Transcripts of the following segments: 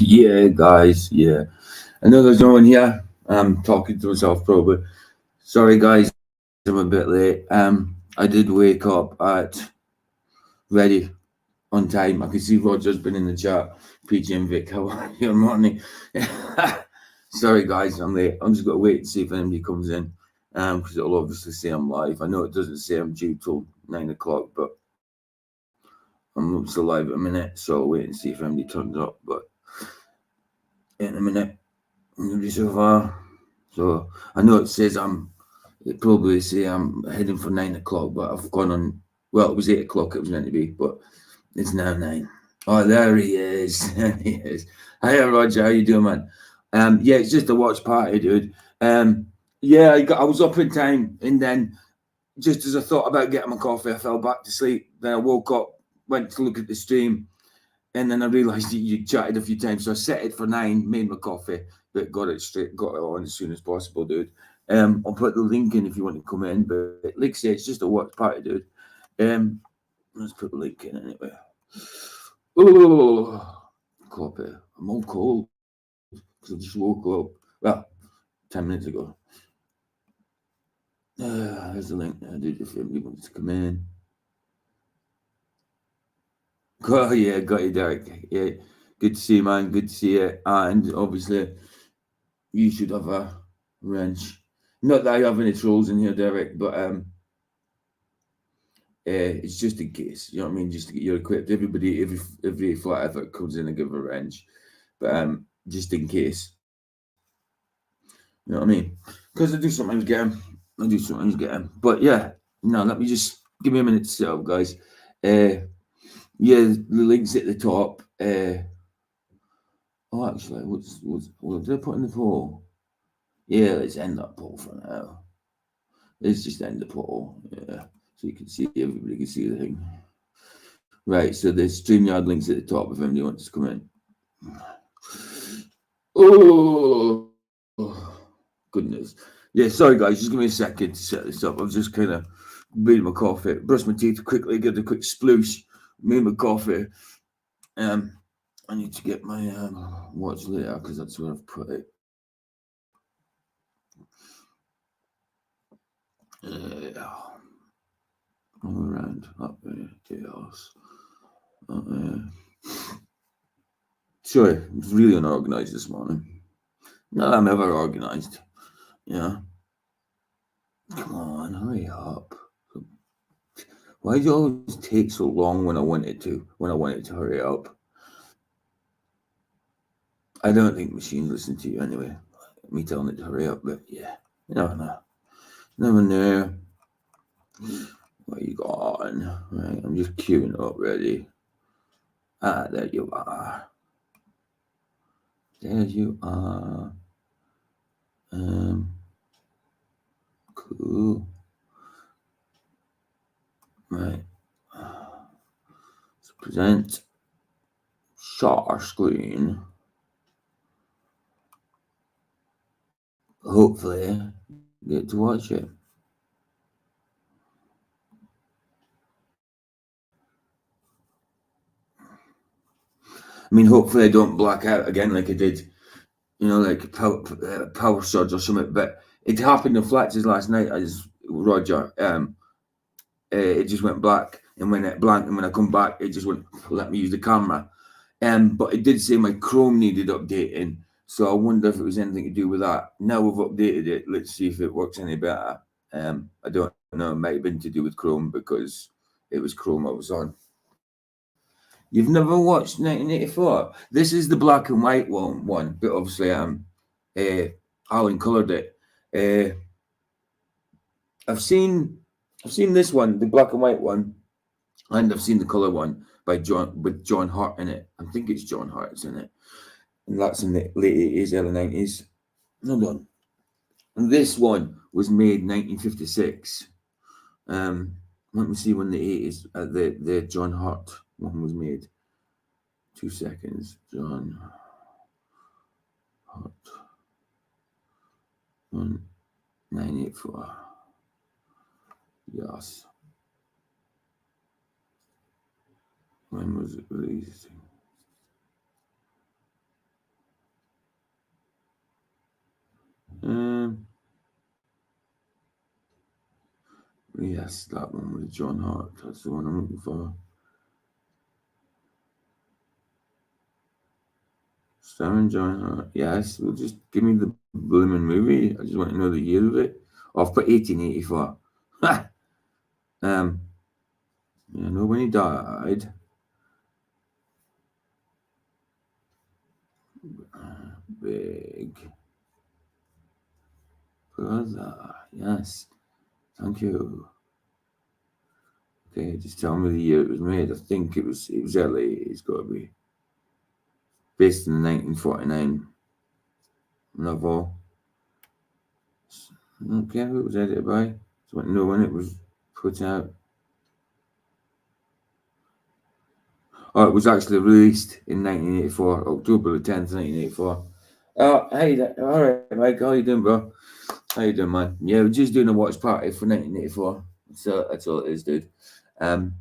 Yeah, guys. Yeah, I know there's no one here. I'm talking to myself probably. Sorry, guys. I'm a bit late. I did wake up at ready on time. I can see Roger's been in the chat. PG and Vic, how are you? Morning. Sorry, guys. I'm late. I'm just gonna wait and see if anybody comes in. Because it'll obviously say I'm live. I know it doesn't say I'm due till 9 o'clock, but I'm still live at a minute, so I'll wait and see if anybody turns up. But in a minute. Nobody so far. So I know it says it probably say I'm heading for 9 o'clock, but I've gone on. Well, it was 8 o'clock. It was meant to be, but it's now 9. Oh, there he is. There he is. Hiya, Roger. How you doing, man? Yeah, it's just a watch party, dude. Yeah, I was up in time, and then just as I thought about getting my coffee, I fell back to sleep. Then I woke up, went to look at the stream, and then I realised that you chatted a few times, so I set it for 9, made my coffee, but got it on as soon as possible, dude. I'll put the link in if you want to come in, but like I say, it's just a watch party, dude. Let's put the link in anyway. Oh, coffee. I'm all cold because I just woke up. Well, 10 minutes ago. There's the link. Dude, if anybody wants to come in. Oh yeah, got you, Derek. Yeah, good to see you, man. Good to see you. And obviously, you should have a wrench. Not that I have any trolls in here, Derek, but it's just in case. You know what I mean? Just to get you equipped. Every flat effort comes in and give a wrench, but just in case. You know what I mean? Because I do sometimes get them. I do sometimes get them. But yeah, no. Let me just give me a minute to set up, guys. Yeah, the link's at the top. Oh, actually, what did I put in the poll? Yeah, let's end that poll for now. Let's just end the poll. Yeah, so you can see everybody can see the thing. Right, so the StreamYard link's at the top if anybody wants to come in. Oh, goodness. Yeah, sorry guys, just give me a second to set this up. I was just kind of made my coffee, brushed my teeth quickly, get a quick sploosh, made my coffee. I need to get my watch later because that's where I've put it. All around up there, chaos. Up there. Sorry, I was really unorganized this morning. Not that I'm ever organized. Yeah. Come on, hurry up. Why do you always take so long when I want it to? When I want it to hurry up? I don't think machines listen to you anyway. Me telling it to hurry up, but yeah, you never know. Never know. Where you gone? Right, I'm just queuing up ready. Ah, there you are. There you are. Cool. Right. So present share screen. Hopefully, get to watch it. I mean, hopefully I don't black out again like I did, like power surge or something. But it happened in Fletcher's last night as Roger. It just went black, and when it blanked, and when I come back, it just went let me use the camera. But it did say my Chrome needed updating, so I wonder if it was anything to do with that. Now we've updated it. Let's see if it works any better. I don't know. It might have been to do with Chrome because it was Chrome I was on. You've never watched 1984? This is the black and white one, but obviously uh, Alan coloured it. Uh, I've seen this one, the black and white one, and I've seen the colour one by John Hart in it. I think it's John Hart's in it, and that's in the late 80s, early 90s. Hold on. And this one was made 1956. Let me see when the 80s the John Hart one was made. 2 seconds, John Hart. 1984. Yes. When was it released? Yes, that one with John Hart. That's the one I'm looking for. Starring John Hart. Yes, well, just give me the blooming movie. I just want to know the year of it. Oh, I've put 1884. Yeah, know when he died. Big Brother. Yes. Thank you. Okay, just tell me the year it was made. I think it was early. It's got to be based in the 1949 novel. I don't care who it was edited by. Just want to know when it was put out. Oh, it was actually released in 1984, October the 10th, 1984. Hey, all right, Mike, how you doing, bro? How you doing, man? Yeah, we're just doing a watch party for 1984. So that's all it is, dude. Are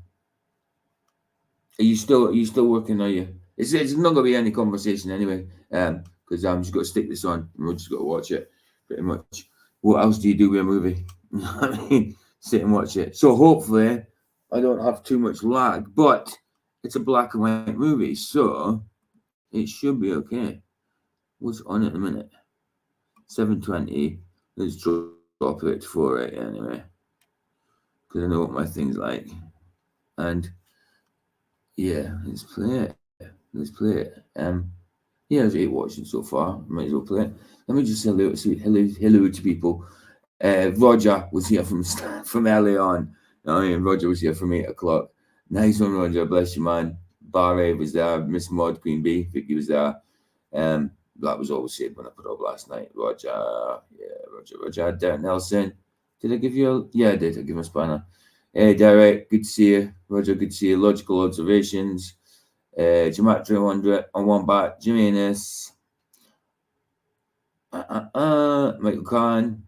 you still working? Are you? It's not gonna be any conversation anyway. Because I'm just got to stick this on and we're just got to watch it. Pretty much. What else do you do with a movie? You know what I mean? Sit and watch it. So hopefully I don't have too much lag, but it's a black and white movie, so it should be okay. What's on at the minute? 720. Let's drop it to 480 anyway. Because I know what my thing's like. And yeah, let's play it. Let's play it. Yeah, there's 8 watching so far. Might as well play it. Let me just say hello to people. Roger was here from early on. I mean, Roger was here from 8 o'clock. Nice one, Roger. Bless you, man. Barry was there. Miss Maud, Queen Bee, Vicky was there. That was always said when I put up last night. Roger, yeah, Roger. Derek Nelson. Did I give you a? Yeah, I did. I give him a spanner. Hey, Derek. Good to see you. Roger, good to see you. Logical observations. Gematria on one back. Jimenez. Michael Kahn.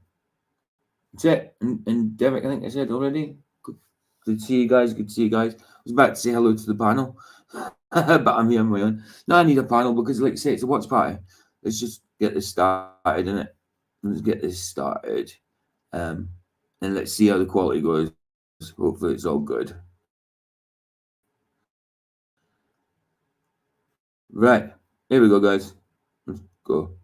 That's it. And Derek, I think I said already. Good to see you guys. Good to see you guys. I was about to say hello to the panel, but I'm here on my own. No, I need a panel because, like I say, it's a watch party. Let's just get this started, innit? Let's get this started. And let's see how the quality goes. Hopefully, it's all good. Right. Here we go, guys. Let's go.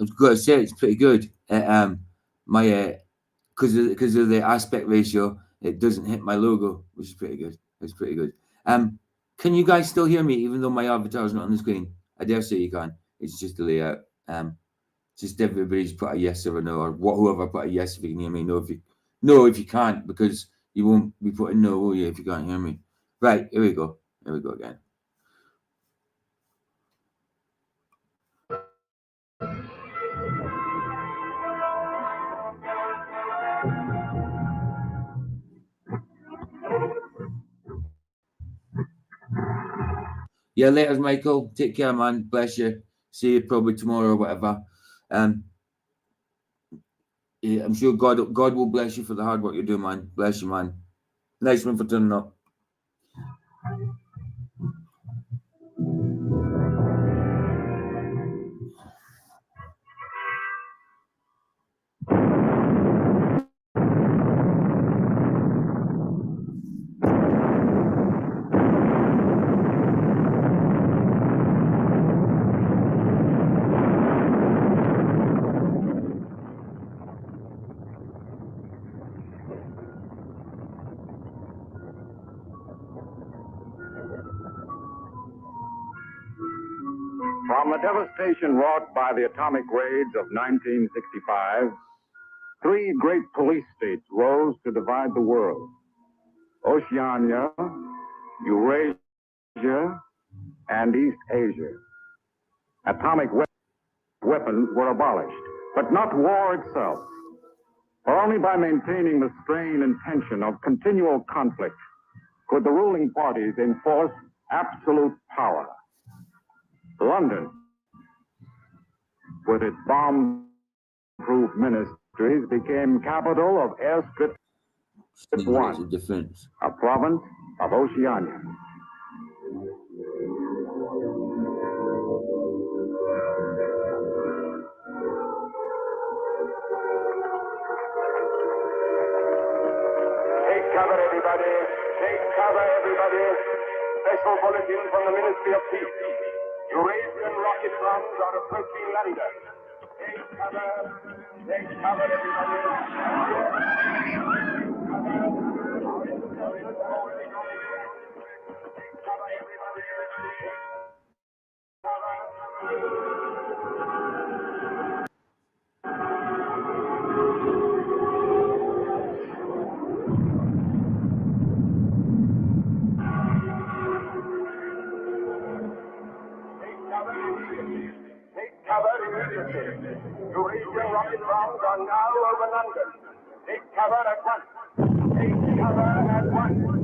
I've got to say it's pretty good. My because of the aspect ratio, it doesn't hit my logo, which is pretty good. It's pretty good. Can you guys still hear me, even though my avatar is not on the screen? I dare say you can. It's just the layout. Just everybody's put a yes or a no, or whoever put a yes if you can hear me. No if you can't, because you won't be putting no, will you, if you can't hear me? Right, here we go. Here we go again. Yeah, later, Michael. Take care, man. Bless you. See you probably tomorrow or whatever. Yeah, I'm sure God will bless you for the hard work you do, man. Bless you, man. Nice one for turning up. From the devastation wrought by the atomic raids of 1965, three great police states rose to divide the world: Oceania, Eurasia, and East Asia. Atomic weapons were abolished, but not war itself. For only by maintaining the strain and tension of continual conflict could the ruling parties enforce absolute power. London, with its bomb-proof ministries, became capital of Airstrip Makes a 1, difference. a province of Oceania. Take cover, everybody. Take cover, everybody. Special bulletin from the Ministry of Peace. Eurasian rocket bombs are approaching London. Take cover. Take cover, everybody. Take cover, everybody. Take cover immediately. Eurasian rocket bombs are now over London. Take cover at once. Take cover at once.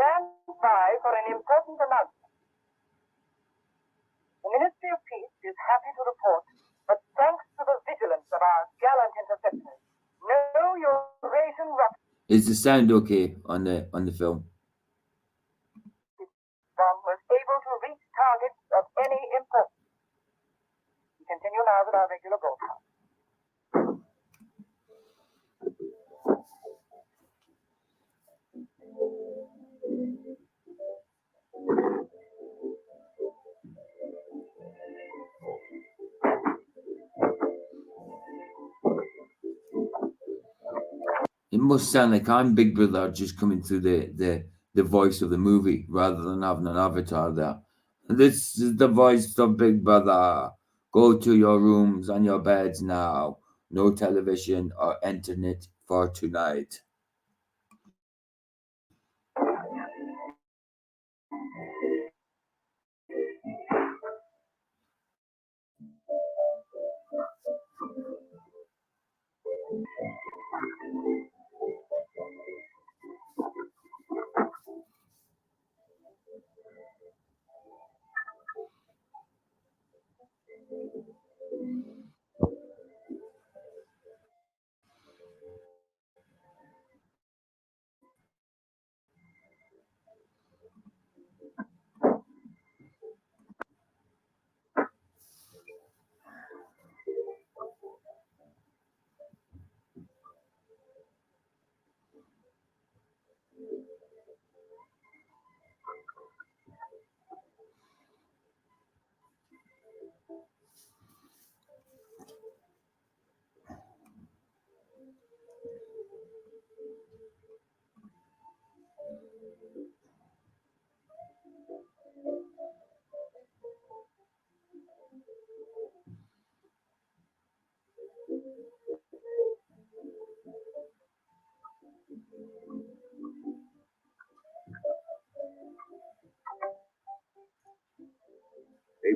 Stand by for an important announcement. The Ministry of Peace is happy to report that thanks to the vigilance of our gallant interceptors, no Eurasian rocket Is the sound okay on the film? bomb was able to reach targets of any importance. We continue now with our regular broadcast. It must sound like I'm Big Brother just coming through the voice of the movie rather than having an avatar there. This is the voice of Big Brother. Go to your rooms and your beds now. No television or internet for tonight.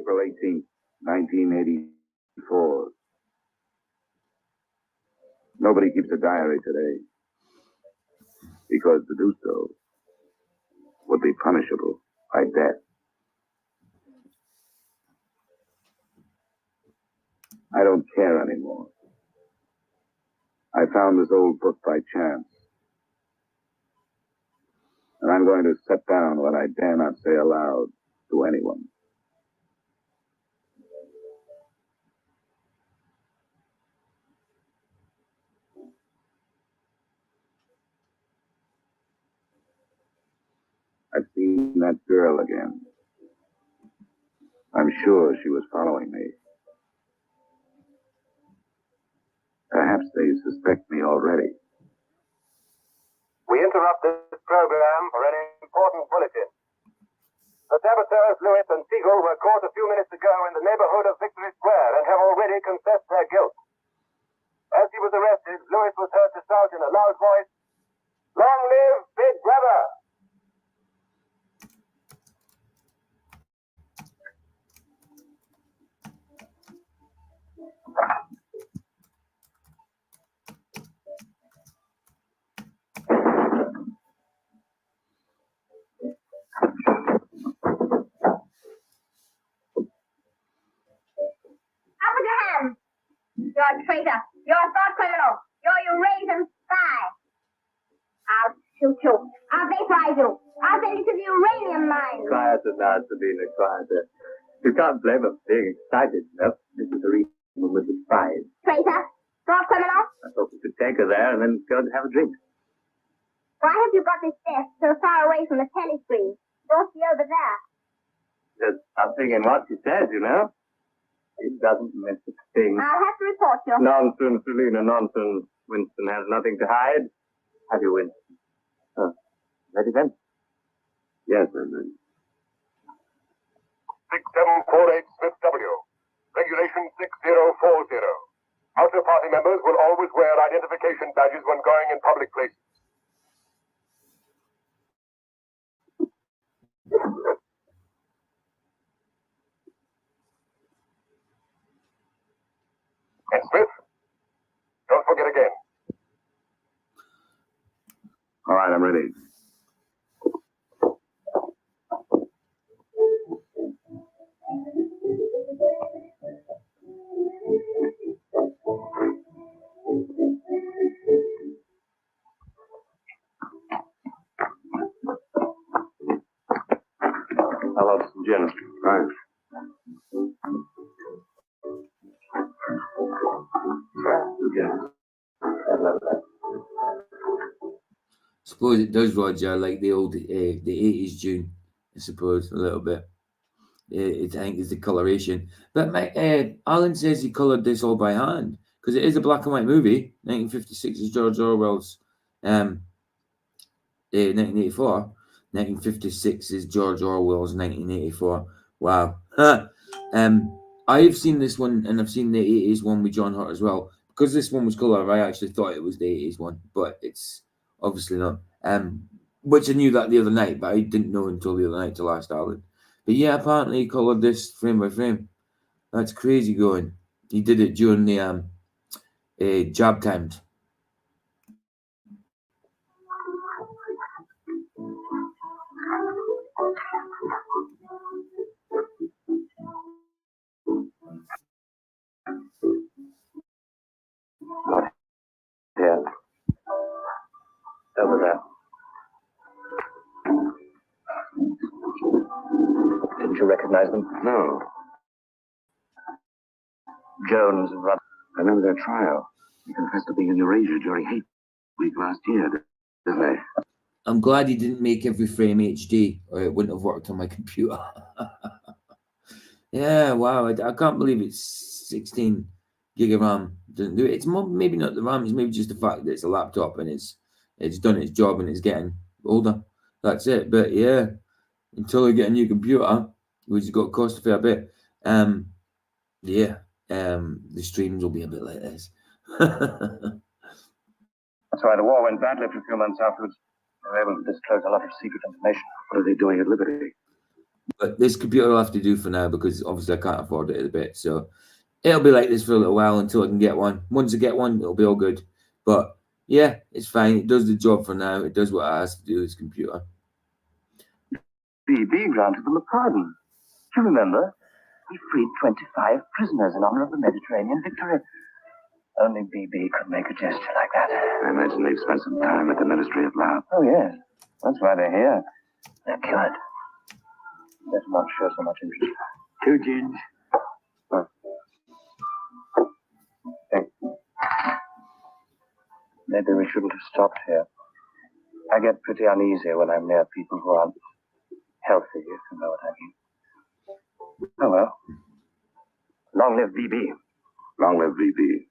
April 18th, 1984. Nobody keeps a diary today, because to do so would be punishable by death. I don't care anymore. I found this old book by chance. And I'm going to set down what I dare not say aloud to anyone. I've seen that girl again. I'm sure she was following me. Perhaps they suspect me already. We interrupt this program for an important bulletin. The saboteurs Lewis and Siegel were caught a few minutes ago in the neighborhood of Victory Square and have already confessed their guilt. As he was arrested, Lewis was heard to shout in a loud voice, "Long live Big Brother!" Up with your hands! You're a traitor. You're a thought criminal. You're a Eurasian spy. I'll shoot you. I'll vaporize you. I'll send you to the uranium mine. Quiet now, Sabina, quiet. You can't blame us for being excited enough. This is the reason with the spies. Traitor. Thought criminal. I thought we could take her there and then go and have a drink. Why have you got this desk so far away from the telly screen? Don't be over there. There's something in what she says, you know. It doesn't miss a thing. I'll have to report you. Nonsense, Selina, nonsense. Winston has nothing to hide. Have you, Winston? Ready then? Yes, I'm ready. 6748 Smith W. Regulation 6040. Outer party members will always wear identification badges when going in public places. And Smith, don't forget again. All right, I'm ready. I'll have some gin. Right. Suppose it does, Roger, like the old the 80s June, I suppose, a little bit. I think is the coloration. But Alan says he coloured this all by hand because it is a black and white movie. 1956 is George Orwell's 1984. 1956 is George Orwell's 1984. Wow. I've seen this one and I've seen the 80s one with John Hurt as well. Because this one was colour, I actually thought it was the 80s one, but it's obviously not. Which I knew that the other night, but I didn't know until the other night till I asked Alan. But yeah, apparently he coloured this frame by frame. That's crazy going. He did it during the job times. Yeah. Over there. Didn't you recognize them? No. Jones and Rudd. I remember their trial. He confessed to being in Eurasia during Hate Week last year, didn't they? I'm glad he didn't make every frame HD, or it wouldn't have worked on my computer. Yeah, wow. I can't believe it's 16 gig of RAM. Doesn't do it. It's maybe not the RAM, it's maybe just the fact that it's a laptop and it's done its job and it's getting older. That's it. But yeah, until I get a new computer, which has got to cost a fair bit, the streams will be a bit like this. That's why the war went badly for a few months afterwards. They were able to disclose a lot of secret information. What are they doing at Liberty? But this computer will have to do for now because obviously I can't afford it a bit. So it'll be like this for a little while until I can get one. Once I get one, it'll be all good. But yeah, it's fine. It does the job for now. It does what it has to do, this computer. BB granted them a pardon. Do you remember? We freed 25 prisoners in honor of the Mediterranean victory. Only BB could make a gesture like that. I imagine they've spent some time at the Ministry of Law. Oh, yes. That's why they're here. They're cured. Better not show so much interest. 2 gins. Hey. Maybe we shouldn't have stopped here. I get pretty uneasy when I'm near people who aren't healthy, if you know what I mean. Oh, well. Long live BB. Long live VB.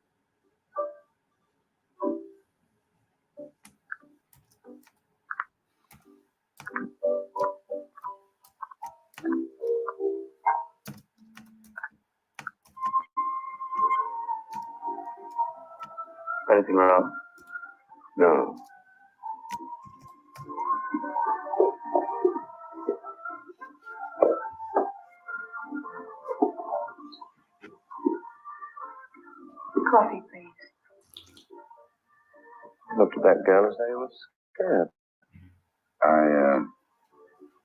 Anything wrong? No. Coffee, please. Looked at that girl as though he was scared.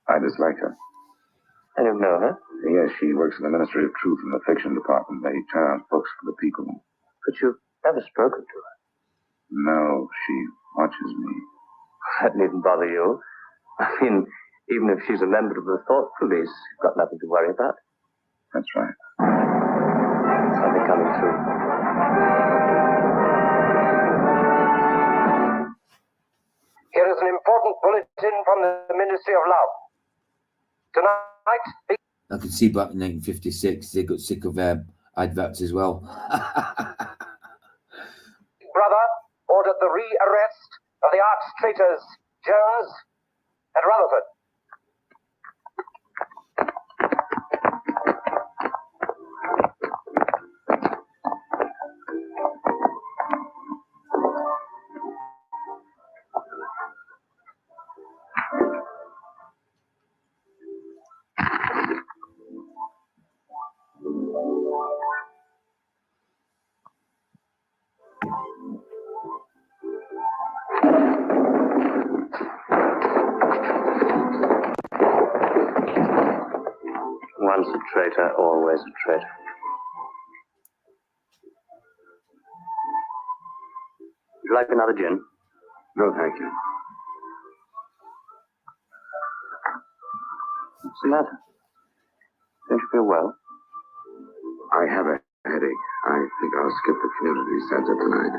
I dislike her. I don't know her. Yes, she works in the Ministry of Truth in the fiction department. They turn out books for the people. But you've never spoken to her. No, she watches me. That needn't bother you. I mean, even if she's a member of the Thought Police, you've got nothing to worry about. That's right. Something coming through. Here is an important bulletin from the Ministry of Love. Tonight, I could see back in 1956 they got sick of adverts as well. Big Brother ordered the re-arrest of the arch traitors Jones and Rutherford. Once a traitor, always a traitor. Would you like another gin? No, thank you. What's the matter? Don't you feel well? I have a headache. I think I'll skip the community center tonight.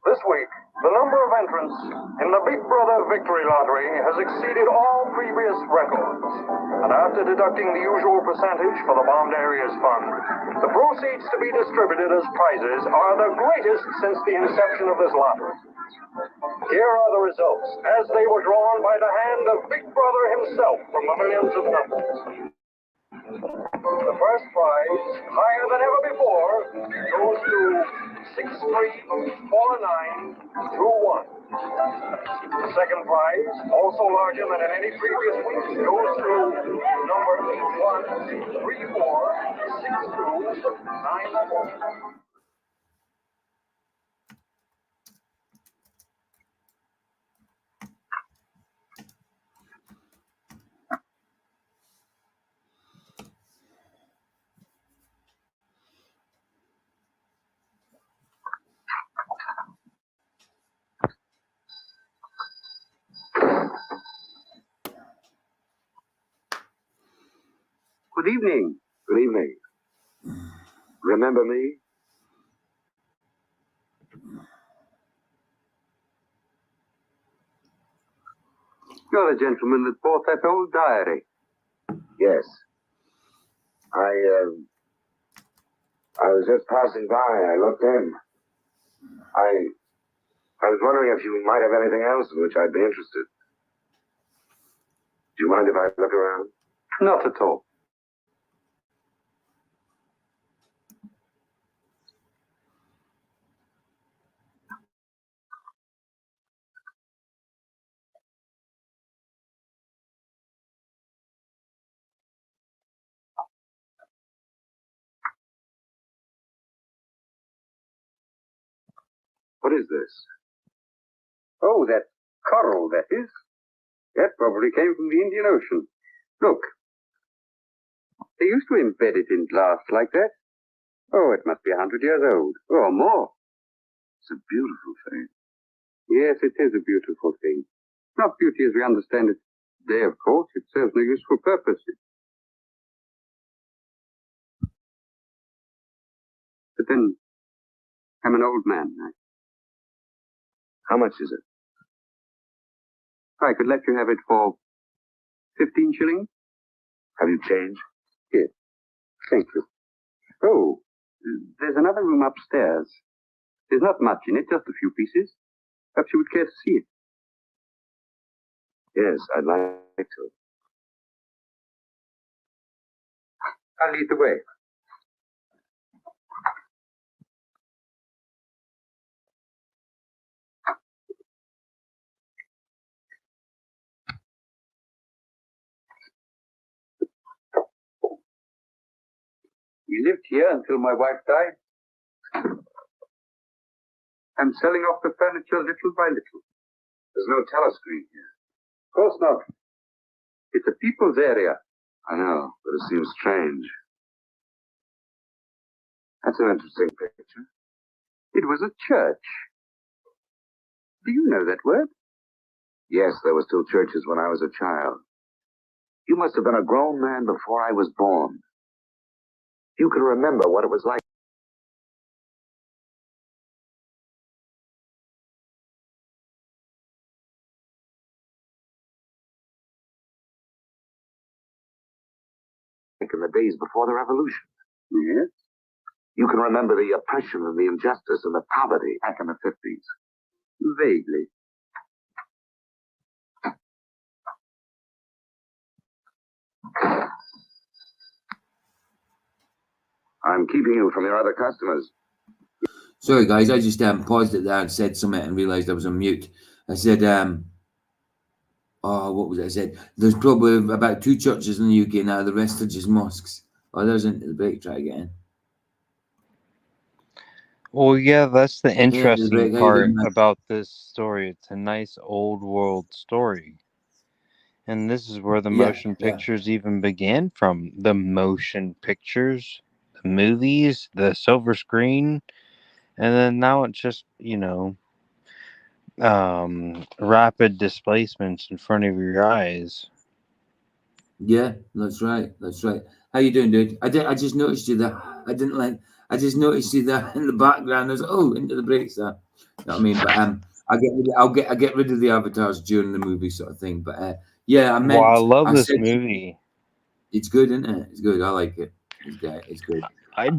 This week, the number of entrants in the Big Brother Victory Lottery has exceeded all previous records. And after deducting the usual percentage for the Bombed Areas Fund, the proceeds to be distributed as prizes are the greatest since the inception of this lottery. Here are the results, as they were drawn by the hand of Big Brother himself from the millions of numbers. The first prize, higher than ever before, goes to 634921. The second prize, also larger than in any previous week, goes to number 1346294. Good evening. Good evening. Remember me? You're the gentleman that bought that old diary. Yes. I was just passing by. I looked in. I was wondering if you might have anything else in which I'd be interested. Do you mind if I look around? Not at all. What is this? Oh, that coral, that is. That probably came from the Indian Ocean. Look. They used to embed it in glass like that. Oh, it must be 100 years old, or more. It's a beautiful thing. Yes, it is a beautiful thing. Not beauty as we understand it today, of course. It serves no useful purpose. But then, I'm an old man. How much is it? I could let you have it for 15 shillings. Have you change? Yes. Thank you. Oh, there's another room upstairs. There's not much in it, just a few pieces. Perhaps you would care to see it. Yes, I'd like to. I'll lead the way. We lived here until my wife died. I'm selling off the furniture little by little. There's no telescreen here. Of course not. It's a people's area. I know, but it seems strange. That's an interesting picture. It was a church. Do you know that word? Yes, there were still churches when I was a child. You must have been a grown man before I was born. You can remember what it was like. In the days before the revolution. Yes. You can remember the oppression and the injustice and the poverty back in the 50s. Vaguely. I'm keeping you from your other customers. Sorry, guys, I just paused it there and said something and realised I was on mute. I said, what was it? I said, there's probably about 2 churches in the UK now, the rest are just mosques. Oh, there's into the break, try again. Well, yeah, that's the Yeah, interesting Greg, how you part doing, man? about this story. It's a nice old world story. And this is where the Yeah, motion yeah. pictures even began from. The motion pictures, the movies, the silver screen, and then now it's just, rapid displacements in front of your eyes. Yeah, that's right. That's right. How you doing, dude? I just noticed you there. I just noticed you there in the background. I was into the breaks there. You know what I mean? But I'll get rid of the avatars during the movie sort of thing. But yeah, Well, I love this said movie. it's good, isn't it? It's good. I like it. It's good. It's good. I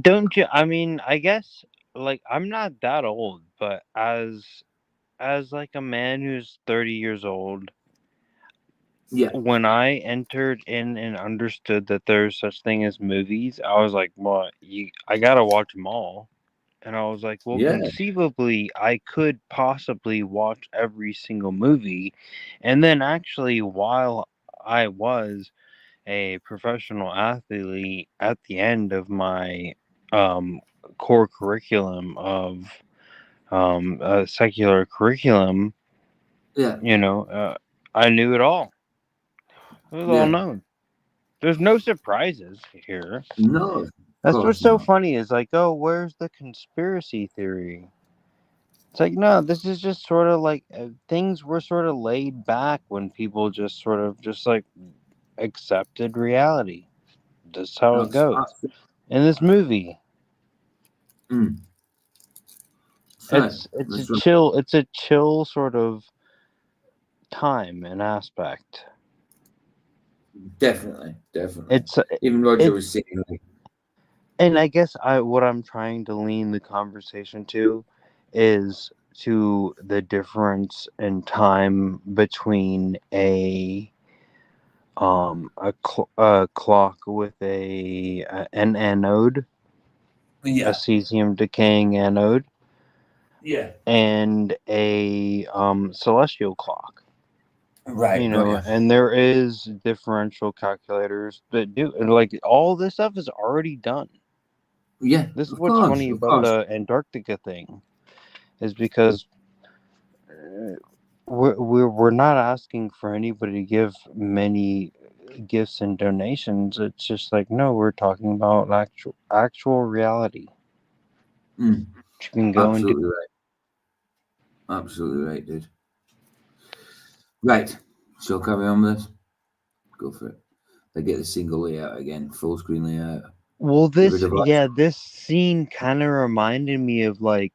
guess like I'm not that old, but as like a man who's 30 years old, Yeah. when I entered in and understood that there's such thing as movies, I was like, well, I gotta watch them all. And I was like, well, Yeah. conceivably, I could possibly watch every single movie. And then actually, while I was a professional athlete at the end of my core curriculum of a secular curriculum, Yeah. I knew it all. It was all Yeah. known. There's no surprises here. No. That's Of what's course so not. funny is like, oh, where's the conspiracy theory? It's like, no, this is just sort of like things were sort of laid back when people just sort of just like accepted reality. That's how it goes. In this movie, That's it's a right. chill sort of time and aspect. Definitely. It's Even Roger was saying like, and I guess what I'm trying to lean the conversation to is to the difference in time between a clock with an anode, a cesium decaying anode, and a celestial clock. Right. And there is differential calculators that do, and like all this stuff is already done. Yeah. This is Of what's course. funny Of about course. the Antarctica thing. is because we're not asking for anybody to give many gifts and donations. It's just like, no, we're talking about actual reality. Mm. You can go and do. Absolutely right. Absolutely right, dude. Right. So carry on with this. Go for it. I get the single layout again, full screen layout. Well, Get rid of that. this scene kind of reminded me of like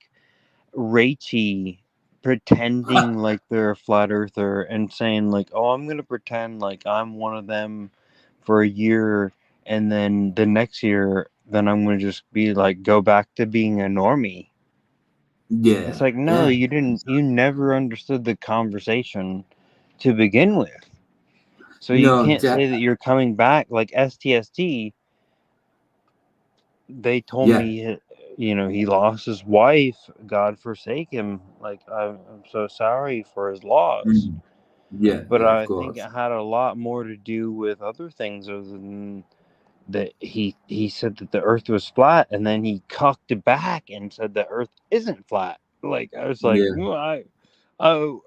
Raichi pretending like they're a flat earther and saying like, "Oh, I'm gonna pretend like I'm one of them for a year, and then the next year, then I'm gonna just be like go back to being a normie." Yeah. It's like, no, you didn't. You never understood the conversation to begin with, so you No, can't say that you're coming back like STST. They told yeah. me, he lost his wife. God forsake him. Like, I'm so sorry for his loss. Mm. Yeah, But yeah, of I think course. it had a lot more to do with other things other than that he said that the earth was flat, and then he cocked it back and said the earth isn't flat. Like, I was like, Yeah.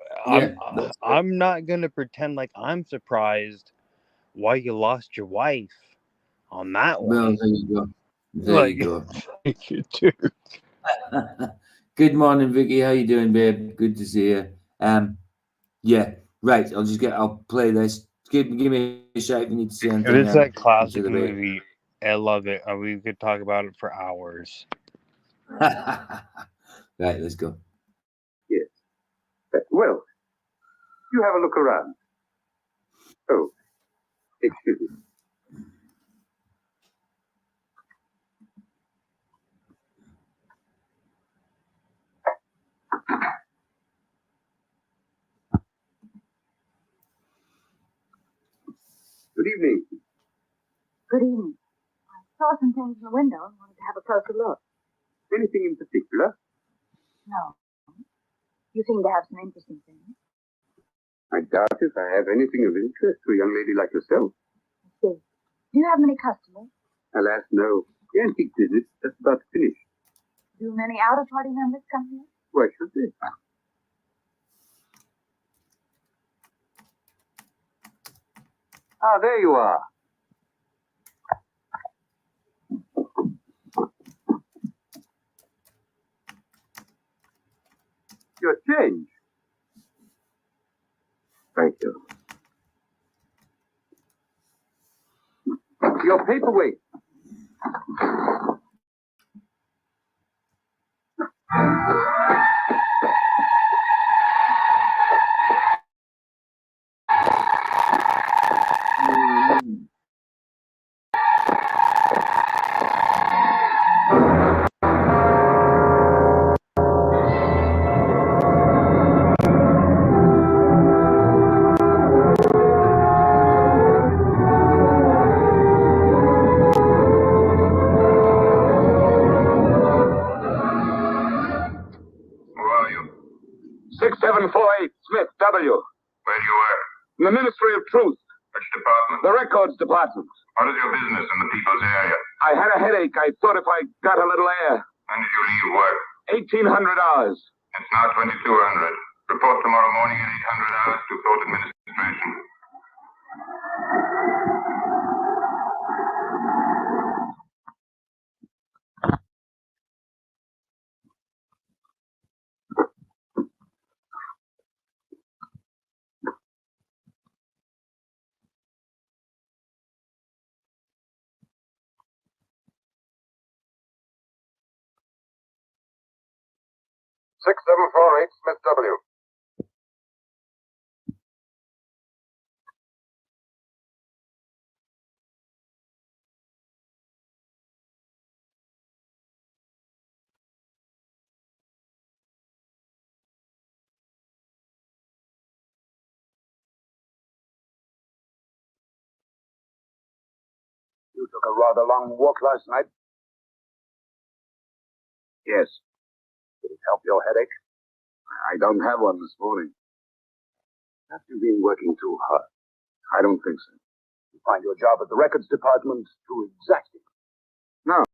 I'm not gonna pretend like I'm surprised why you lost your wife on that Well, one. there you go. There Like, you go. dude. Good morning, Vicky. How you doing, babe? Good to see you. Yeah, right. I'll play this. Give me a shout if you need to say anything. It's that classic Into the bit. movie. I love it. We could talk about it for hours. Right, let's go. Yes. Well, you have a look around. Oh, excuse me. Good evening. Good evening. I saw some things in the window and wanted to have a closer look. Anything in particular? No. You seem to have some interesting things. I doubt if I have anything of interest to a young lady like yourself. I see. Do you have many customers? Alas, no. The antique business just about finished. Do many out-of-party members come here? Why should they? Ah, there you are. Your change. Thank you. Your paperweight. Who are you? 6748 Smith W. Where do you work? In the Ministry of Truth. Which department? The Records Department. What is your business in the people's area? I had a headache. I thought if I got a little air. When did you leave work? 1800 hours. It's now 2200. Report tomorrow morning at 800 hours to Court Administration. Smith W. You took a rather long walk last night. Yes. Did it help your headache? I don't have one this morning. Have you been working too hard? I don't think so. You find your job at the records department too exacting. No.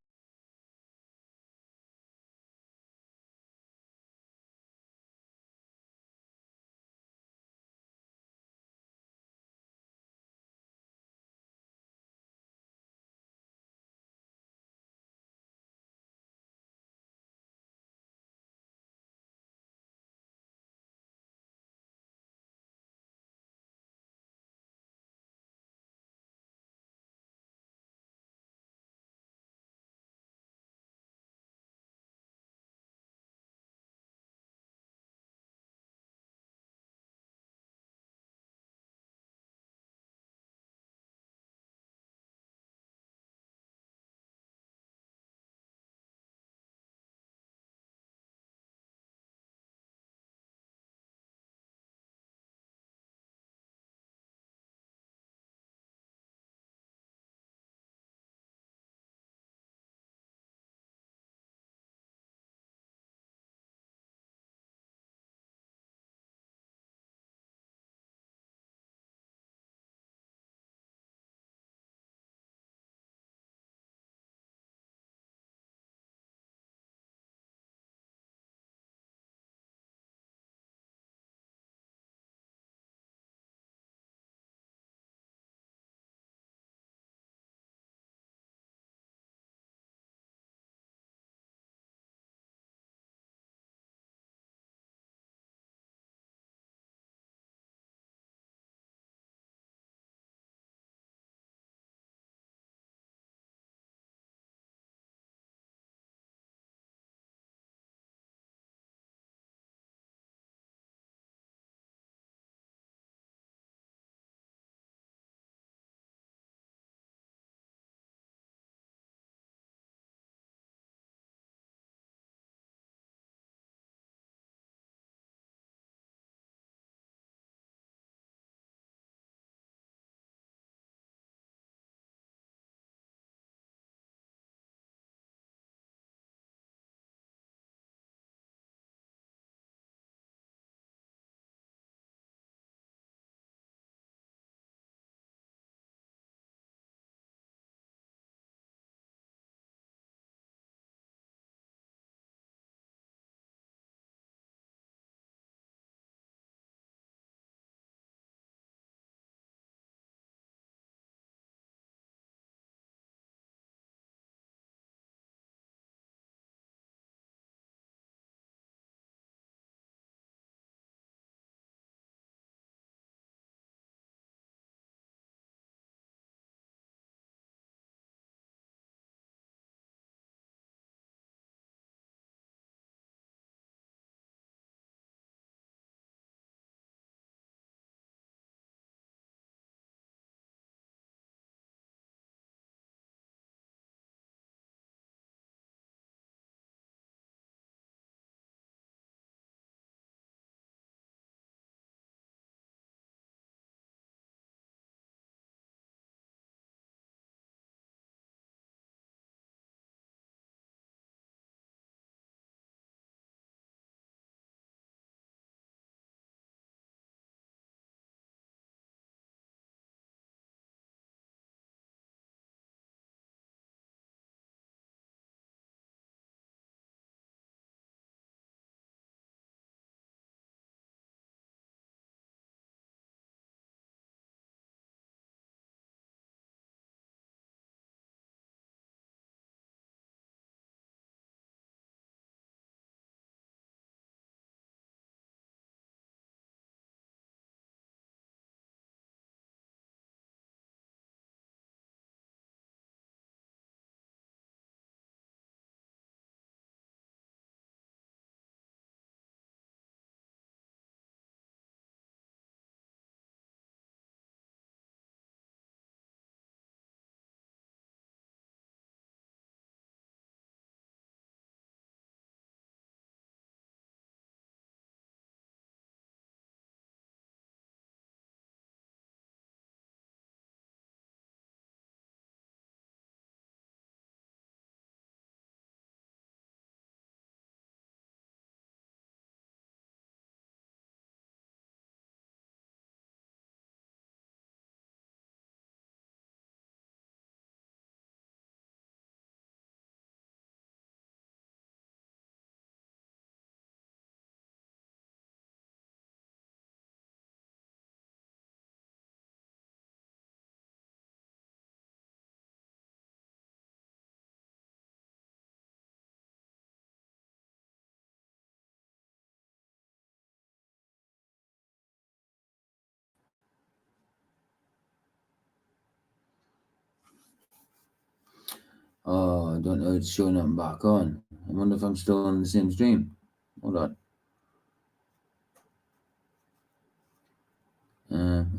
Oh, I don't know. It's showing up back on. I wonder if I'm still on the same stream. Hold on.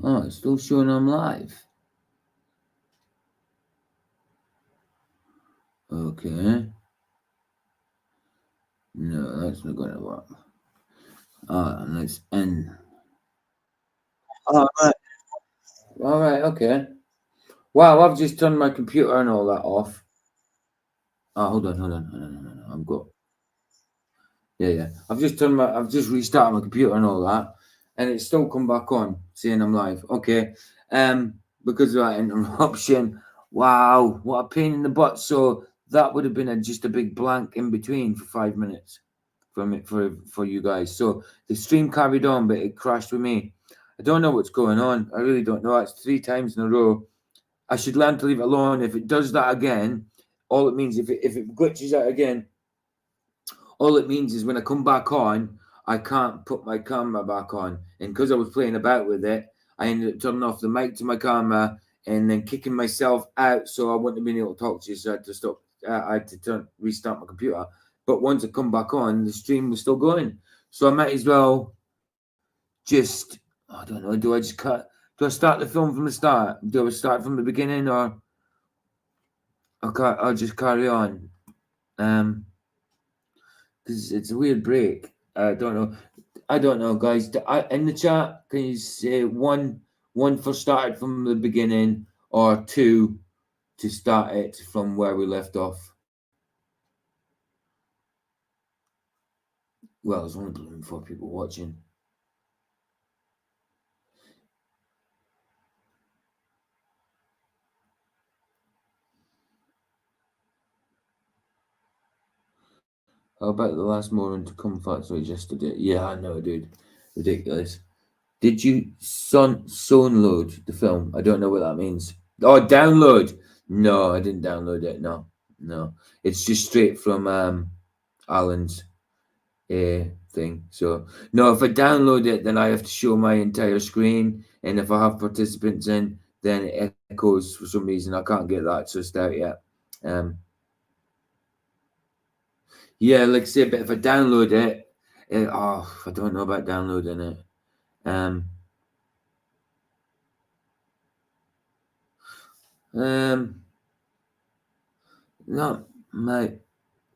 Oh, it's still showing I'm live. Okay. No, that's not going to work. Let's end. All right, okay. Wow, I've just turned my computer and all that off. Oh, hold on. I've got. Yeah. I've just restarted my computer and all that, and it's still come back on saying I'm live. Okay. Because of that interruption. Wow, what a pain in the butt. So that would have been just a big blank in between for 5 minutes for you guys. So the stream carried on, but it crashed with me. I don't know what's going on. I really don't know. It's 3 times in a row. I should learn to leave it alone. If it does that again, all it means if it glitches out again, all it means is when I come back on, I can't put my camera back on. And because I was playing about with it, I ended up turning off the mic to my camera and then kicking myself out, so I wouldn't have been able to talk to you. So I had to stop. I had to restart my computer. But once I come back on, the stream was still going. So I might as well just, I don't know, do I just cut? Do I start the film from the start? Do I start from the beginning, or I'll just carry on? Because it's a weird break. I don't know, guys. In the chat, can you say one for started from the beginning, or 2 to start it from where we left off? Well, there's only 4 people watching. How about the last moment to come factory yesterday? Yeah, I know, dude. Ridiculous. Did you load the film? I don't know what that means. Oh, download. No, I didn't download it. No. It's just straight from Alan's thing. So no, if I download it, then I have to show my entire screen, and if I have participants in, then it echoes for some reason. I can't get that sussed out yet. Yeah, like I say, but if I download it, I don't know about downloading it. That might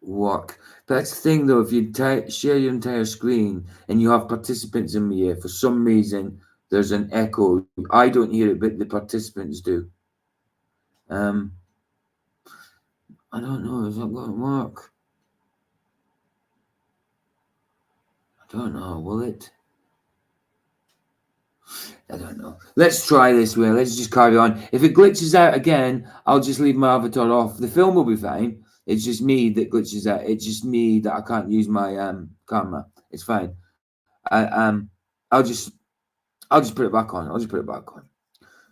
work. That's the thing, though. If you share your entire screen and you have participants in here, for some reason there's an echo. I don't hear it, but the participants do. I don't know. Is that going to work? I don't know. Will it? I don't know. Let's try this way. Let's just carry on. If it glitches out again, I'll just leave my avatar off. The film will be fine. It's just me that glitches out. It's just me that I can't use my camera. It's fine. I'll just put it back on.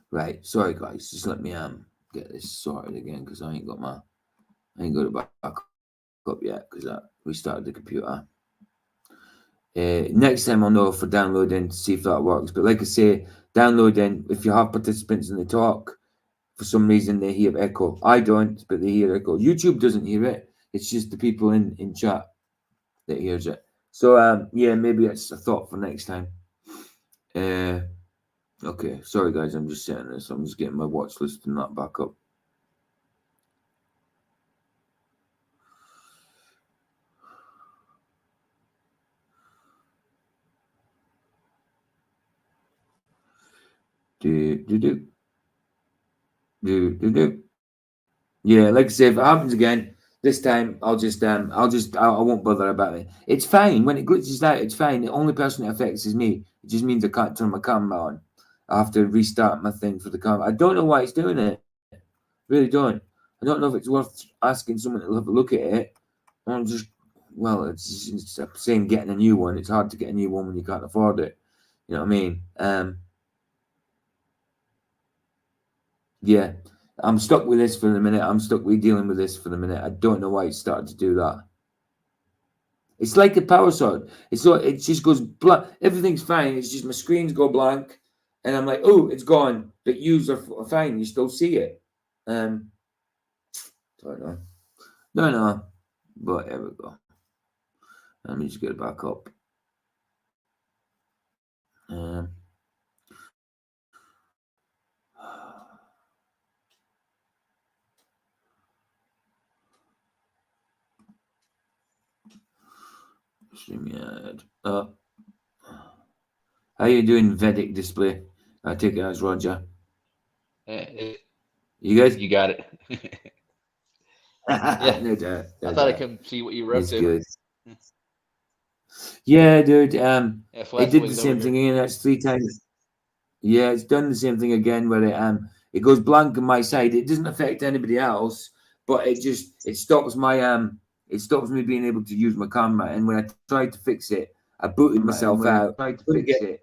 Right. Sorry, guys. Just let me get this sorted again, because I ain't got it back up yet, because I restarted the computer. Next time I'll know for downloading to see if that works. But like I say, downloading, if you have participants and they talk, for some reason they hear echo. I don't, but they hear echo. YouTube doesn't hear it. It's just the people in chat that hears it. So yeah, maybe it's a thought for next time. Okay, sorry guys, I'm just setting this. I'm just getting my watch list and that back up. Yeah, like I say, if it happens again, this time I won't bother about it. It's fine when it glitches out. It's fine. The only person it affects is me. It just means I can't turn my camera on. I have to restart my thing for the camera. I don't know why it's doing it. Really don't. I don't know if it's worth asking someone to have a look at it. Or just, well, it's saying getting a new one. It's hard to get a new one when you can't afford it. You know what I mean? Yeah, I'm stuck with this for the minute. I'm stuck with dealing with this for the minute. I don't know why it started to do that. It's like a power sword. It just goes blank. Everything's fine. It's just my screens go blank, and I'm like, oh, it's gone. But yous are fine. You still see it. Don't But no. But there we go. Let me just get it back up. StreamYard. How you doing, Vedic Display? I take it as Roger. You guys? You got it. Yeah. No doubt. I thought I'd come see what you were up It's to. good. Yeah, dude. Yeah, It Flash did the Boy's same over thing here. again. That's 3 times. Yeah, it's done the same thing again where it goes blank on my side. It doesn't affect anybody else, but it stops me being able to use my camera. And when I tried to fix it, I booted myself out. Couldn't get.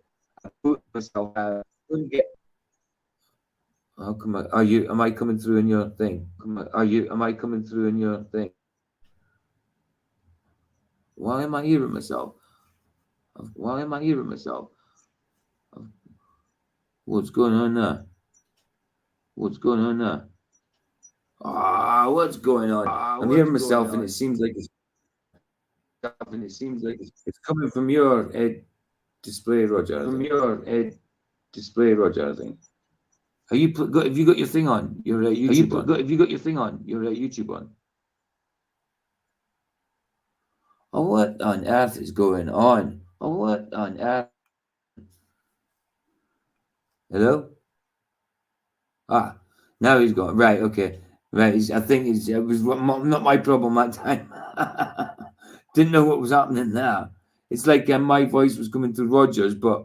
How come am I coming through in your thing? Am I coming through in your thing? Why am I hearing myself? What's going on there? What's going on? I'm hearing myself, and it seems like it's coming from your display, Roger. I think. Have you got your thing on? Your YouTube on? Have you got your thing on? Your YouTube on? Oh, what on earth is going on? Hello? Now he's gone. Right, okay. Right, I think it was not my problem that time. Didn't know what was happening there. It's like my voice was coming through Roger's, but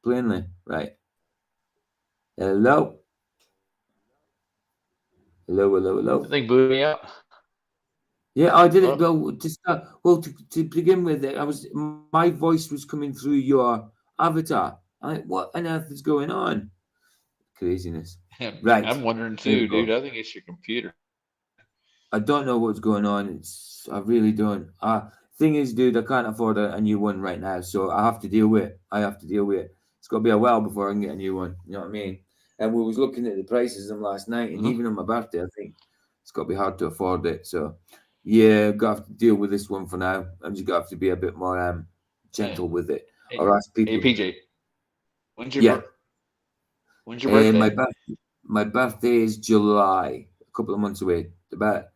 plainly. Right. Hello? Hello? I think booted me out. Yeah, I did it. Well, to begin with, my voice was coming through your avatar. What on earth is going on? Craziness. Right. I'm wondering too, dude. I think it's your computer. I don't know what's going on. I really don't. Thing is, dude, I can't afford a new one right now, so I have to deal with it. It's got to be a while before I can get a new one. You know what I mean? And we was looking at the prices of them last night, and even on my birthday, I think it's got to be hard to afford it. So, yeah, I've got to have to deal with this one for now. I'm just going to have to be a bit more gentle with it. Or ask people. Hey, PJ, when's your birthday? My birthday is July, a couple of months away. About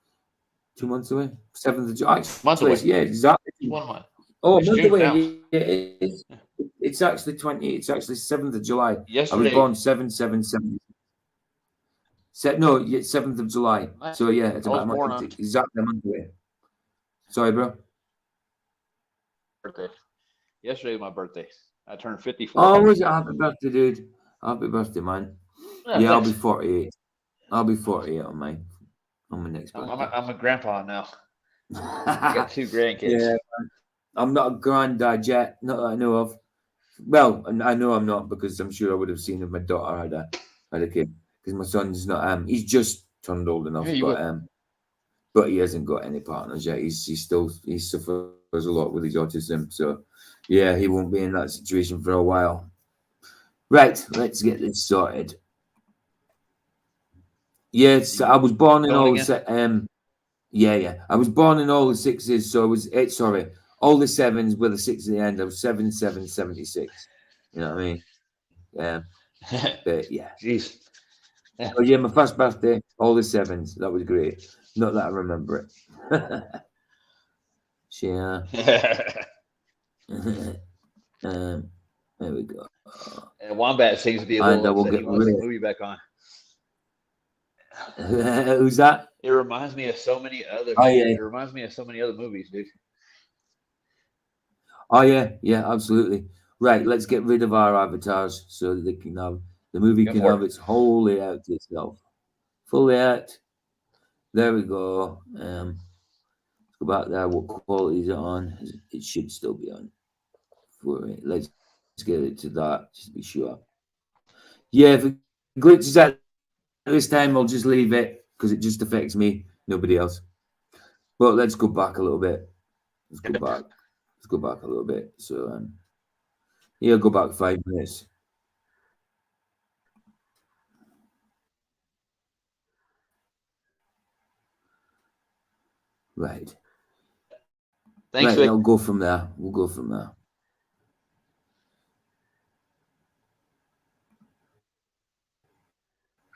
2 months away. 7th of July. Month away. Yeah, exactly. 1 month. Oh, it's month June away. now. Yeah, it's actually 7th of July. Yesterday. I was born 7/7/70. No, 7th of July. So yeah, it's about a month, exactly a month away. Sorry, bro. Birthday. Yesterday was my birthday. I turned 54. Oh, was it? Happy birthday, dude. Happy birthday, man. Yeah, I'll be 48. I'll be 48 on my next birthday. I'm a grandpa now. I got 2 grandkids. Yeah, I'm not a granddad yet, not that I know of. Well, I know I'm not, because I'm sure I would have seen if my daughter had a kid. Because my son's not. He's just turned old enough, but he hasn't got any partners yet. He suffers a lot with his autism, so yeah, he won't be in that situation for a while. Right, let's get this sorted. Yes, I was born in all the I was born in all the 6s, so I was all the 7s with a 6 at the end. I was 7/7/76. You know what I mean? Yeah. But yeah. Jeez. Oh yeah, my first birthday, all the 7s. That was great. Not that I remember it. Yeah. There we go. And Wombat seems to be a little upset. He wants the movie back on. Who's that? It reminds me of so many other. It reminds me of so many other movies, dude. Oh yeah, absolutely. Right, let's get rid of our avatars so that they can have the movie can have its whole layout to itself. Full layout. There we go. Let's go back there. What quality is it on? It should still be on. Let's get it to that, just to be sure. Yeah, if it glitches out this time, I'll just leave it because it just affects me, nobody else. But let's go back a little bit. Let's go back a little bit. So, yeah, go back 5 minutes. Right. Thanks, Right, Vic. I'll go from there. We'll go from there.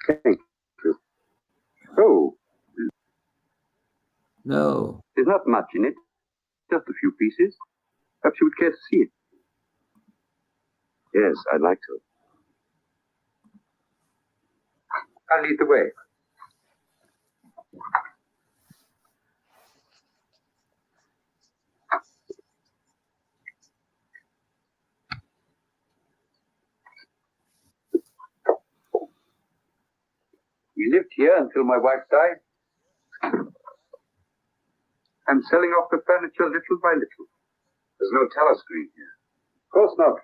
Thank you. Oh, No. there's not much in it. Just a few pieces. Perhaps you would care to see it. Yes, I'd like to. I'll lead the way. We lived here until my wife died. I'm selling off the furniture little by little. There's no telescreen here. Of course not.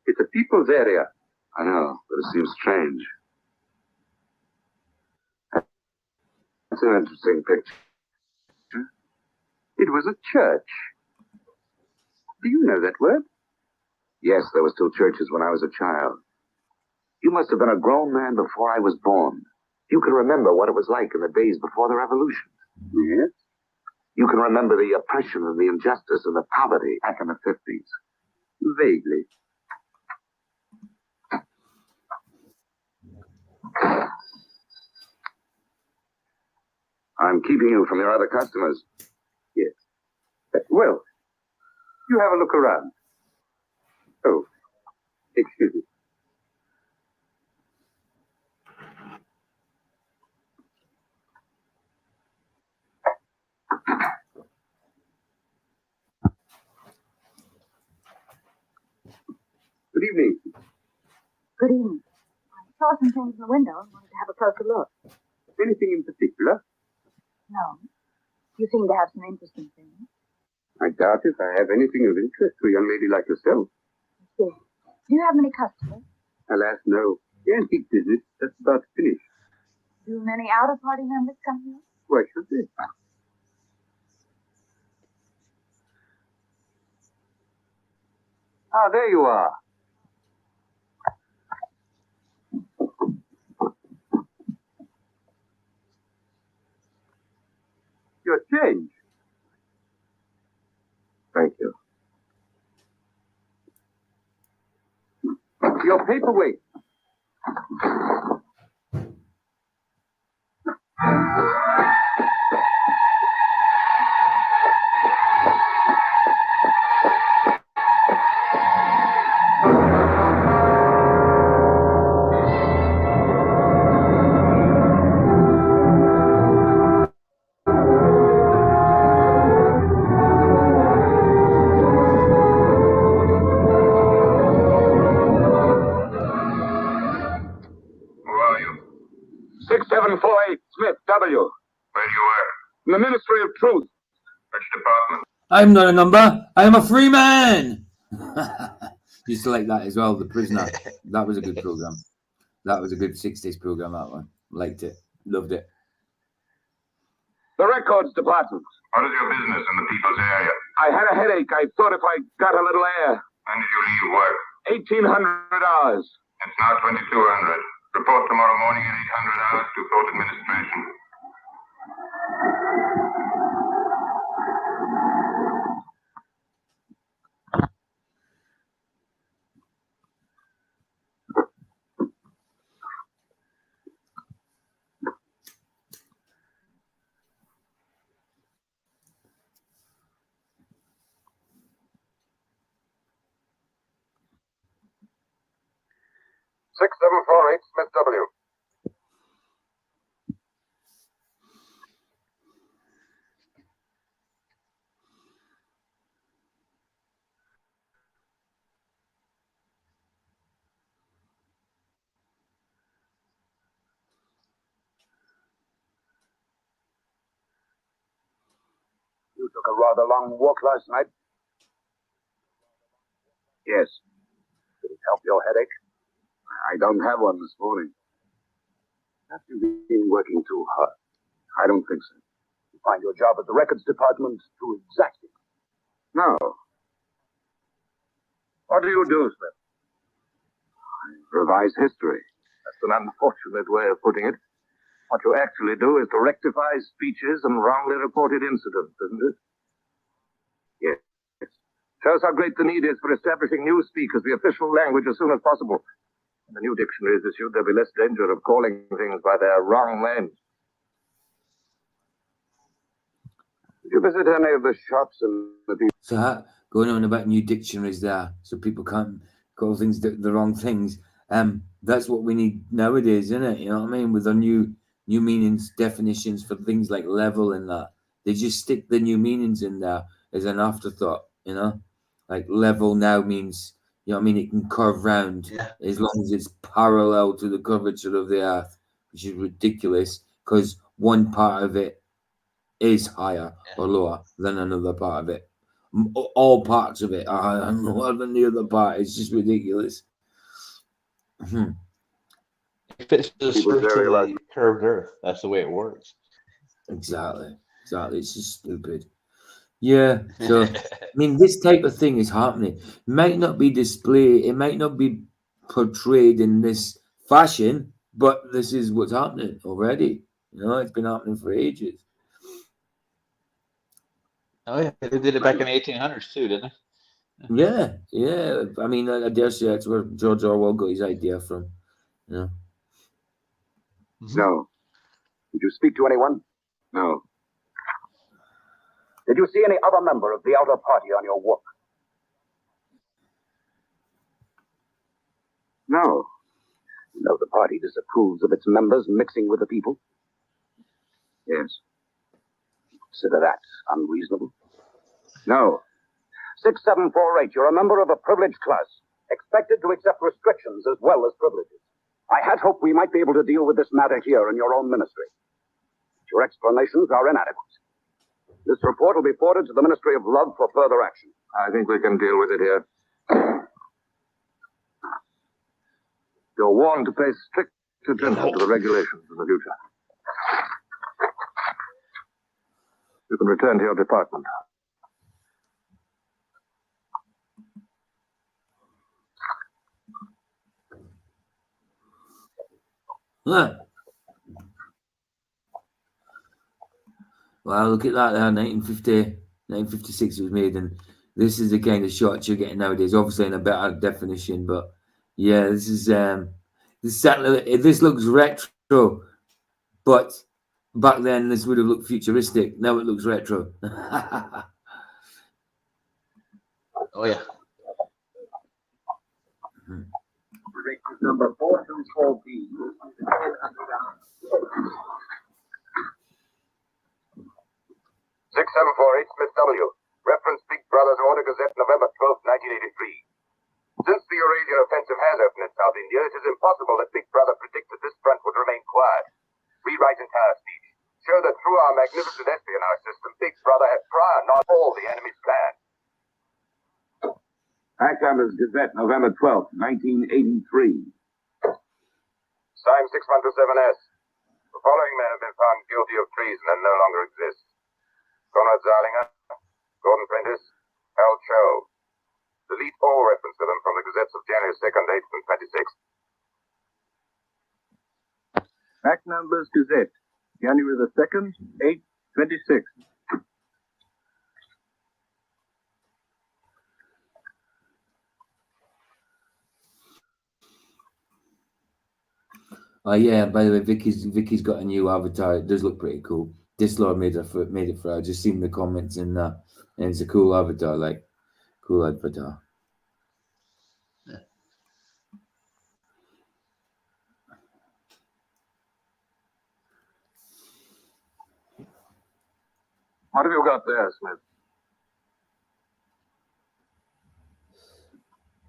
It's a people's area. I know, but it seems strange. That's an interesting picture. It was a church. Do you know that word? Yes, there was still churches when I was a child. You must have been a grown man before I was born. You can remember what it was like in the days before the revolution. Yes. You can remember the oppression and the injustice and the poverty back in the 50s. Vaguely. I'm keeping you from your other customers. Yes. Well, you have a look around. Oh, excuse me. Good evening. Good evening. I saw some things in the window and wanted to have a closer look. Anything in particular? No. You seem to have some interesting things. I doubt if I have anything of interest to a young lady like yourself. Yes. Do you have many customers? Alas, no. The antique business just about finished. Do many out-of-party members come here? Why should they? Ah, there you are. Your change. Thank you. Your paperweight. Who are you? 6748 Smith W. Where do you work? In the Ministry of Truth. Which department? I'm not a number. I'm a free man. Used to like that as well. The Prisoner. That was a good program. That was a good 60s program. That one. Liked it. Loved it. The Records Department. What is your business in the people's area? I had a headache. I thought if I got a little air. When did you leave work? 1,800 hours. It's now 2200. Report tomorrow morning at 800 hours to Port Administration. Six 748 Smith W. You took a rather long walk last night. Yes. Did it help your headache? I don't have one this morning. Have you been working too hard? I don't think so. You find your job at the Records Department too exacting. No. What do you do, Smith? I revise history. That's an unfortunate way of putting it. What you actually do is to rectify speeches and wrongly reported incidents, isn't it? Yes. Shows how great the need is for establishing news speak as the official language as soon as possible. When the new dictionary is issued, there'll be less danger of calling things by their wrong names. Did you visit any of the shops in the... So going on about new dictionaries there, so people can't call things the wrong things. That's what we need nowadays, isn't it? You know what I mean? With our new meanings, definitions for things like level and that, they just stick the new meanings in there as an afterthought. You know, like level now means, you know what I mean, it can curve round as long as it's parallel to the curvature of the earth, which is ridiculous because one part of it is higher or lower than another part of it. All parts of it are lower than the other part. It's just ridiculous. If it's just strictly curved earth, that's the way it works. Exactly. It's just stupid. Yeah. So, I mean, this type of thing is happening. It might not be displayed, it might not be portrayed in this fashion, but this is what's happening already. You know, it's been happening for ages. Oh, yeah. They did it back in the 1800s, too, didn't they? Yeah. I mean, I dare say that's where George Orwell got his idea from. You know? No. Did you speak to anyone? No. Did you see any other member of the outer party on your walk? No. You know the party disapproves of its members mixing with the people? Yes. Consider that unreasonable? No. 6748, you're a member of a privileged class, expected to accept restrictions as well as privileges. I had hoped we might be able to deal with this matter here in your own ministry. Your explanations are inadequate. This report will be forwarded to the Ministry of Love for further action. I think we can deal with it here. You're warned to pay strict attention to the regulations in the future. You can return to your department. Huh. Well, look at that there, 1956 it was made, and this is the kind of shots you're getting nowadays, obviously in a better definition, but yeah, this looks retro, but back then this would have looked futuristic. Now it looks retro. Oh, yeah. Number 424B. 6748 Smith W. Reference Big Brother's Order Gazette, November 12, 1983. Since the Eurasian offensive has opened in South India, it is impossible that Big Brother predicted this front would remain quiet. Rewrite entire speech. Show that through our magnificent espionage system, Big Brother had prior not all the enemy's plans. Hackhammer's Gazette, November 12, 1983. Signed 6127S. The following men have been found guilty of treason and no longer exist. Conrad Zarlinger, Gordon Prentice, Hal Cho. Delete all reference to them from the gazettes of January 2nd, 8th, and 26th. Fact numbers Gazette, January the 2nd, 8th, 26th. Oh yeah, by the way, Vicky's got a new avatar. It does look pretty cool. Dislord made it for her. I just seen the comments in that, and it's a cool avatar, like cool avatar. Yeah. What have you got there, Smith?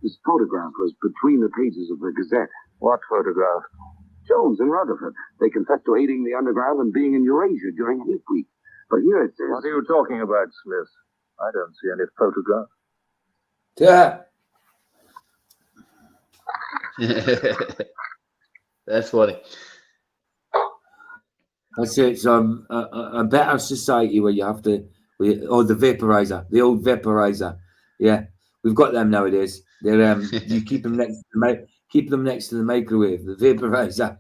This photograph was between the pages of the Gazette. What photograph? Jones and Rutherford. They confessed to aiding the underground and being in Eurasia during Hate Week. But here it says... What are you talking about, Smith? I don't see any photograph. Yeah. That's funny. That's it. So a better society where you have to... the vaporizer. The old vaporizer. Yeah. We've got them nowadays. They're you keep them next to the microwave, the vaporizer,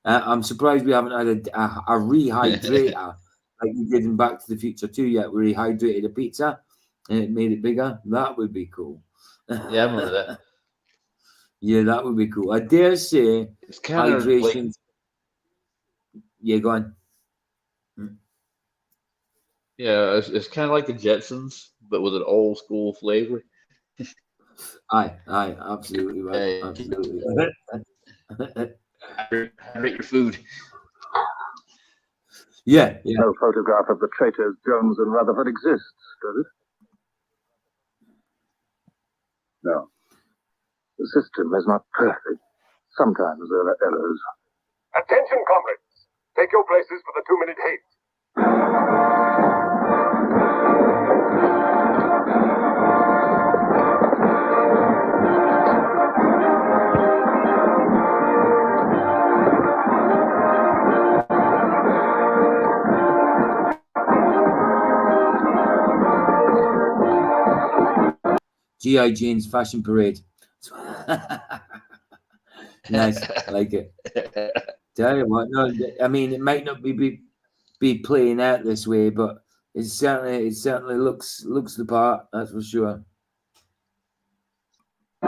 I'm surprised we haven't had a rehydrator like we did in Back to the Future 2 yet. We rehydrated a pizza and it made it bigger. That would be cool. Yeah, I remember that. Yeah, that would be cool. I dare say It's kind of hydration. like, Yeah, go on. yeah, it's kind of like the Jetsons, but with an old school flavor. Aye, absolutely right. Absolutely. Hydrate your food. Yeah. No photograph of the traitors Jones and Rutherford exists, does it? No. The system is not perfect. Sometimes there are errors. Attention, comrades. Take your places for the 2-minute haste. G.I. Jane's fashion parade. Nice, like it. Tell you what, no, I mean it might not be playing out this way, but it certainly looks the part. That's for sure. It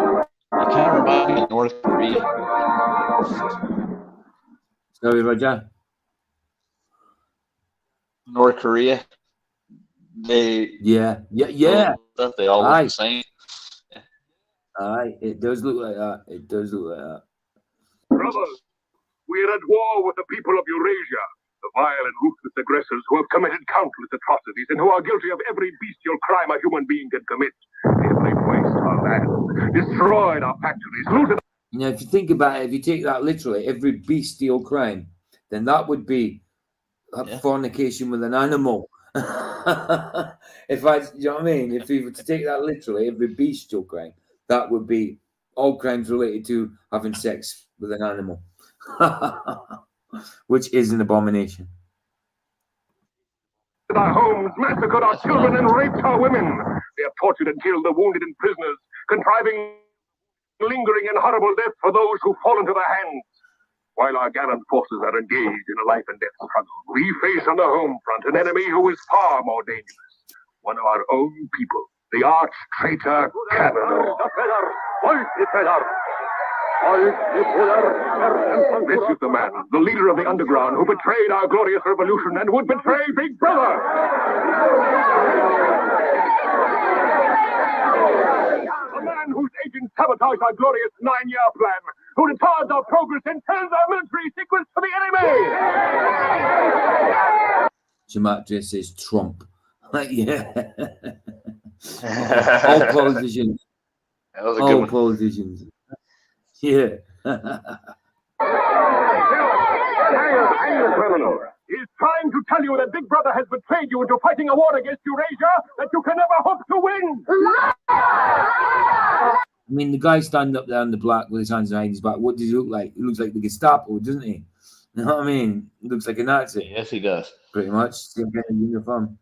kind of reminds me of North Korea. Sorry, Roger. North Korea. Yeah. They all look the same. Aye, it does look like that. It does look like that. Brothers, we are at war with the people of Eurasia, the vile and ruthless aggressors who have committed countless atrocities and who are guilty of every bestial crime a human being can commit. They have laid waste our land, destroyed our factories, looted. You know, if you think about it, if you take that literally, every bestial crime, then that would be fornication with an animal. You know what I mean? If we were to take that literally, every bestial crime, that would be all crimes related to having sex with an animal, which is an abomination. Our homes, massacred our children, and raped our women. They have tortured and killed the wounded and prisoners, contriving lingering and horrible death for those who fall into their hands. While our gallant forces are engaged in a life and death struggle, we face on the home front an enemy who is far more dangerous. One of our own people, the arch traitor Cavanaugh. This is the man, the leader of the underground, who betrayed our glorious revolution and would betray Big Brother. A man whose agents sabotage our glorious 9-year plan, who retards our progress and tells our military secrets to the enemy. Jamatra says Trump. Yeah. All politicians. That was a good All one. politicians. Yeah. Criminal. He's trying to tell you that Big Brother has betrayed you into fighting a war against Eurasia that you can never hope to win. I mean, the guy standing up there in the black with his hands behind his back, what does he look like? He looks like the Gestapo, doesn't he? You know what I mean? He looks like a Nazi. Yes, he does. Pretty much. Same kind of uniform.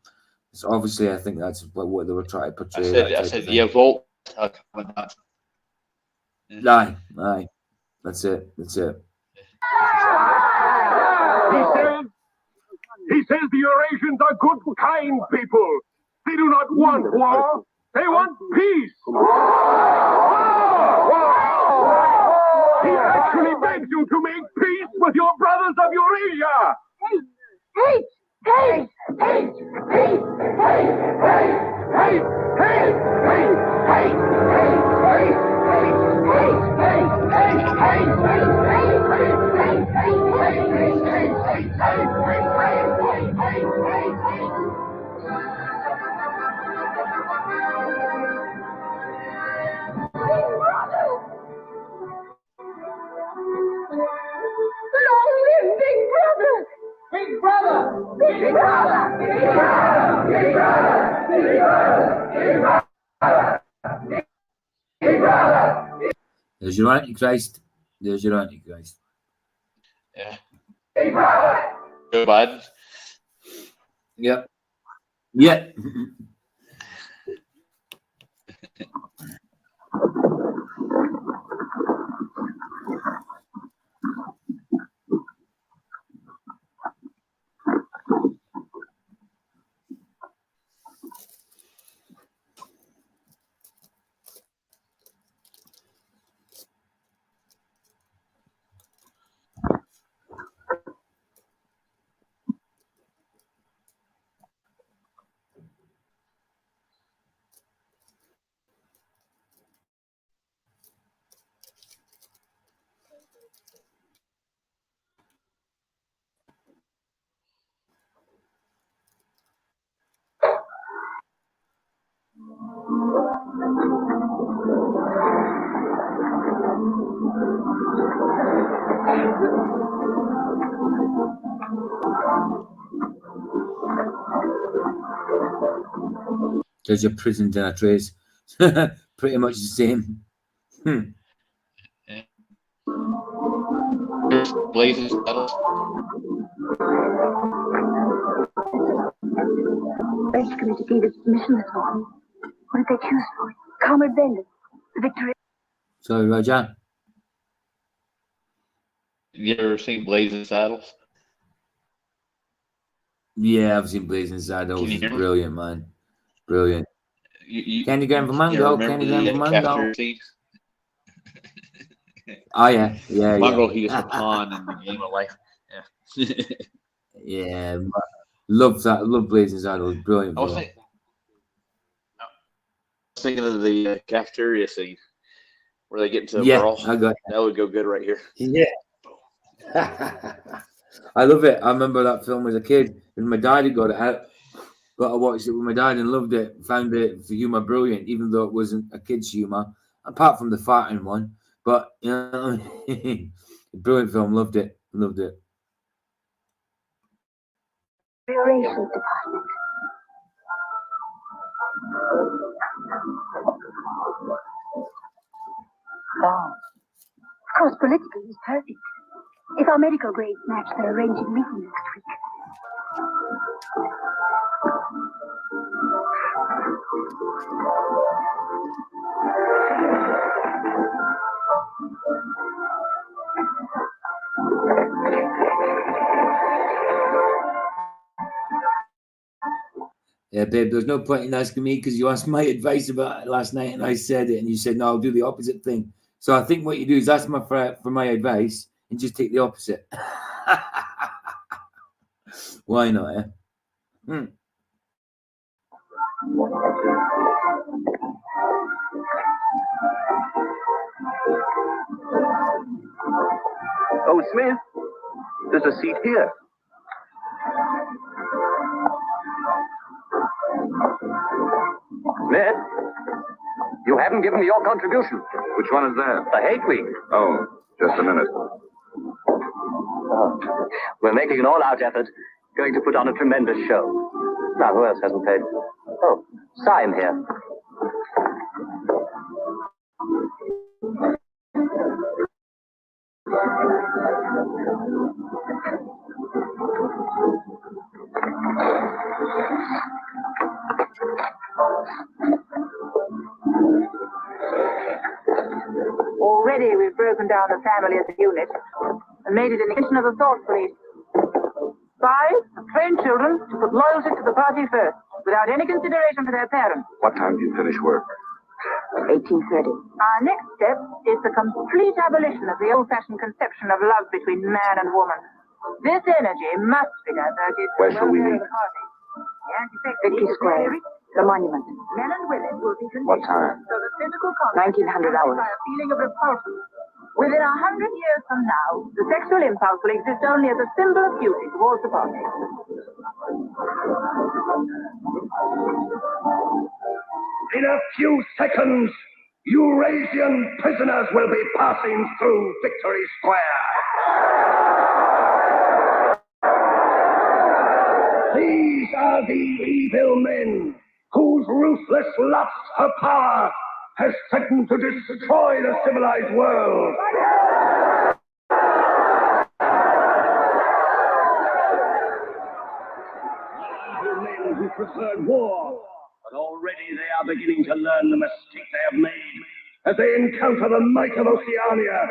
So obviously, I think that's what they were trying to portray. I said, yeah, Volt. Aye. That's it. He says the Eurasians are good, kind people. They do not want war. They want peace. He actually begs you to make peace with your brothers of Eurasia. Long live Big Brother! Big Brother! Big Brother! Big Brother! Big Brother! Big Brother! Big Brother! There's your Antichrist. There's your Antichrist. Yeah. Big Brother! Joe Biden. Yep. Yeah. There's your prison dinner trays. Pretty much the same. Blazing Saddles. Bench committee gave its submission this morning. What did they choose for? Comrade Bendis, the victory. Sorry, Roger. You ever seen Blazing Saddles? Yeah, I've seen Blazing Saddles. Can you It's hear me? brilliant, man. Brilliant. You Candy Gram for you Mango. remember Candy Gram the for Mango. capture scene? Oh, yeah. Yeah, Mongrel, yeah. he was a pawn in the game of life. Yeah. Yeah. Love that. Love Blazing Saddles. Brilliant I was film. thinking of the cafeteria scene where they get into a Yeah, brawl. I got That would go good right here. Yeah. I love it. I remember that film as a kid, and my dad had got it out. But I watched it with my dad and loved it. Found it for humor brilliant, even though it wasn't a kid's humor, apart from the farting one. But you know, brilliant film. Loved it. Loved it. Relations Department. Oh. Of course, politically, he's perfect. If our medical grades match, they're arranging meeting next week. Yeah, babe, there's no point in asking me because you asked my advice about it last night and I said it and you said, no, I'll do the opposite thing. So I think what you do is ask my for my advice and just take the opposite. Why not, eh? Oh, Smith, there's a seat here. Smith, you haven't given me your contribution. Which one is that? The Hate Week. Oh, just a minute. We're making an all-out effort, going to put on a tremendous show. Now, who else hasn't paid? Oh, Syme here. Already we've broken down the family as a unit and made it an extension of the thought police. 5, train children to put loyalty to the party first, without any consideration for their parents. What time do you finish work? 1830. Our next step is the complete abolition of the old-fashioned conception of love between man and woman. This energy must be diverted to Where the shall we welfare meet? of the party. The anti-sex Victory Square, the monument. Men and women will be conditioned What time? so that physical contact 1900 hours. by a feeling of repulsion. Within 100 years from now, the sexual impulse will exist only as a symbol of duty towards the party. In a few seconds, Eurasian prisoners will be passing through Victory Square. These are the evil men whose ruthless lust for power has threatened to destroy the civilized world. Evil men who preferred war, but already they are beginning to learn the mistake they have made as they encounter the might of Oceania.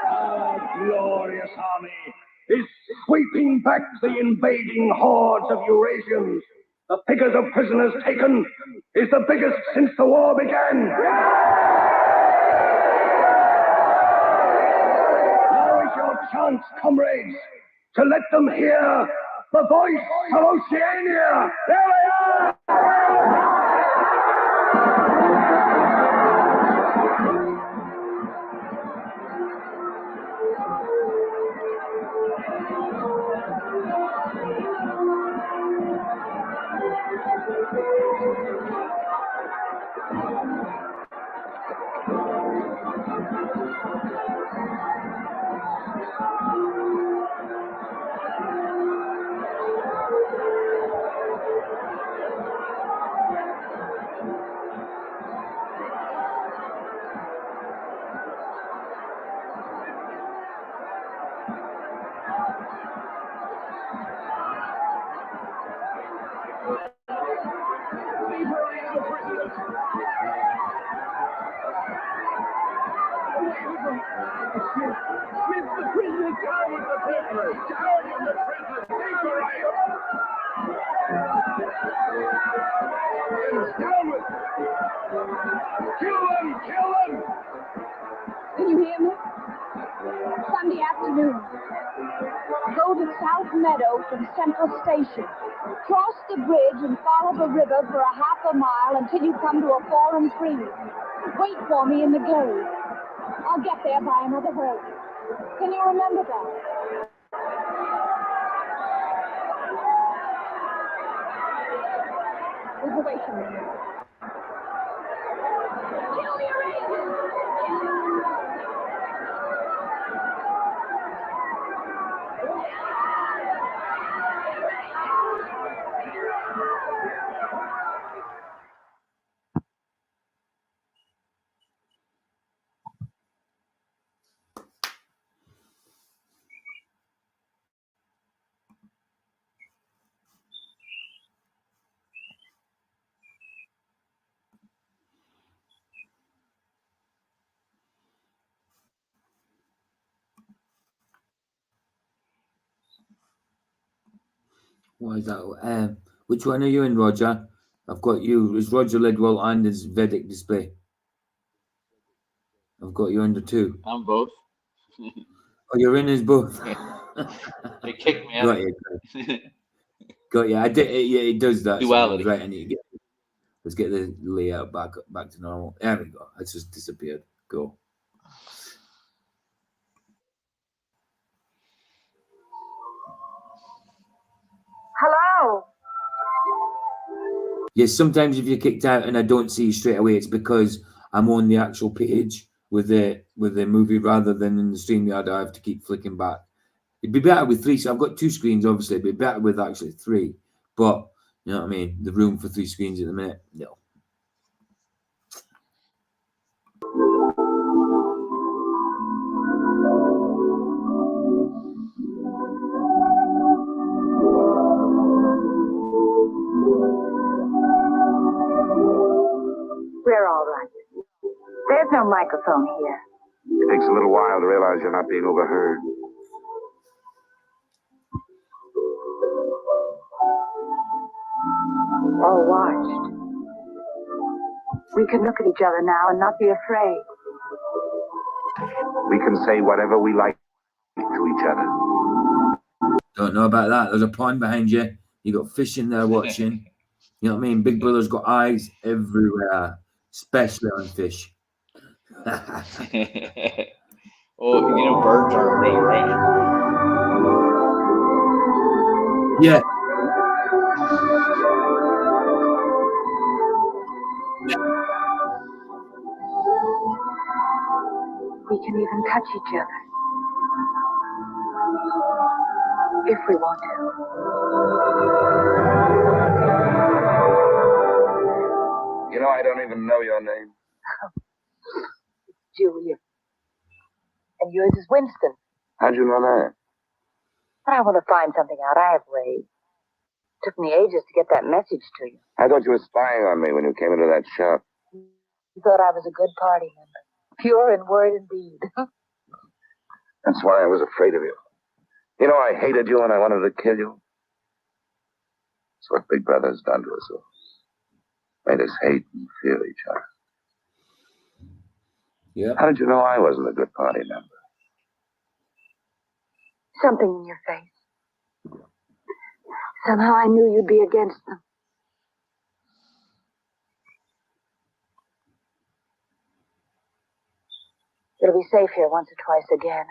Our glorious army is sweeping back the invading hordes of Eurasians. The figures of prisoners taken is the biggest since the war began. Now is your chance, comrades, to let them hear the voice of Oceania. There they are! Smith, the prisoner, down with the papers! Down with the prisoners! Vaporize! Down with them! Kill them! Kill them! Can you hear me? Sunday afternoon. Go to South Meadow from Central Station. Cross the bridge and follow the river for a half a mile until you come to a fallen tree. Wait for me in the glade. I'll get there by another road. Can you remember that? Reservation. Kill the Arabians! What is that? Which one are you in, Roger? I've got you. Is Roger Lidwell and his Vedic display? I've got you under 2. I'm both. Oh, you're in as both. They kicked me Got out. you. Got you. I did. Yeah, it does that. Duality. So right, I need to let's get the layout back to normal. There we go. It's just disappeared. Go. Hello. Yes, sometimes if you're kicked out and I don't see you straight away, it's because I'm on the actual page with the movie rather than in the StreamYard. I have to keep flicking back. It'd be better with 3. So I've got 2 screens, obviously. It'd be better with actually 3. But you know what I mean? The room for 3 screens at the minute, no. We're all right. There's no microphone here. It takes a little while to realize you're not being overheard. All watched. We can look at each other now and not be afraid. We can say whatever we like to each other. Don't know about that. There's a pond behind you. You got fish in there watching. You know what I mean? Big Brother's got eyes everywhere, especially on fish. Oh, you know, birds aren't real, right? Yeah. We can even touch each other. If we want to. You know, I don't even know your name. Julia. And yours is Winston. How'd you know that? But I want to find something out. I have ways. Took me ages to get that message to you. I thought you were spying on me when you came into that shop. You thought I was a good party member. Pure in word and deed. That's why I was afraid of you. You know, I hated you and I wanted to kill you. That's what Big Brother's done to us all. Made us hate and fear each other. Yeah. How did you know I wasn't a good party member? Something in your face. Somehow I knew you'd be against them. It'll be safe here once or twice again.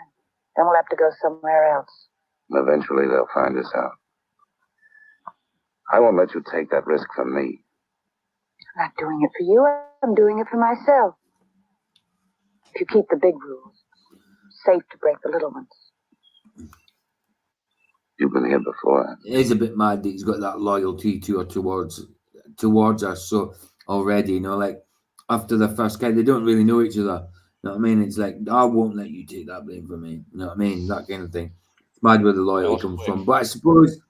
Then we'll have to go somewhere else. Eventually they'll find us out. I won't let you take that risk from me. I'm not doing it for you. I'm doing it for myself. If you keep the big rules, it's safe to break the little ones. You've been here before. It is a bit mad that he's got that loyalty to her towards us. So already, you know, like after the first guy, they don't really know each other. You know what I mean? It's like, I won't let you take that blame from me. You know what I mean? That kind of thing. It's mad where the loyalty comes from. But I suppose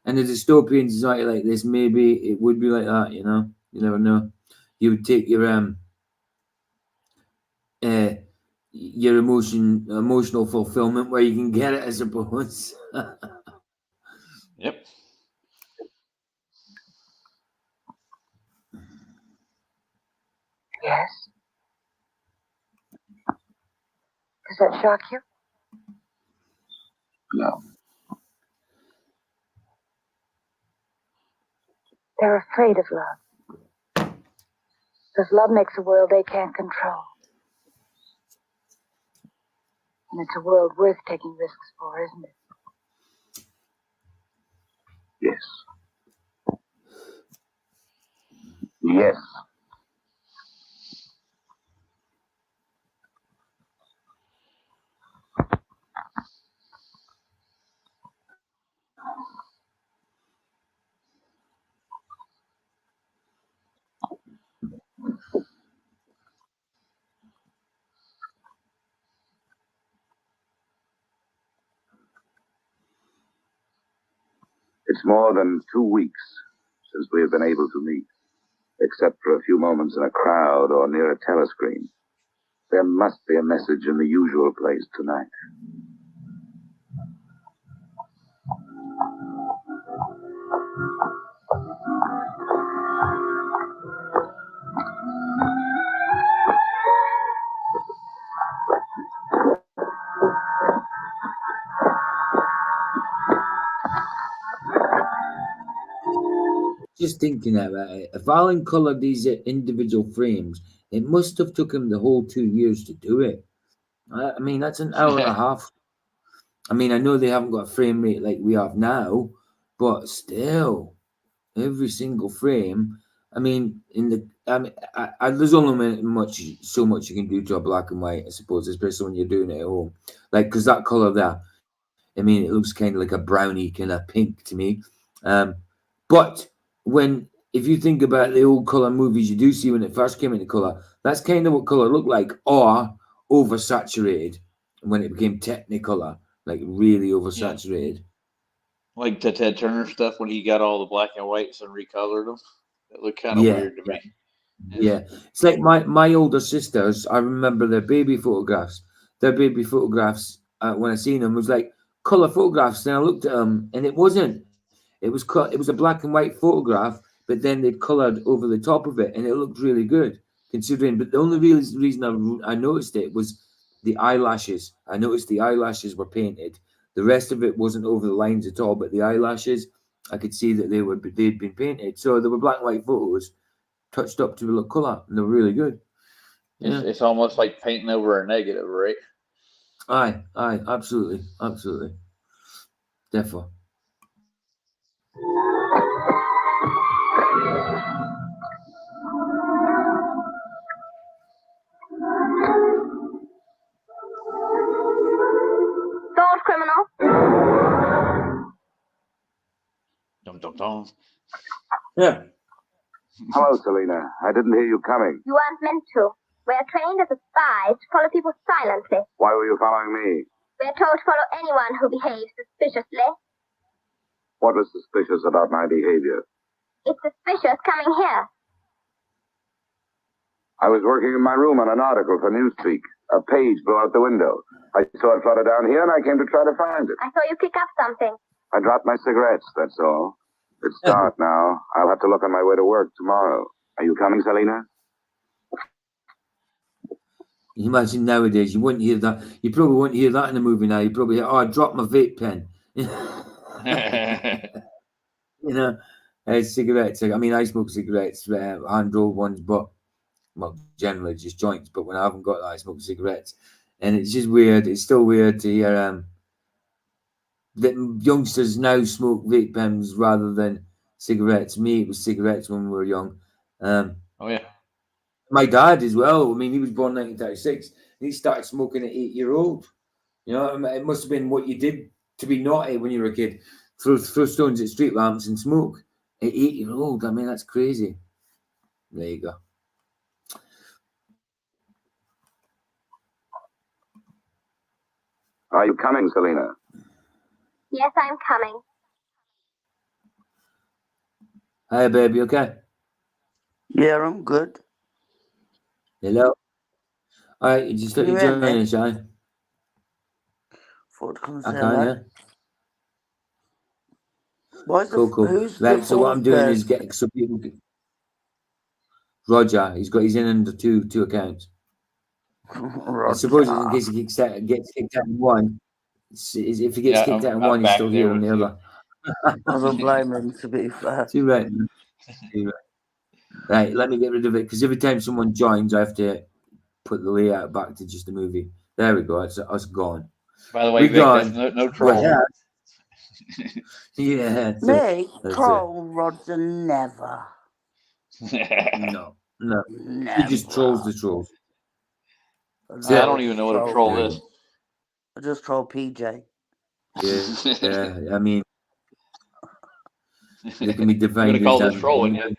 in a dystopian society like this, maybe it would be like that, you know? You never know. you would take your emotional fulfillment where you can get it, I suppose. Yep. Yes. Does that shock you? No. They're afraid of love. Because love makes a world they can't control. And it's a world worth taking risks for, isn't it? Yes. Yes. It's more than 2 weeks since we have been able to meet, except for a few moments in a crowd or near a telescreen. There must be a message in the usual place tonight. Just thinking about it, if Alan coloured these individual frames, it must have took him the whole 2 years to do it. I mean, that's an hour and a half. I mean, I know they haven't got a frame rate like we have now, but still, every single frame. I mean, there's only so much you can do to a black and white, I suppose, especially when you're doing it at home. Like, because that colour there, I mean, it looks kind of like a brownie kind of pink to me. But if you think about the old colour movies you do see when it first came into colour, that's kind of what colour looked like, or oversaturated when it became Technicolor, like really oversaturated. Like the Ted Turner stuff when he got all the black and whites and recolored them. It looked kind of weird to me. Yeah, it's like my older sisters. I remember their baby photographs. Their baby photographs when I seen them was like color photographs. And I looked at them, and it wasn't. It was a black and white photograph, but then they'd colored over the top of it, and it looked really good considering. But the only reason I noticed it was the eyelashes. I noticed the eyelashes were painted. The rest of it wasn't over the lines at all, but the eyelashes, I could see that they'd been painted. So they were black and white photos touched up to look color, and they're really good. Yeah. It's almost like painting over a negative, right? Aye, absolutely, definitely. Thought criminal. Dum dum dum. Yeah. Hello, Selina. I didn't hear you coming. You weren't meant to. We're trained as spies to follow people silently. Why were you following me? We're told to follow anyone who behaves suspiciously. What was suspicious about my behavior? It's suspicious coming here. I was working in my room on an article for Newspeak. A page blew out the window. I saw it flutter down here, and I came to try to find it. I saw you pick up something. I dropped my cigarettes, that's all. It's dark now. I'll have to look on my way to work tomorrow. Are you coming, Selina? You imagine nowadays, you wouldn't hear that. You probably wouldn't hear that in a movie now. You probably hear, I dropped my vape pen. You know, cigarettes. I mean, I smoke cigarettes, hand-rolled ones, but, well, generally just joints. But when I haven't got that, I smoke cigarettes. And it's just weird. It's still weird to hear that youngsters now smoke vape pens rather than cigarettes. Me, it was cigarettes when we were young. Oh, yeah. My dad as well. I mean, he was born in 1936. And he started smoking at 8-year-old. You know, it must have been what you did to be naughty when you were a kid. Throw stones at street lamps and smoke at 8-year-old. I mean, that's crazy. There you go. Are you coming, Selina? Yes, I'm coming. Hi, baby. Okay? Yeah, I'm good. Hello. All right, you just let Can you you hear join me? us, Sean. Thought to come I say can, hello. yeah. Why's Cool, cool. who's the Right, so what I'm fourth doing is person? getting some people. Roger, he's in under two accounts. I suppose in Roger. case he gets kicked out in one, if he gets Yeah, kicked out in I'm one, he's back still there here on with the you. other. I don't blame him, to be fair. Too right. man. Too right. Right, let me get rid of it because every time someone joins, I have to put the layout back to just the movie. There we go. It's us gone. By the way, We Vic, that's gone. no But troll. yeah, that's it. Me? That's Troll Roger never. it. No. Never. He just trolls the trolls. I don't even know what a troll is. I just troll PJ. Yeah. I mean, there can be You're divine gonna call this wisdom. trolling yet?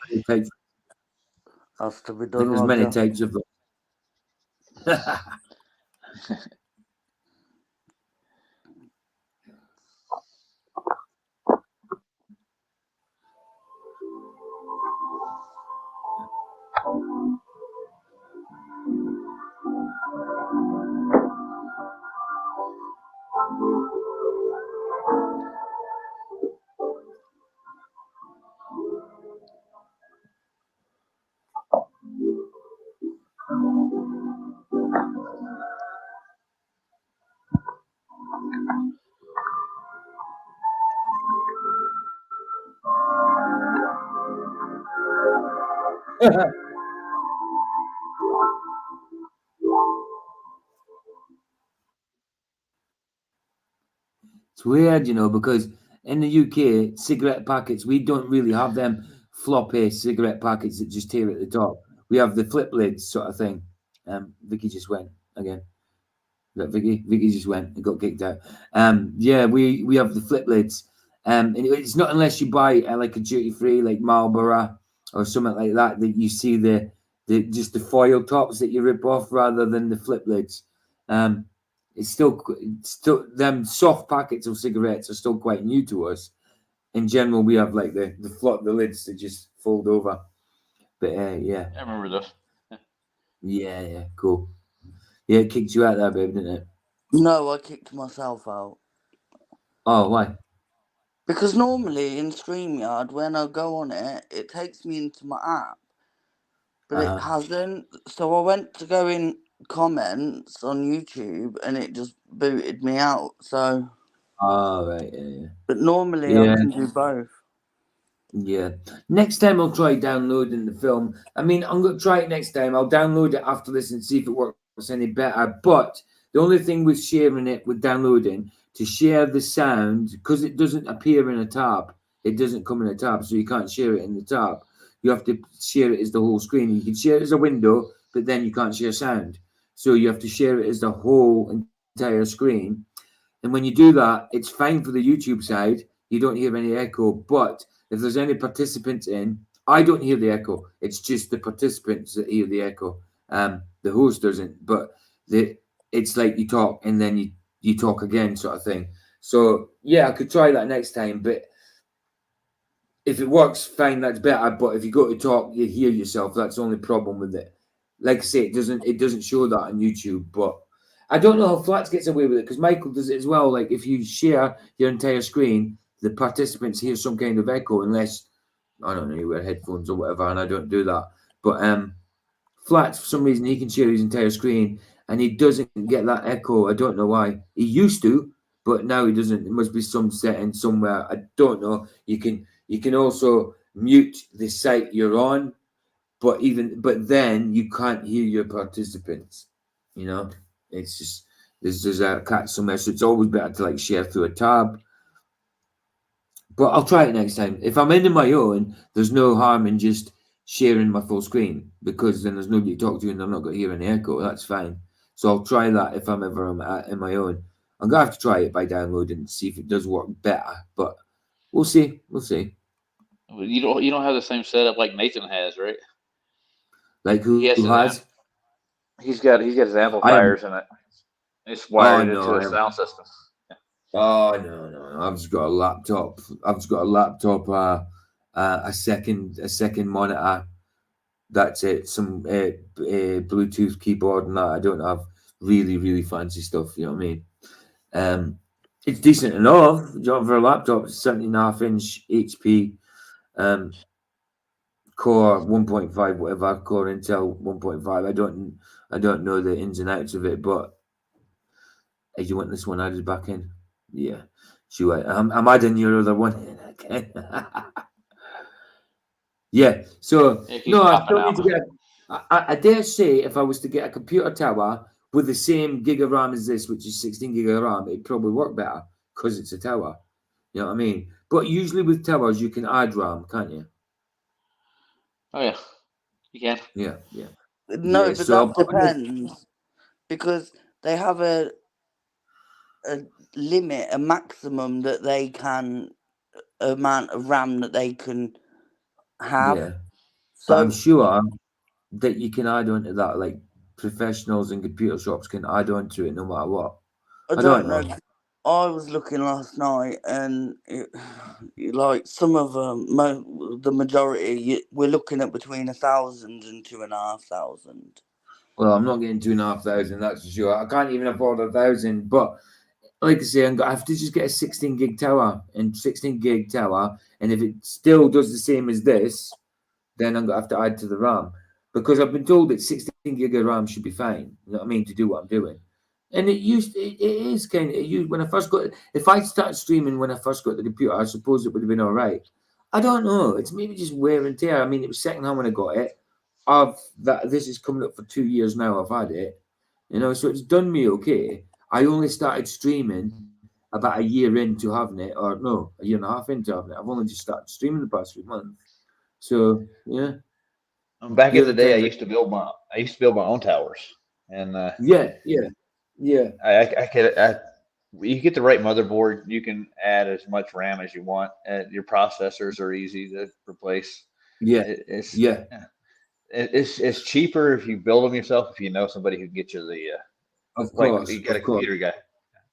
Has to be I think done, there's many Roger. types of them. It's weird, because in the UK, cigarette packets, we don't really have them floppy cigarette packets that just tear at the top. We have the flip lids sort of thing. Vicky just went again. Is that Vicky? Vicky just went and got kicked out. Yeah, we have the flip lids. And it's not unless you buy like a duty free, like Marlboro or something like that, that you see the just the foil tops that you rip off rather than the flip lids. It's still them soft packets of cigarettes are still quite new to us. In general, we have like the lids that just fold over. But yeah. I remember those. Yeah, cool. Yeah, it kicked you out there, babe, didn't it? No, I kicked myself out. Oh, why? Because normally in StreamYard, when I go on it, it takes me into my app. But it hasn't. So I went to go in comments on YouTube and it just booted me out. So. Oh, right, yeah. But normally I can do both. Yeah. Next time I'll try downloading the film. I mean, I'm going to try it next time. I'll download it after this and see if it works any better. But the only thing with sharing it, with downloading, to share the sound, because it doesn't appear in a tab. It doesn't come in a tab, so you can't share it in the tab. You have to share it as the whole screen. You can share it as a window, but then you can't share sound. So you have to share it as the whole entire screen. And when you do that, it's fine for the YouTube side. You don't hear any echo. But if there's any participants in, I don't hear the echo. It's just the participants that hear the echo. The host doesn't. But it's like you talk and then you talk again, sort of thing. So yeah, I could try that next time. But if it works, fine, that's better. But if you go to talk, you hear yourself. That's the only problem with it. Like I say, it doesn't show that on YouTube, but I don't know how Flats gets away with it because Michael does it as well. Like if you share your entire screen, the participants hear some kind of echo, unless I don't know, you wear headphones or whatever, and I don't do that. But Flats, for some reason, he can share his entire screen and he doesn't get that echo. I don't know why. He used to, but now he doesn't. There must be some setting somewhere. I don't know. You can also mute the site you're on, but then you can't hear your participants. It's just there's a catch somewhere, so it's always better to like share through a tab. But I'll try it next time. If I'm in my own, there's no harm in just sharing my full screen because then there's nobody to talk to and I'm not going to hear any echo. That's fine. So I'll try that if I'm ever in my own. I'm gonna have to try it by downloading and see if it does work better. But we'll see. You don't have the same setup like Nathan has, right? Like who has? He's got his amplifiers in it. It's wired into a sound system. Oh no! I've just got a laptop. A second monitor, That's it. Some Bluetooth keyboard and that. I don't have really fancy stuff. You know what I mean? It's decent enough. For a laptop, it's 17.5-inch HP Core 1.5, whatever, Core Intel 1.5. I don't know the ins and outs of it, but you want this one added back in? Yeah. Sure. I'm adding your other one in again. Yeah. So no, I still need to get. I dare say if I was to get a computer tower with the same gig of RAM as this, which is 16 gig of RAM, it'd probably work better because it's a tower. You know what I mean? But usually with towers, you can add RAM, can't you? Oh yeah, you can. Yeah. No, Yeah, but so that depends because they have a limit, a maximum that they can amount of RAM that they can have. Yeah. So But I'm sure that you can add on to that, like professionals and computer shops can add on to it no matter what. I don't know. I was looking last night, and like some of them, the majority, we're looking at between 1,000 and 2,500. Well, I'm not getting 2,500, that's for sure. I can't even afford 1,000. But like I say, I have to just get a 16 gig tower, and if it still does the same as this, then I'm gonna have to add to the RAM because I've been told that 16 gig of RAM should be fine. You know what I mean, to do what I'm doing. And it is kind of when I first got. If I started streaming when I first got the computer, I suppose it would have been all right. I don't know. It's maybe just wear and tear. I mean, it was secondhand when I got it. This is coming up for 2 years now. I've had it, so it's done me okay. I only started streaming about a year into having it, or no, a year and a half into having it. I've only just started streaming the past 3 months. So yeah. Back in the day, I used to build my own towers, and yeah. You get the right motherboard, you can add as much RAM as you want. Your processors are easy to replace. Yeah, it's cheaper if you build them yourself. If you know somebody who can get you the, of course, you got a computer guy.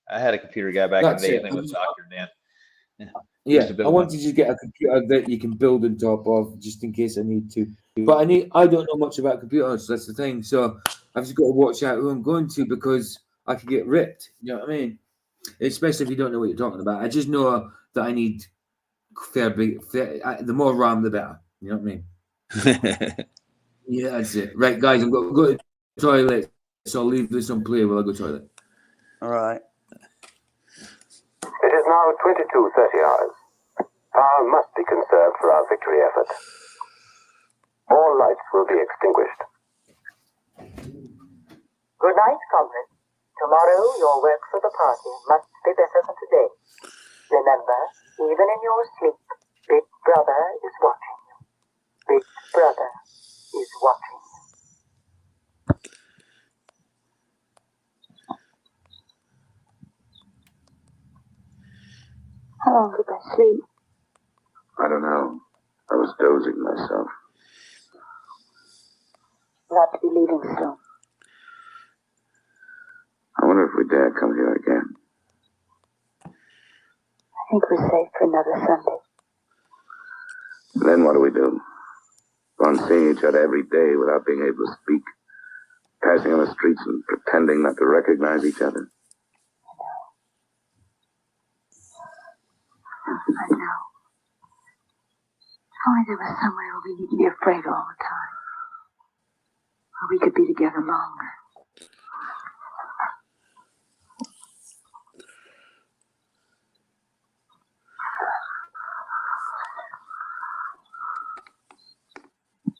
I had a computer guy back in the day. His name was Dr. Dan. Yeah, I want to just get a computer that you can build on top of, just in case I need to. But I don't know much about computers. That's the thing. So I've just got to watch out who I'm going to because I could get ripped. You know what I mean? Especially if you don't know what you're talking about. I just know that I need the more RAM, the better. You know what I mean? Yeah, that's it. Right, guys, I'm going to go to the toilet, so I'll leave this on play while I go to the toilet. All right. It is now 22:30 hours. Power must be conserved for our victory effort. All lights will be extinguished. Good night, comrade. Tomorrow, your work for the party must be better than today. Remember, even in your sleep, Big Brother is watching you. Big Brother is watching you. How long did I sleep? I don't know. I was dozing myself. We'll have to be leaving soon. I wonder if we dare come here again. I think we're safe for another Sunday. Then what do we do? Go on seeing each other every day without being able to speak, passing on the streets and pretending not to recognize each other. I know. If only there was somewhere where we need to be afraid all the time. Where we could be together longer.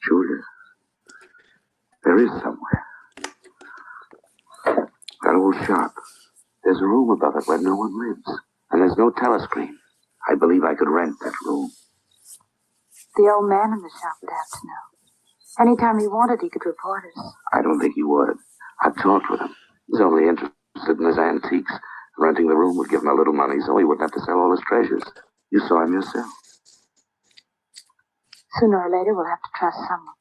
Julia, there is somewhere. That old shop. There's a room above it where no one lives. And there's no telescreen. I believe I could rent that room. The old man in the shop would have to know. Anytime he wanted, he could report us. I don't think he would. I've talked with him. He's only interested in his antiques. Renting the room would give him a little money so he wouldn't have to sell all his treasures. You saw him yourself. Sooner or later, we'll have to trust someone.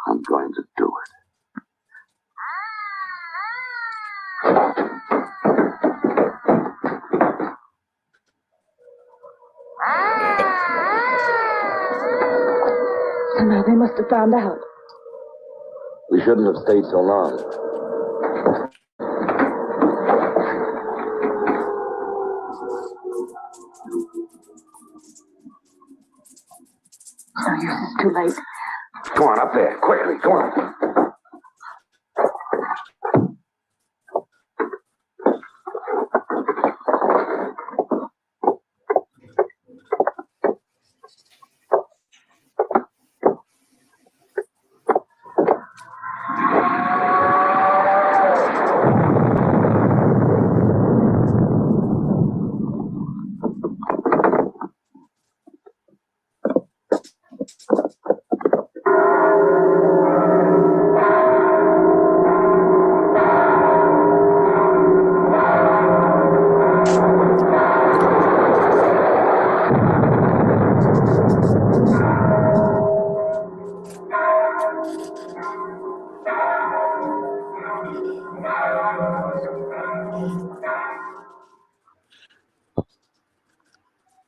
I'm going to do it. Somehow they must have found out. We shouldn't have stayed so long. No use, it's too late. Go on, up there. Quickly, go on.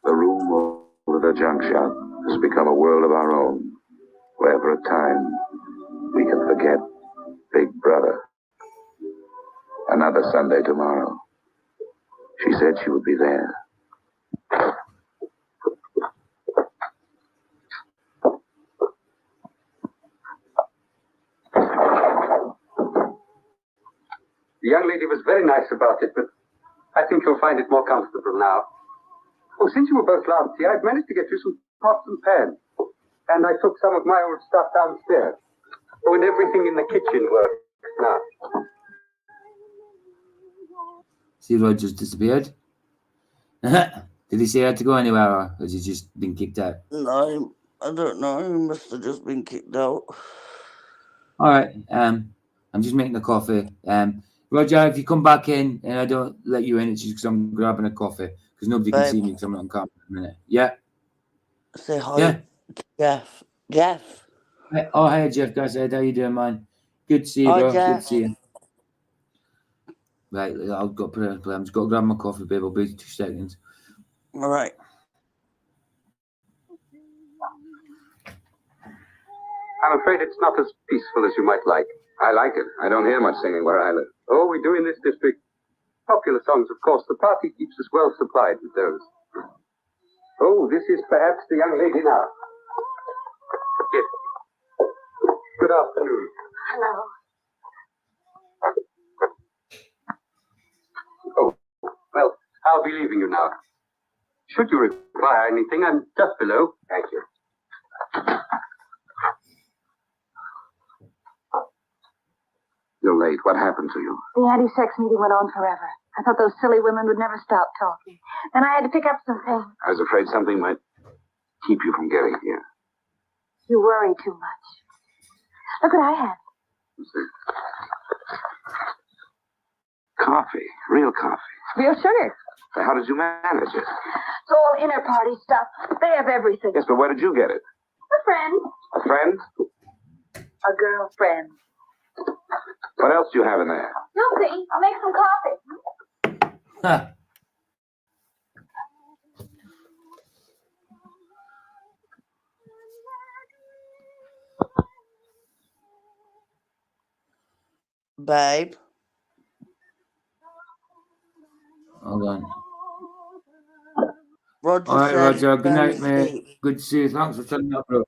The room over the junk shop has become a world of our own, where for a time we can forget Big Brother. Another Sunday tomorrow. She said she would be there. The young lady was very nice about it, but I think you'll find it more comfortable now. Oh, since you were both last here, I've managed to get you some pots and pans. And I took some of my old stuff downstairs. Oh, and everything in the kitchen works now. See, Roger's disappeared. Did he say he had to go anywhere, or has he just been kicked out? No, I don't know. He must have just been kicked out. All right. I'm just making a coffee. Roger, if you come back in and I don't let you in, it's just because I'm grabbing a coffee because nobody can see me because I'm not on camera in a minute. Yeah. Say hi, Yeah. to Jeff. Jeff. Oh, hey, Jeff. Guys, how you doing, man? Good to see you, Hi, bro. Good Jeff. to see you. Right, I've got to put it in play. I'm just got to grab my coffee, babe. I'll be 2 seconds. All right. I'm afraid it's not as peaceful as you might like. I like it. I don't hear much singing where I live. Oh, we do in this district. Popular songs, of course. The party keeps us well supplied with those. Oh, this is perhaps the young lady now. Yes. Good afternoon. Hello. Oh, well, I'll be leaving you now. Should you require anything, I'm just below. Thank you. You're late. What happened to you? The anti-sex meeting went on forever. I thought those silly women would never stop talking. Then I had to pick up some things. I was afraid something might keep you from getting here. You worry too much. Look what I have. Coffee. Real coffee. Real sugar. So how did you manage it? It's all inner party stuff. They have everything. Yes, but where did you get it? A friend. A friend? A girlfriend. What else do you have in there? You'll see. I'll make some coffee. Huh. Babe. Hold on. Roger All right, said Roger. Good night, don't mate. sleep. Good to see you. Thanks for turning up, bro.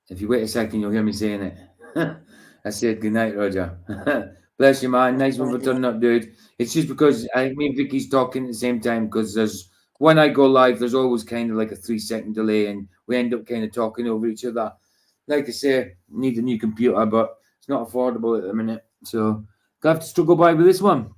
If you wait a second, you'll hear me saying it. I said good night, Roger. Bless you, man. Nice one for turning up, dude. It's just because me and Vicky's talking at the same time because there's when I go live, there's always kind of like a 3-second delay, and we end up kind of talking over each other. Like I say, need a new computer, but it's not affordable at the minute, so I have to struggle by with this one.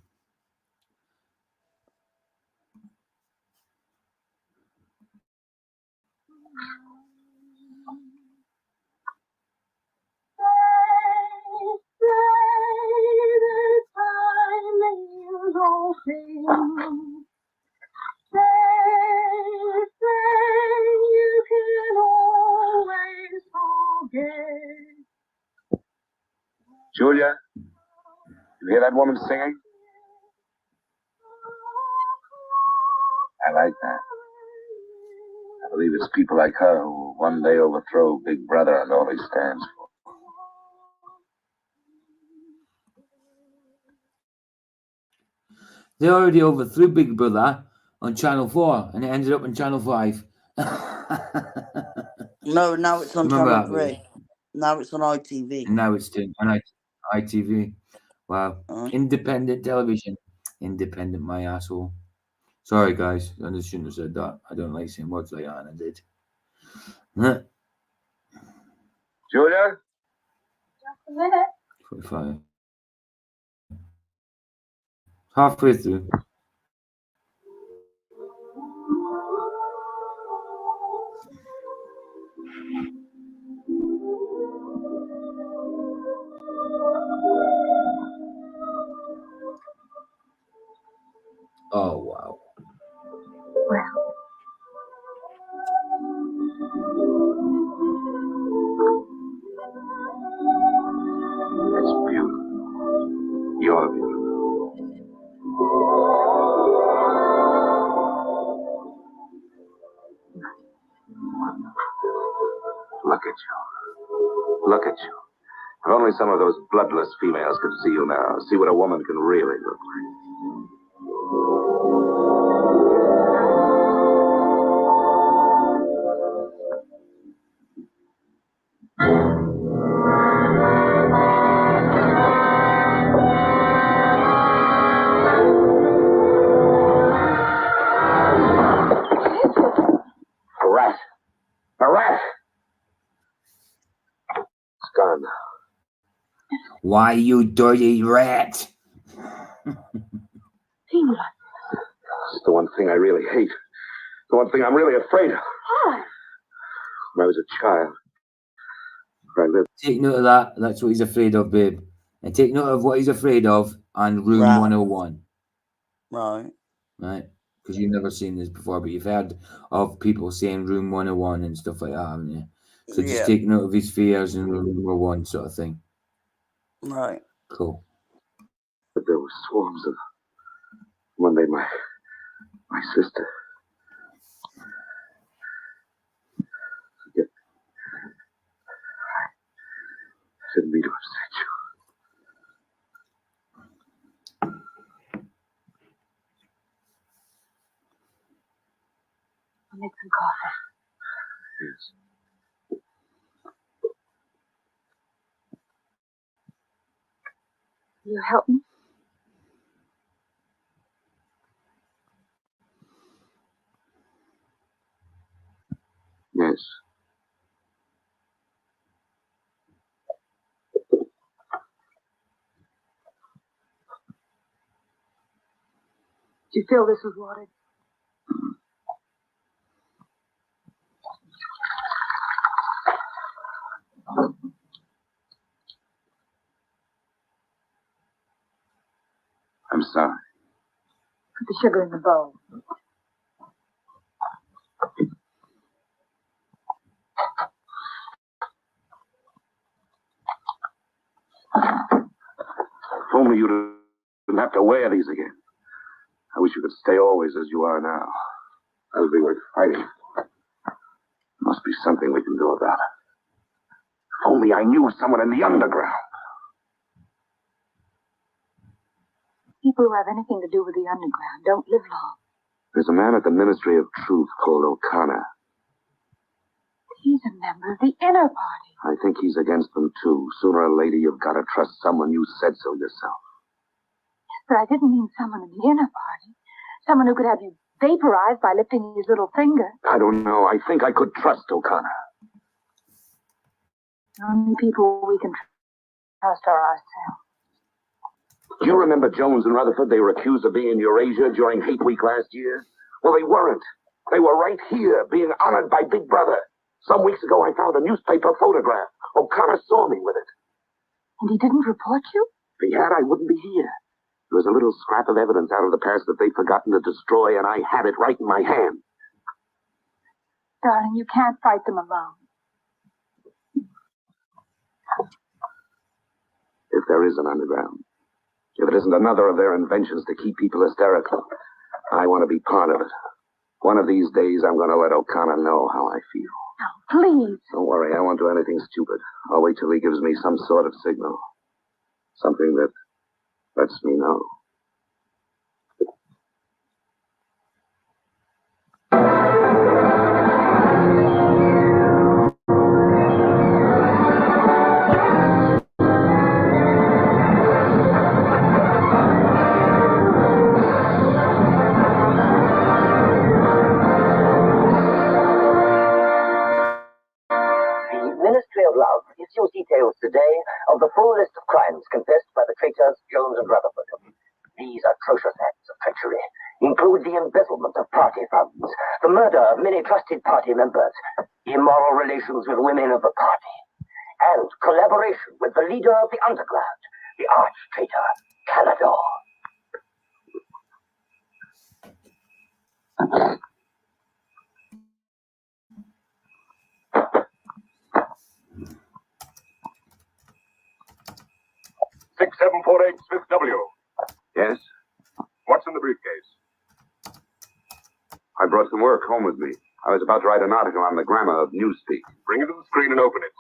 Julia, you hear that woman singing? I like that. I believe believe it's people like her who will one day overthrow Big Brother and all he stands for. They already overthrew Big Brother on Channel 4 and it ended up on Channel 5. No, now it's on Remember Channel that 3. movie? Now it's on ITV. And now it's on ITV. Wow. Independent television. Independent, my asshole. Sorry, guys. I just shouldn't have said that. I don't like saying words like that, and I did. Huh. Julia? Just a minute. 45. Halfway through. Oh, wow. It's beautiful. You're beautiful. Look at you. Look at you. If only some of those bloodless females could see you now, see what a woman can really look like. A rat. A rat! It's gone now. Why, you dirty rat? It's the one thing I really hate. The one thing I'm really afraid of. What? When I was a child, I lived. Take note of that. That's what he's afraid of, babe. And take note of what he's afraid of on Room Right. 101. Right. Right? Because you've never seen this before, but you've heard of people saying Room 101 and stuff like that, haven't you? So just Yeah. take note of his fears in Room 101 sort of thing. Right. Cool. But there were swarms of. One day, my sister. Forget. I didn't mean to upset you. I'll make some coffee. Yes. You help me? Yes. Do you feel this was wanted? I'm sorry. Put the sugar in the bowl. If only you didn't have to wear these again. I wish you could stay always as you are now. That would be worth fighting. Must be something we can do about it. If only I knew someone in the underground. People who have anything to do with the underground don't live long. There's a man at the Ministry of Truth called O'Connor. He's a member of the inner party. I think he's against them too. Sooner or later, you've got to trust someone. You said so yourself. But I didn't mean someone in the inner party. Someone who could have you vaporized by lifting his little finger. I don't know. I think I could trust O'Connor. The only people we can trust are ourselves. Do you remember Jones and Rutherford? They were accused of being in Eurasia during Hate Week last year. Well, they weren't. They were right here, being honored by Big Brother. Some weeks ago, I found a newspaper photograph. O'Connor saw me with it. And he didn't report you? If he had, I wouldn't be here. There was a little scrap of evidence out of the past that they'd forgotten to destroy, and I had it right in my hand. Darling, you can't fight them alone. If there is an underground, if it isn't another of their inventions to keep people hysterical, I want to be part of it. One of these days, I'm going to let O'Connor know how I feel. Please. Don't worry, I won't do anything stupid. I'll wait till he gives me some sort of signal. Something that lets me know. Ministry of Love issues details today of the full list of crimes confessed by the traitors Jones and Rutherford. These atrocious acts of treachery include the embezzlement of party funds, the murder of many trusted party members, immoral relations with women of the party, and collaboration with the leader of the underground, the arch-traitor, Canador. 6748 Smith W. Yes? What's in the briefcase? I brought some work home with me. I was about to write an article on the grammar of Newspeak. Bring it to the screen and open it.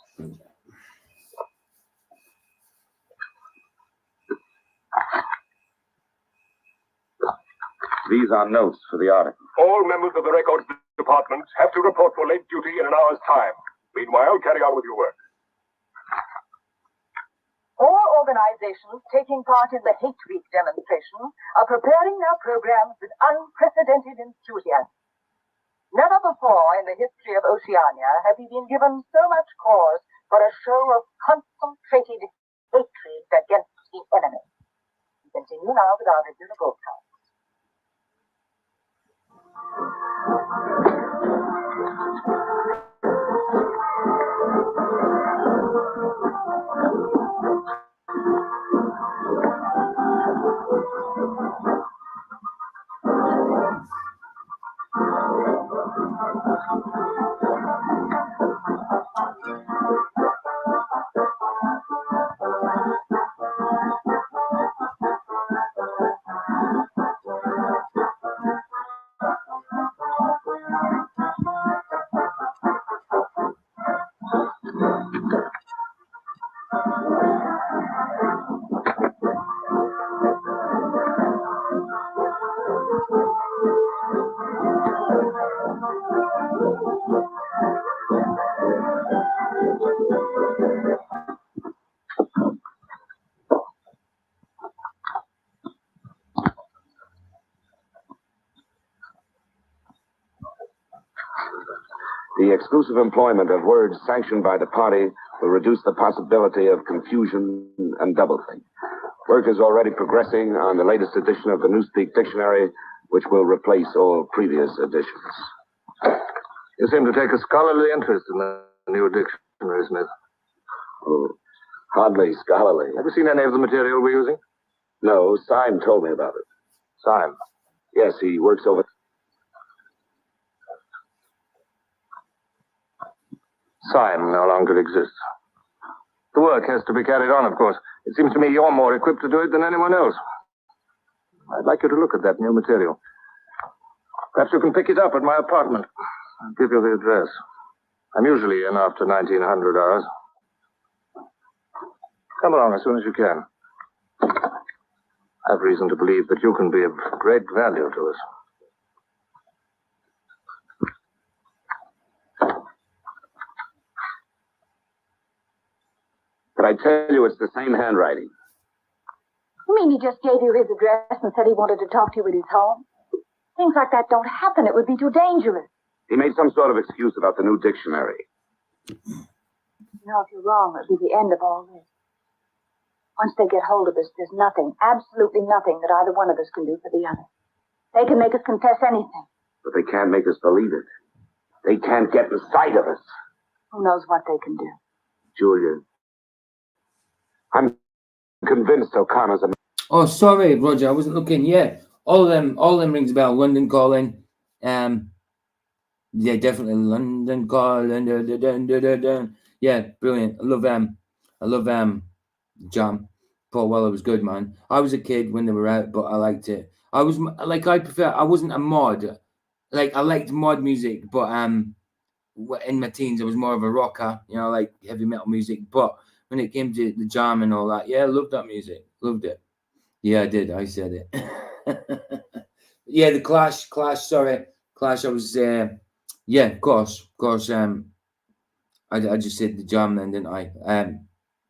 These are notes for the article. All members of the records department have to report for late duty in an hour's time. Meanwhile, carry on with your work. All organizations taking part in the Hate Week demonstration are preparing their programs with unprecedented enthusiasm. Never before in the history of Oceania have we been given so much cause for a show of concentrated hatred against the enemy. We continue now with our regular broadcast. The exclusive employment of words sanctioned by the party will reduce the possibility of confusion and doublethink. Work is already progressing on the latest edition of the Newspeak Dictionary, which will replace all previous editions. You seem to take a scholarly interest in the new dictionary, Smith. Oh, hardly scholarly. Have you seen any of the material we're using? No, Syme told me about it. Syme? Yes, he works over... Syme no longer exists. The work has to be carried on, of course. It seems to me you're more equipped to do it than anyone else. I'd like you to look at that new material. Perhaps you can pick it up at my apartment. I'll give you the address. I'm usually in after 1900 hours. Come along as soon as you can. I have reason to believe that you can be of great value to us. But I tell you, it's the same handwriting. You mean he just gave you his address and said he wanted to talk to you at his home? Things like that don't happen. It would be too dangerous. He made some sort of excuse about the new dictionary. No, if you're wrong, it'll be the end of all this. Once they get hold of us, there's nothing, absolutely nothing that either one of us can do for the other. They can make us confess anything. But they can't make us believe it. They can't get the sight of us. Who knows what they can do? Julia, I'm convinced O'Connor's a... Oh, sorry, Roger, I wasn't looking. Yeah, all of them rings a bell. London Calling. Yeah, definitely London Calling. Yeah, brilliant. I love Jam. Paul Weller was good, man. I was a kid when they were out, but I liked it. I wasn't a mod like I liked mod music, but in my teens I was more of a rocker, you know, like heavy metal music. But when it came to the jam and all that, yeah, I loved that music, loved it. Yeah, I did. I said it. Yeah, the Clash. Sorry, Clash. I was. Yeah, of course. I just said the jam then, didn't I?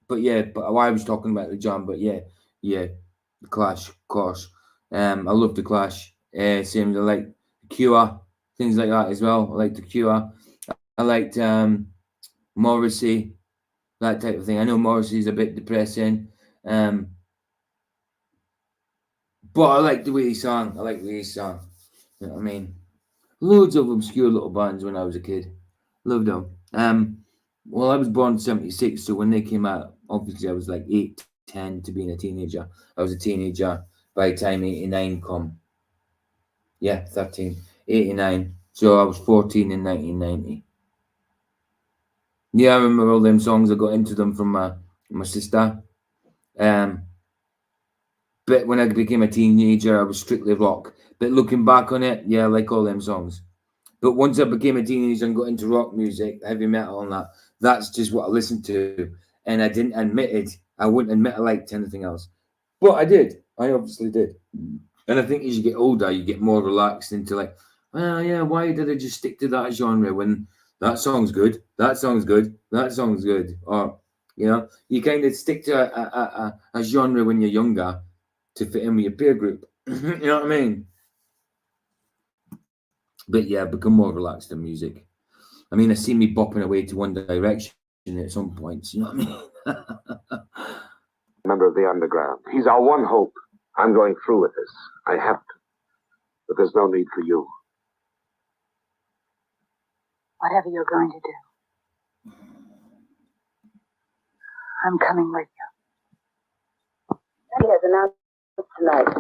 But yeah, but I was talking about the jam. But yeah, the Clash, of course. I love the Clash. Same as I like the Cure, things like that as well. I like the Cure. I liked Morrissey, that type of thing. I know Morrissey's a bit depressing, but I like the way he sang. I like the way he sang. You know what I mean? Loads of obscure little bands when I was a kid. Loved them. Well, I was born in 76, so when they came out, obviously I was like 8, 10 to being a teenager. I was a teenager by the time 89 come. Yeah, 13, 89. So I was 14 in 1990. Yeah, I remember all them songs. I got into them from my sister. But when I became a teenager, I was strictly rock. But looking back on it, yeah, I like all them songs. But once I became a teenager and got into rock music, heavy metal and that, that's just what I listened to. And I didn't admit it. I wouldn't admit I liked anything else. But I did. I obviously did. And I think as you get older, you get more relaxed into like, well, yeah, why did I just stick to that genre when that song's good? That song's good. That song's good. Or, you know, you kind of stick to a genre when you're younger to fit in with your peer group. You know what I mean? But yeah, become more relaxed in music. I mean, I see me bopping away to One Direction at some points. You know what I mean? Member of the underground. He's our one hope. I'm going through with this. I have to. But there's no need for you. Whatever you're going to do, I'm coming with you. He has announced tonight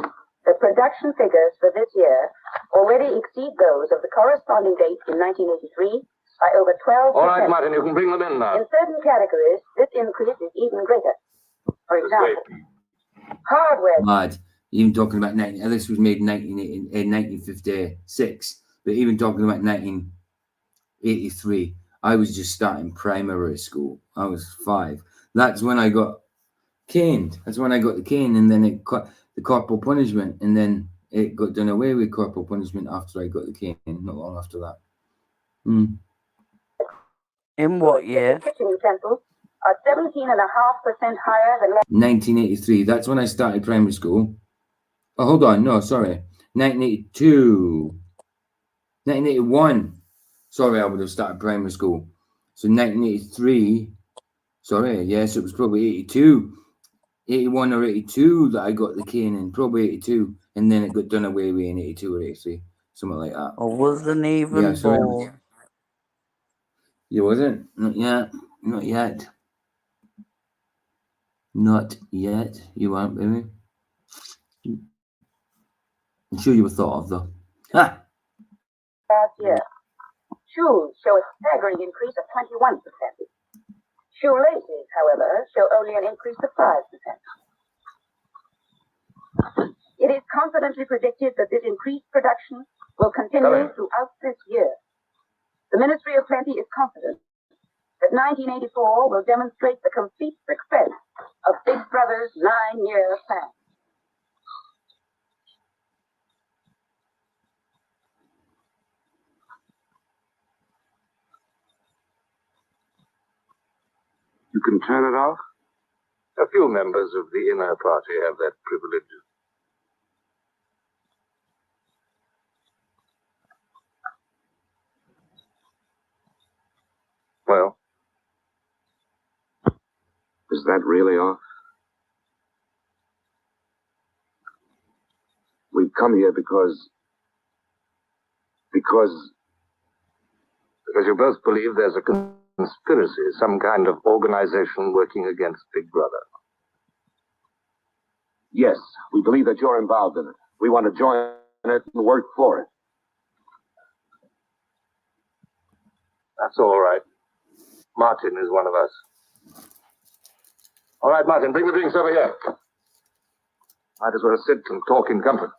that production figures for this year already exceed those of the corresponding date in 1983 by over 12%. All right, Martin, you can bring them in now. In certain categories, this increase is even greater. For example, hardware. Mad. Even talking about this was made in 1956, but even talking about 1983, I was just starting primary school. I was 5. That's when I got caned. That's when I got the cane, and then it got the corporal punishment, and then it got done away with corporal punishment after I got the cane. Not long after that. In what year? Kitchen utensils are 17.5% higher than 1983. That's when I started primary school. Oh, hold on. No, sorry. 1982. 1981. Sorry, I would have started primary school. So 1983. Sorry, yes, it was probably 82. 81 or 82 that I got the cane in. Probably 82. And then it got done away with in 82 or 83. Something like that. I wasn't even born. You wasn't? Not yet. Not yet. Not yet. You aren't, baby. I'm sure you were thought of, though. Ha! last year. Shoes show a staggering increase of 21%. Shoelaces, however, show only an increase of 5%. It is confidently predicted that this increased production will continue throughout this year. The Ministry of Plenty is confident that 1984 will demonstrate the complete success of Big Brother's 9-year plan. You can turn it off? A few members of the inner party have that privilege. Well? Is that really off? We've come here because you both believe there's a conspiracy, some kind of organization working against Big Brother. Yes, we believe that you're involved in it. We want to join it and work for it. That's all right. Martin is one of us. All right, Martin, bring the drinks over here. Might as well sit and talk in comfort.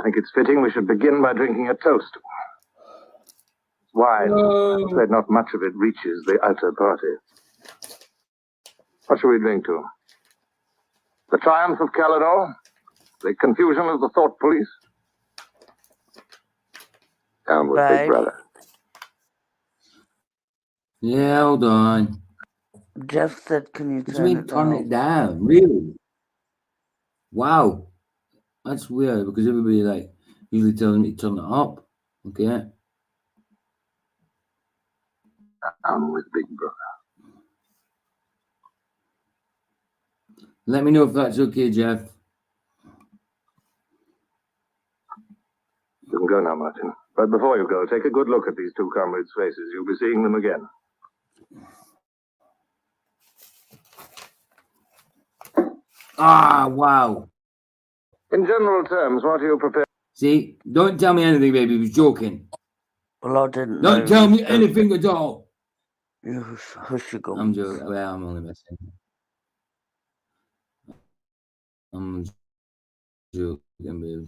think it's fitting we should begin by drinking a toast. Wine. I'm afraid not much of it reaches the outer party. What shall we drink to? The triumph of Caledon? The confusion of the thought police? Down with Big Brother. Yeah, hold on. Jeff said, can you What do turn you mean it turn down? it down? Really? Wow. That's weird because everybody like usually tells me to turn it up. Okay. Down with Big Brother. Let me know if that's okay, Jeff. You can go now, Martin. But before you go, take a good look at these two comrades' faces. You'll be seeing them again. Ah, wow. In general terms, what are you prepared? See, don't tell me anything, baby. He was joking. Well, I didn't Don't know. tell me anything at all. You hush your gums. I'm joking. Well, I'm only messing. I'm joking, baby.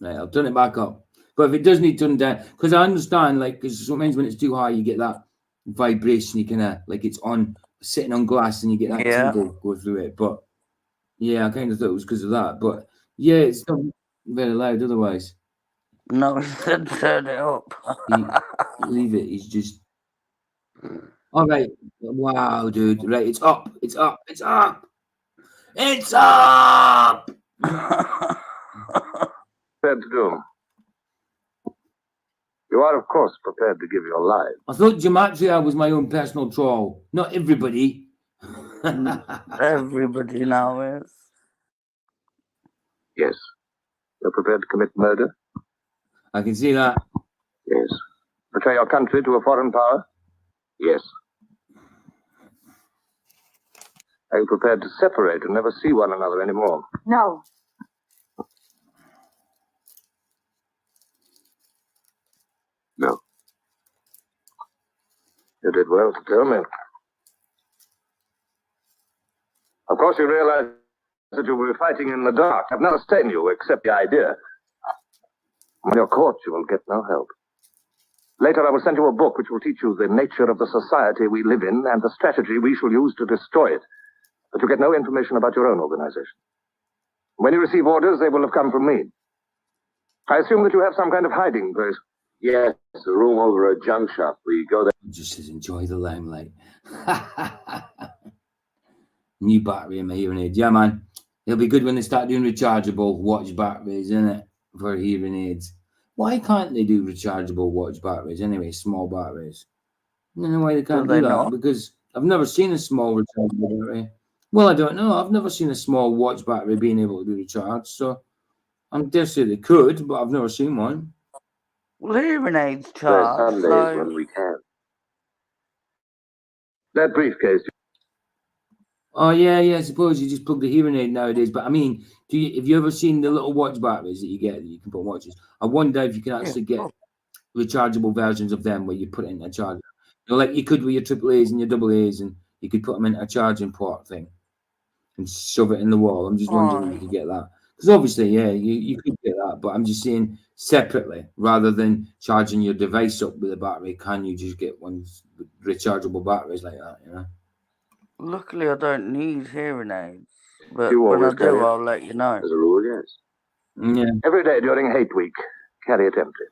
Right, I'll turn it back up. But if it does need turning down, because I understand, like, because sometimes when it's too high, you get that vibration. You kind of like it's on sitting on glass, and you get that tingle go through it. But yeah, I kind of thought it was because of that. But yeah, it's not very loud otherwise. No, he said turn it up. Leave it. He's just. All right. Wow, dude. Right, it's up. It's up. It's up. It's up. Prepared to do? You are, of course, prepared to give your life. I thought Gematria was my own personal troll. Not everybody. Everybody now is. Yes. You're prepared to commit murder? I can see that. Yes. Betray your country to a foreign power? Yes. Are you prepared to separate and never see one another anymore? No. No. You did well to tell me. Of course, you realize that you were fighting in the dark. I've never stained you except the idea. When you're caught, you will get no help. Later, I will send you a book which will teach you the nature of the society we live in and the strategy we shall use to destroy it. But you get no information about your own organization. When you receive orders, they will have come from me. I assume that you have some kind of hiding place. Yes, a room over a junk shop. We go there. Just says enjoy the limelight. New battery in my hearing aid. Yeah, man. It'll be good when they start doing rechargeable watch batteries, isn't it? For hearing aids. Why can't they do rechargeable watch batteries anyway? Small batteries. I don't know why they can't do that. Not? Because I've never seen a small rechargeable battery. Well, I don't know. I've never seen a small watch battery being able to be recharged. So I dare say they could, but I've never seen one. Well, hearing aids charge. Sundays So... when we can. That briefcase. Oh yeah, I suppose you just plug the hearing aid nowadays. But I mean, have you ever seen the little watch batteries that you get that you can put on watches? I wonder if you can actually get rechargeable versions of them where you put it in a charger. You know, like you could with your AAAs and your AA's, and you could put them in a charging port thing and shove it in the wall. I'm just wondering if you could get that. Because obviously, yeah, you could get that. But I'm just saying separately, rather than charging your device up with a battery, can you just get ones with rechargeable batteries like that, you know? Luckily, I don't need hearing aids. But You when I always carry do, it? I'll let you know. As a rule, yes. Yeah. Every day during hate week, carry it empty.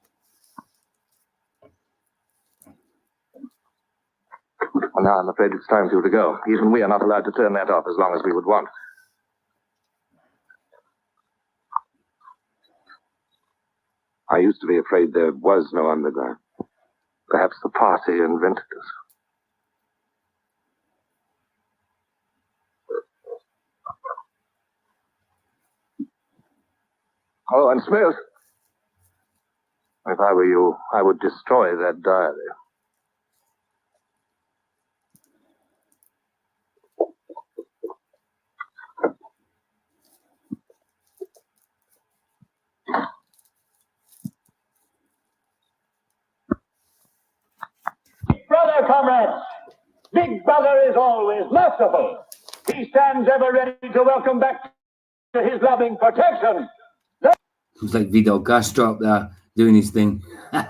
Well, now I'm afraid it's time for you to go. Even we are not allowed to turn that off as long as we would want. I used to be afraid there was no underground. Perhaps the party invented us. Oh, and Smith. If I were you, I would destroy that diary. Brother, comrades, Big Brother is always merciful. He stands ever ready to welcome back to his loving protection. It's like Vidal Castro up there doing his thing. Those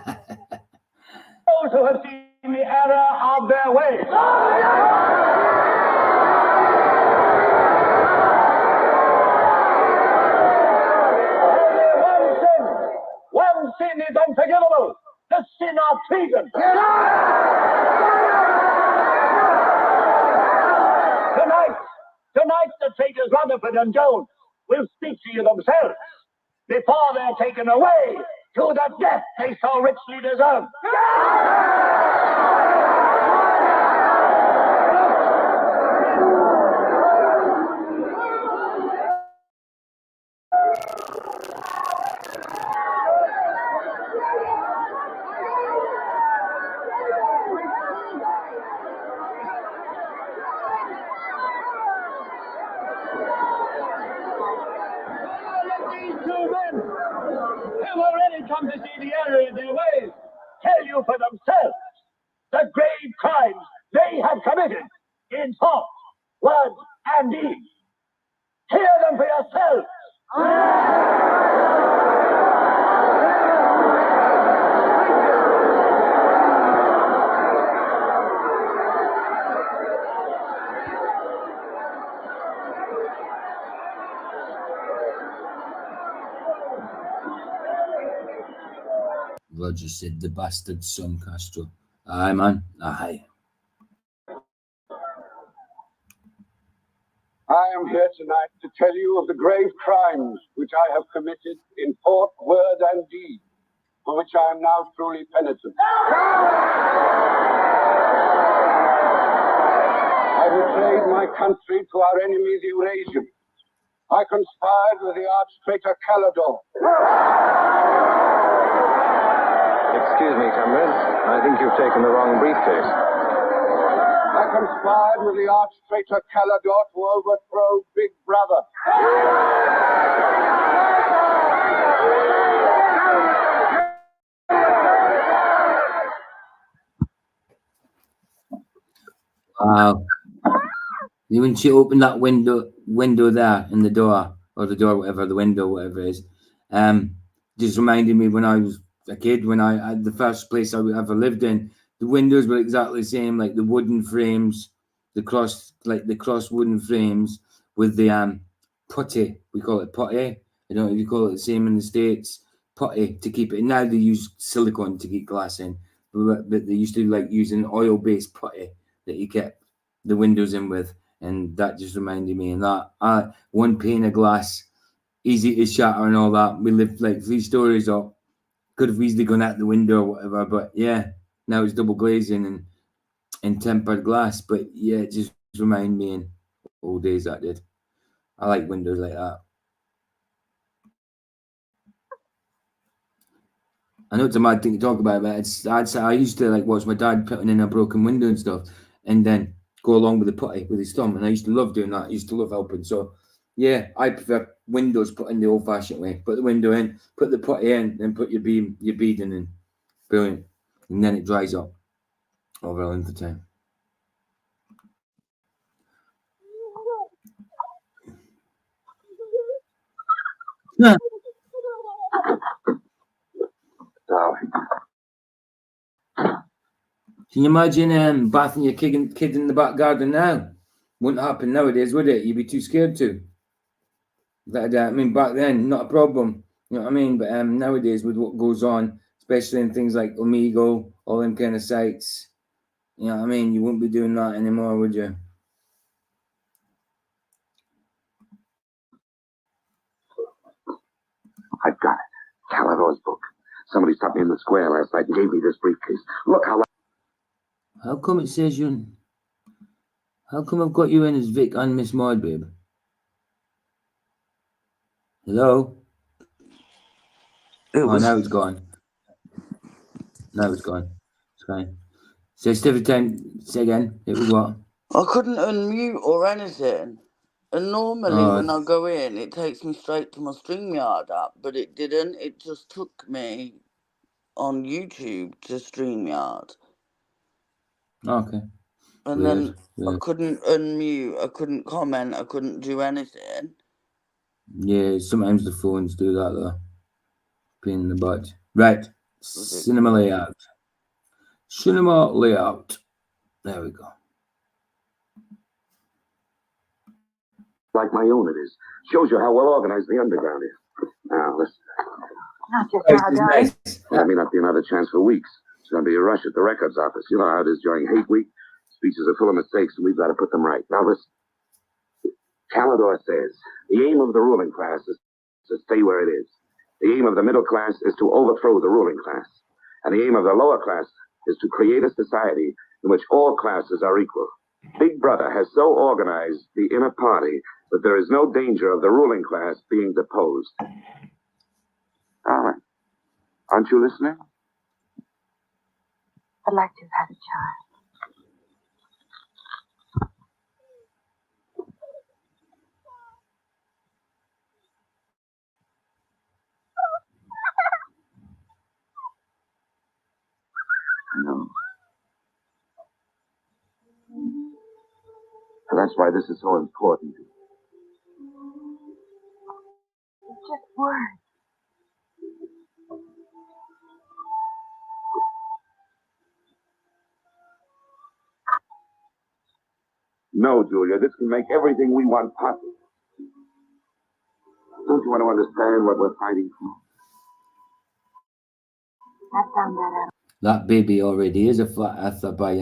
who have seen the error of their ways. One sin is unforgivable. The sin of treason. Tonight the traitors Rutherford and Jones will speak to you themselves before they're taken away to the death they so richly deserve. Who already come to see the error in their ways, tell you for themselves the grave crimes they have committed in thought, word, and deed. Hear them for yourselves. Roger said, the bastard son, Castro. Aye, man. Aye. I am here tonight to tell you of the grave crimes which I have committed in thought, word, and deed, for which I am now truly penitent. I betrayed my country to our enemy, the Eurasians. I conspired with the arch-traitor Calador. Excuse me, comrade. I think you've taken the wrong briefcase. I conspired with the arch-traitor Calador to overthrow Big Brother. Wow. When she opened that window there in the door, or the door, whatever, the window, whatever it is, just reminded me when I was a kid, when I the first place I ever lived in, the windows were exactly the same, like the wooden frames, the cross wooden frames with the putty. We call it putty. I don't know if you call it the same in the States. Putty to keep it. Now they use silicone to keep glass in, but they used to like using oil-based putty that you kept the windows in with, and that just reminded me. And that one pane of glass, easy to shatter and all that. We lived like 3 stories up. Could have easily gone out the window or whatever, but yeah, now it's double glazing and tempered glass. But yeah, it just reminded me in old days that did. I like windows like that. I know it's a mad thing to talk about, but I used to like watch my dad putting in a broken window and stuff, and then go along with the putty with his thumb, and I used to love doing that. I used to love helping. So yeah, I prefer windows put in the old-fashioned way. Put the window in, put the putty in, then put your beading in. Brilliant. And then it dries up over a length of time. Yeah. Darling. Can you imagine bathing your kid in the back garden now? Wouldn't happen nowadays, would it? You'd be too scared to. I mean, back then, not a problem. You know what I mean? But nowadays, with what goes on, especially in things like Omegle, all them kind of sites, you know what I mean? You wouldn't be doing that anymore, would you? I've got it. Calador's book. Somebody stopped me in the square last night and gave me this briefcase. Look how... How come it says you... How come I've got you in as Vic and Miss Maud, babe? Hello? Now it's gone. Now it's gone. It's fine. Just every time, say again. It was what? I couldn't unmute or anything. And normally when I go in, it takes me straight to my StreamYard app, but it didn't. It just took me on YouTube to StreamYard. Okay. And then I couldn't unmute, I couldn't comment, I couldn't do anything. Yeah, sometimes the phones do that though. Pain in the butt. Right. Cinema layout. Cinema layout. There we go. Like my own it is. Shows you how well organized the underground is. Now, listen. Not just now, guys. There may not be another chance for weeks. It's going to be a rush at the records office. You know how it is during hate week. Speeches are full of mistakes, and we've got to put them right. Now, listen. Calidor says the aim of the ruling class is to stay where it is. The aim of the middle class is to overthrow the ruling class. And the aim of the lower class is to create a society in which all classes are equal. Big Brother has so organized the inner party that there is no danger of the ruling class being deposed. All right. Aren't you listening? I'd like to have had a child. No. So that's why this is so important. It's just words. No, Julia, this can make everything we want possible. Don't you want to understand what we're fighting for? I found that out. That baby already is a flat earther by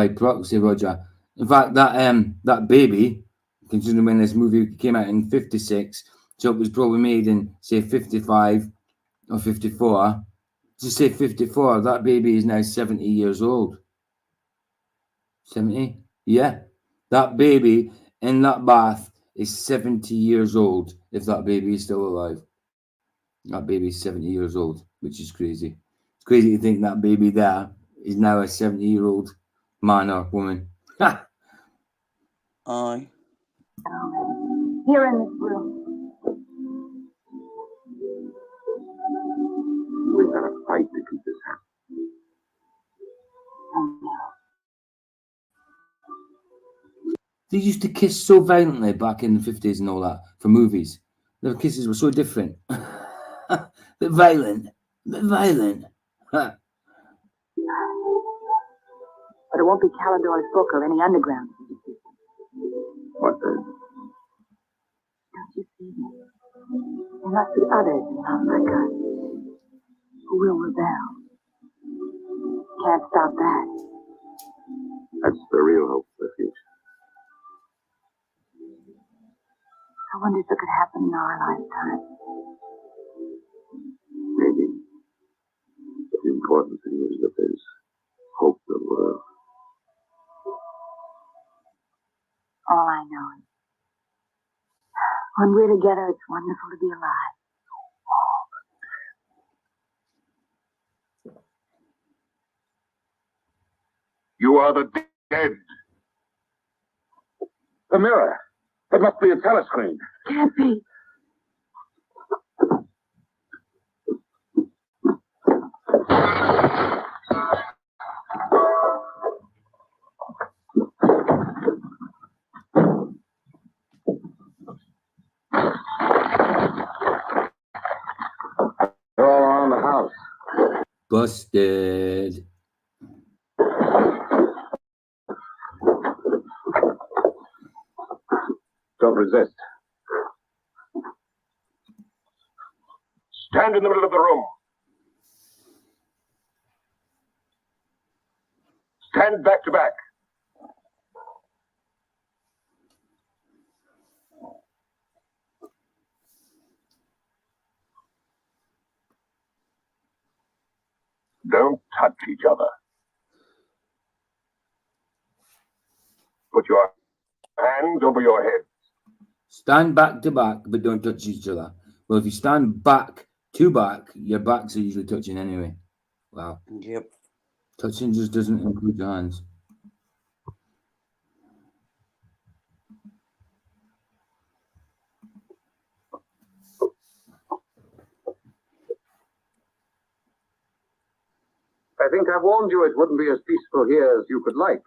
proxy, Roger. In fact, that baby, considering when this movie came out in 56, so it was probably made in say 55 or 54. Just say 54. That baby is now 70 years old. 70? Yeah. That baby in that bath is 70 years old. If that baby is still alive, that baby is 70 years old, which is crazy. It's crazy to think that baby there is now a 70-year-old man or woman. Aye. Here in this room. We've got to fight to keep this happening. They used to kiss so violently back in the 50s and all that for movies. Their kisses were so different. They're violent. They're violent. But it won't be Calidor's book or any underground. What then? Don't you see? There must be others not like us who will rebel. Can't stop that. That's the real hope for the future. I wonder if it could happen in our lifetime. Maybe. But the important thing is that there's hope that will. All I know is when we're together, it's wonderful to be alive. You are the dead. The mirror. It must be a telescreen. Can't be. They're all around the house. Busted. Don't resist. Stand in the middle of the room. Stand back to back. Don't touch each other. Put your hands over your head. Stand back to back, but don't touch each other. Well, if you stand back to back, your backs are usually touching anyway. Wow. Yep. Touching just doesn't include your hands. I think I warned you it wouldn't be as peaceful here as you could like.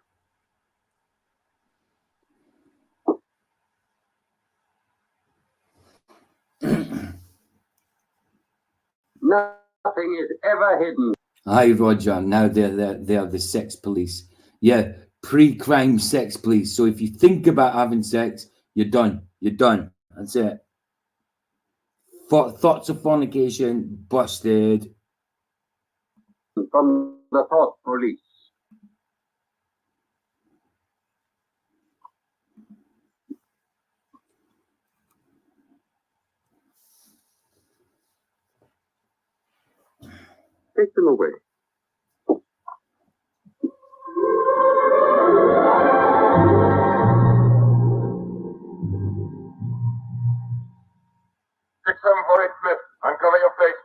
Nothing is ever hidden. Aye, Roger. Now they're the sex police. Yeah, pre-crime sex police. So if you think about having sex, you're done. You're done. That's it. Thoughts of fornication, busted. From the thought police. Take them away. Six 748 Smith, uncover your face.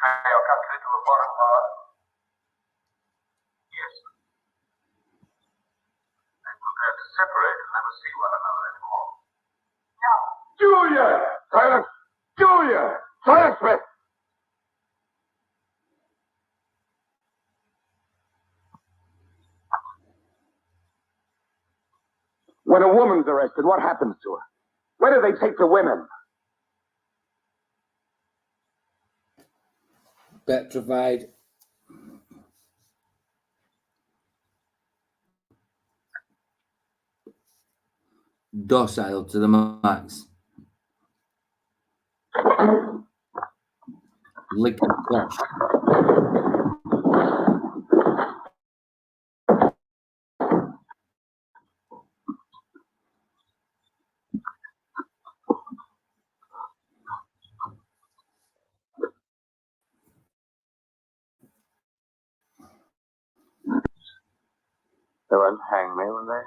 Carry your country to a foreign power. Yes. And prepare to separate and never see one another anymore. No. Julia! Silence! Julia! Silence, Smith! When a woman's arrested, what happens to her? Where do they take the women? Petrified. Docile to the max. Lick and crush. They won't hang me, will they?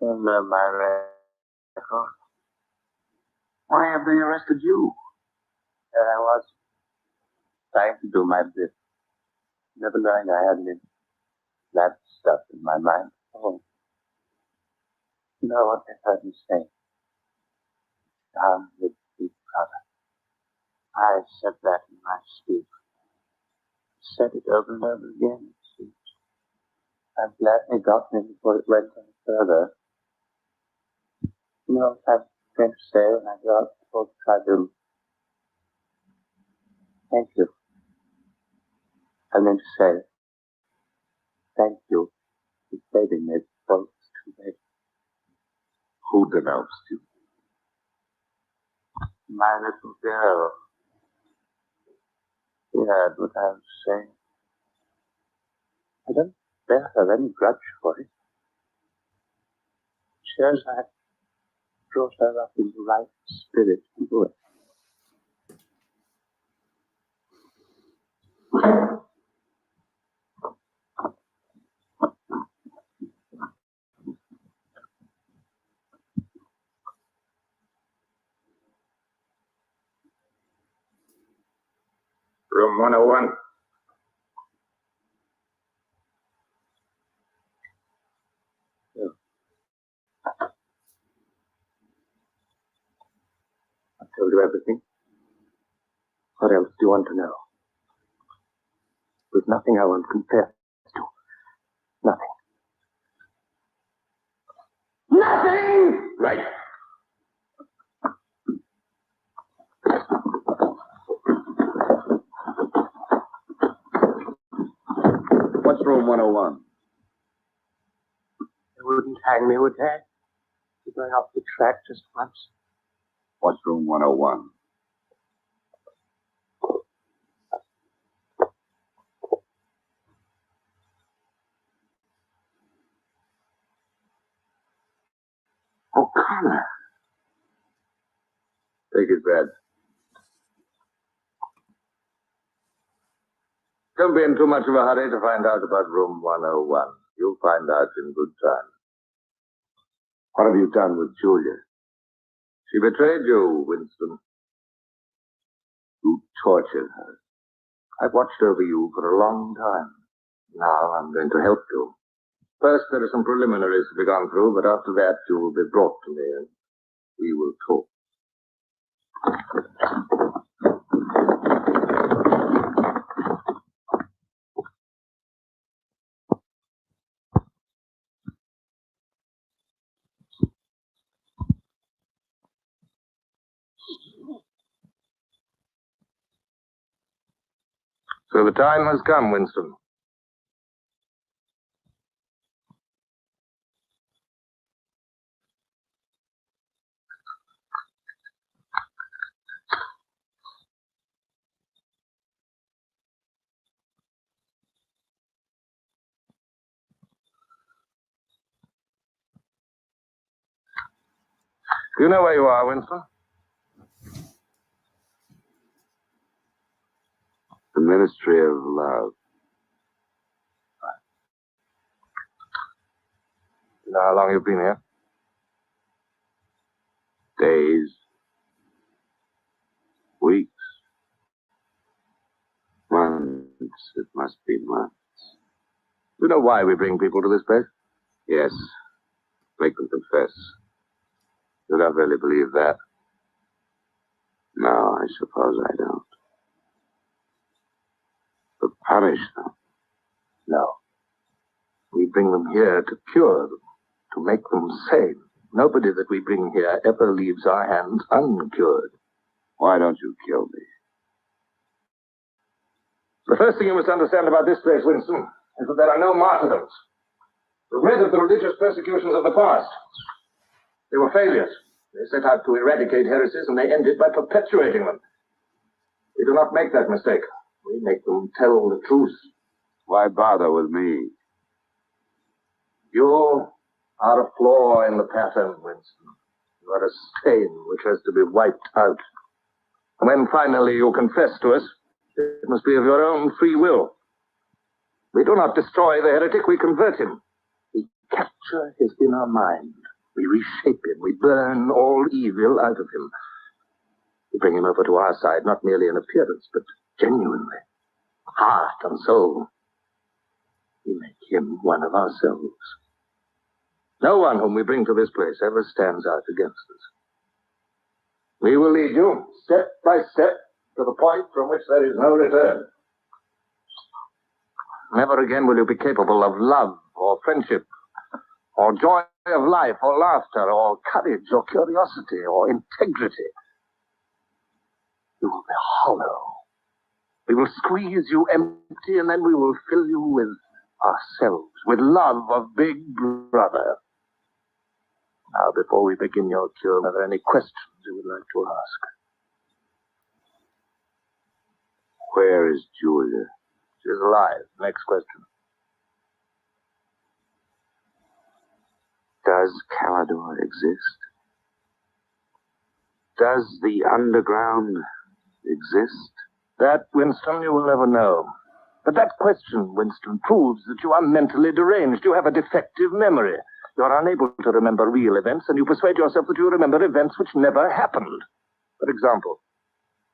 They'll know my record. Why have they arrested you? There I was, trying to do my bit, never knowing I had any bad stuff in my mind. Oh, you know what they heard me say? Down with Big Brother. I said that in my sleep. Said it over and over again. I'm glad they got me before it went any further. You know what I'm going to say when I go out before the tribunal? Thank you. I'm going to say, thank you for saving me before it's too late. Who denounced you? My little girl. She heard what I was saying. I don't bear her any grudge for it. Shows I brought her up in the right spirit to do it. Room 101. I've told you everything. What else do you want to know? There's nothing I won't confess to. Nothing. Nothing! Right. What's room 101? They wouldn't hang me, would they? You're going off the track just once. What's room 101? O'Connor. Take his bed. Don't be in too much of a hurry to find out about room 101. You'll find out in good time. What have you done with Julia? She betrayed you, Winston. You tortured her. I've watched over you for a long time. Now I'm going to help you. First, there are some preliminaries to be gone through, but after that, you will be brought to me and we will talk. So the time has come, Winston. Do you know where you are, Winston? The Ministry of Love. You know how long you've been here? Days. Weeks. Months. It must be months. Do you know why we bring people to this place? Yes. Make them confess. You don't really believe that? No, I suppose I don't. To punish them? No. We bring them here to cure them, to make them sane. Nobody that we bring here ever leaves our hands uncured. Why don't you kill me? The first thing you must understand about this place, Winston, is that there are no martyrdoms. The rid of the religious persecutions of the past. They were failures. They set out to eradicate heresies, and they ended by perpetuating them. We do not make that mistake. We make them tell the truth. Why bother with me? You are a flaw in the pattern, Winston. You are a stain which has to be wiped out. And when finally you confess to us, it must be of your own free will. We do not destroy the heretic, we convert him. We capture his inner mind. We reshape him. We burn all evil out of him. We bring him over to our side, not merely in appearance, but genuinely. Heart and soul. We make him one of ourselves. No one whom we bring to this place ever stands out against us. We will lead you, step by step, to the point from which there is no return. Never again will you be capable of love or friendship, or joy of life, or laughter, or courage, or curiosity, or integrity. You will be hollow. We will squeeze you empty, and then we will fill you with ourselves, with love of Big Brother. Now, before we begin your cure, are there any questions you would like to ask? Where is Julia? She's alive. Next question. Does Calador exist? Does the underground exist? That, Winston, you will never know. But that question, Winston, proves that you are mentally deranged. You have a defective memory. You are unable to remember real events, and you persuade yourself that you remember events which never happened. For example,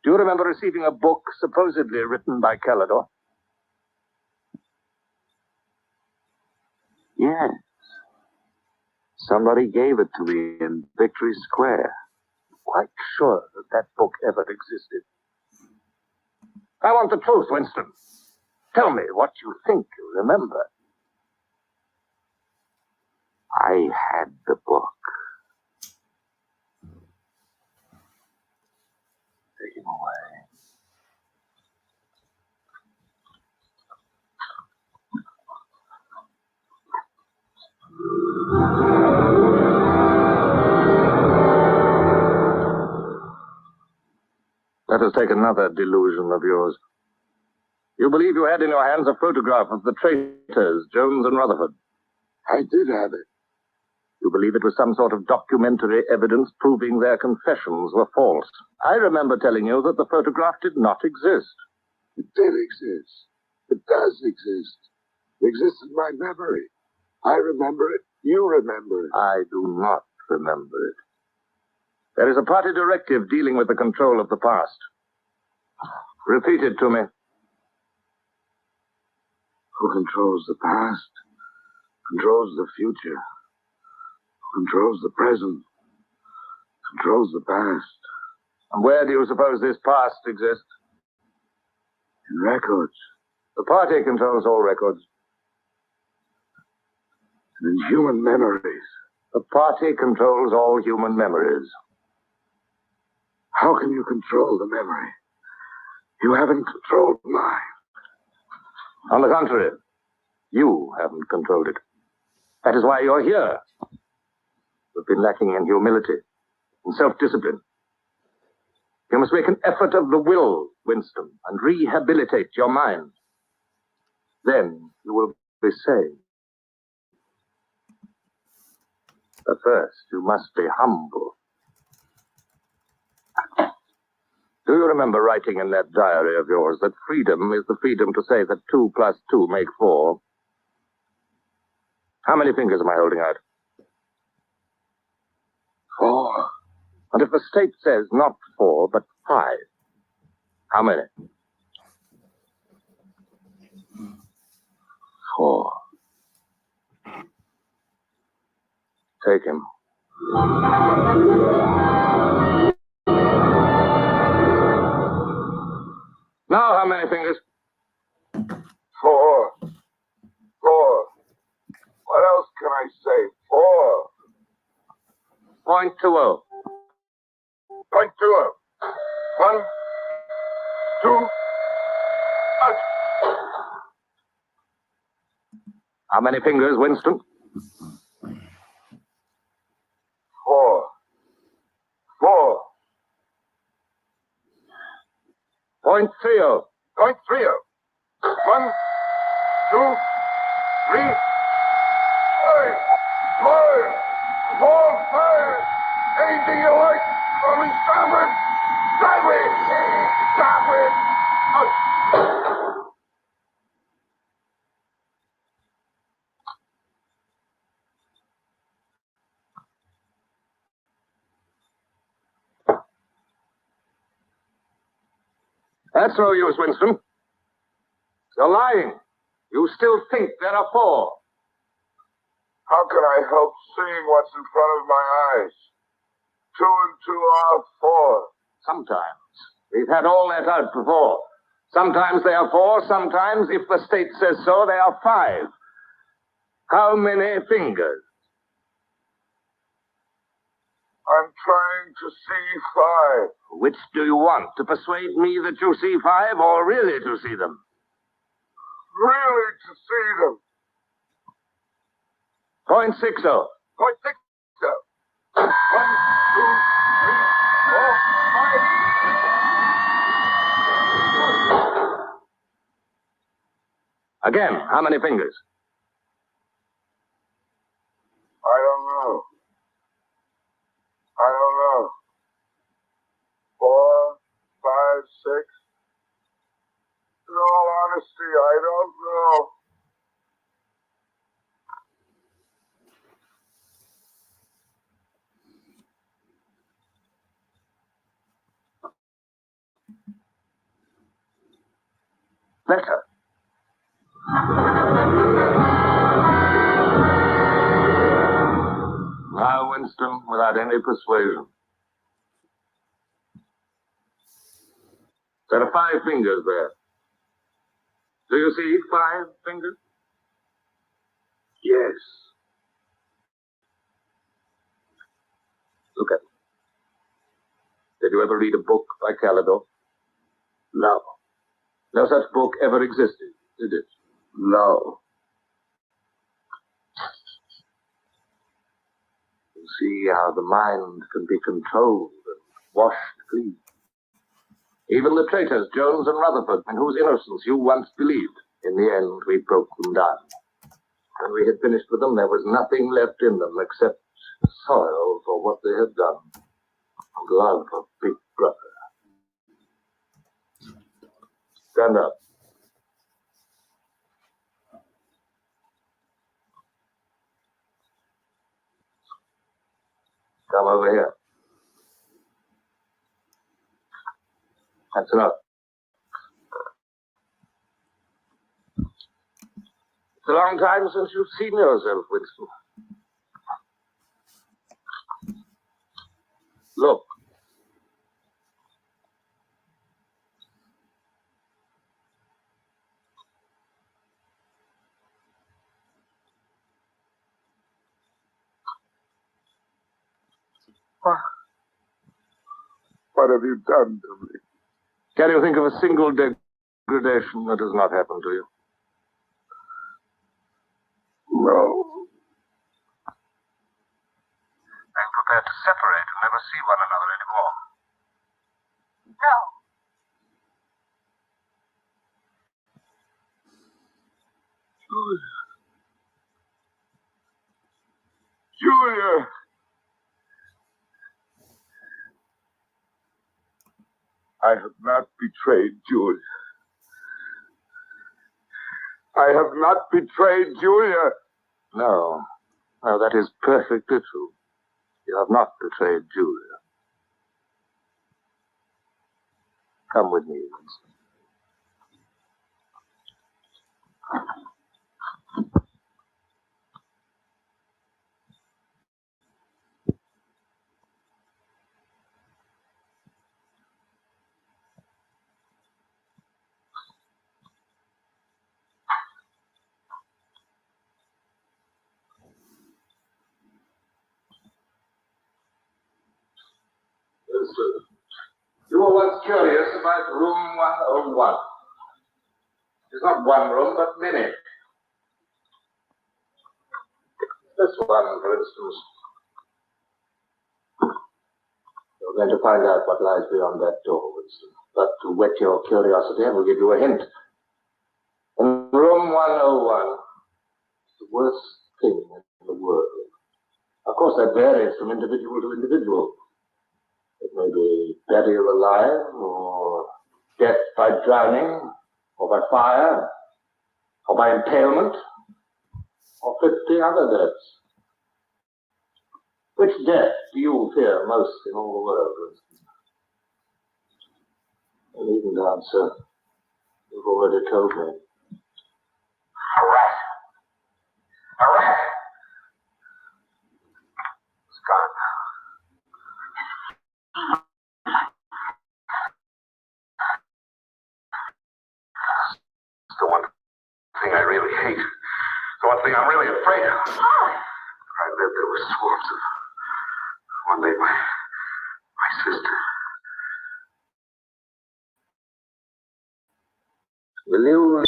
do you remember receiving a book supposedly written by Calador? Yes. Somebody gave it to me in Victory Square. Quite sure that that book ever existed. I want the truth, Winston. Tell me what you think you remember. I had the book. Take him away. Let us take another delusion of yours. You believe you had in your hands a photograph of the traitors, Jones and Rutherford. I did have it. You believe it was some sort of documentary evidence proving their confessions were false. I remember telling you that the photograph did not exist. It did exist. It does exist. It exists in my memory. I remember it. You remember it. I do not remember it. There is a party directive dealing with the control of the past. Repeat it to me. Who controls the past? Controls the future. Who controls the present? Controls the past. And where do you suppose this past exists? In records. The party controls all records. And in human memories. The party controls all human memories. How can you control the memory? You haven't controlled mine. On the contrary, you haven't controlled it. That is why you're here. You've been lacking in humility and self-discipline. You must make an effort of the will, Winston, and rehabilitate your mind. Then you will be saved. But first, you must be humble. Do you remember writing in that diary of yours that freedom is the freedom to say that 2 plus 2 make 4? How many fingers am I holding out? 4. And if the state says not 4, but 5, how many? 4. Take him. Now, how many fingers? 4. 4. What else can I say? 4. .20. 0.20. 1, 2, How many fingers, Winston? 4. 4. .30. 0.30. 1, 2, 3, 5, 4, 5. Anything you like. Only starboard. Sideways. Starboard. That's no use, Winston. You're lying. You still think there are 4. How can I help seeing what's in front of my eyes? 2 and 2 are 4. Sometimes. We've had all that out before. Sometimes they are 4, sometimes, if the state says so, they are 5. How many fingers? I'm trying to see 5. Which do you want? To persuade me that you see 5 or really to see them? Really to see them. .60. 0.60. 1, 2, 3, 4, 5. Again, how many fingers? I don't know. 4, 5, 6. In all honesty, I don't know. Better. Now, Winston, without any persuasion. There are 5 fingers there. Do you see 5 fingers? Yes. Look at them. Did you ever read a book by Calidore? No. No such book ever existed, did it? No. You see how the mind can be controlled and washed clean. Even the traitors, Jones and Rutherford, in whose innocence you once believed, in the end we broke them down. When we had finished with them, there was nothing left in them except sorrow for what they had done, and love of Big Brother. Stand up. Come over here. That's enough. It's a long time since you've seen yourself, Winston. Look. What have you done to me? Can you think of a single degradation that has not happened to you? No. I'm prepared to separate and never see one another anymore. No. Julia! I have not betrayed Julia. I have not betrayed Julia. No. No, that is perfectly true. You have not betrayed Julia. Come with me, Winston. Winston, you were once curious about room 101. It's not one room, but many. This one, for instance. You're going to find out what lies beyond that door, Winston. But to whet your curiosity, I will give you a hint. In room 101, it's the worst thing in the world. Of course, that varies from individual to individual. It may be burial alive, or death by drowning, or by fire, or by impalement, or 50 other deaths. Which death do you fear most in all the world, Winston? You needn't answer. You've already told me. A rat. A rat. It's gone now. It's the one thing I really hate. The one thing I'm really afraid of. I lived there with swarms of. One day, my sister. Will you?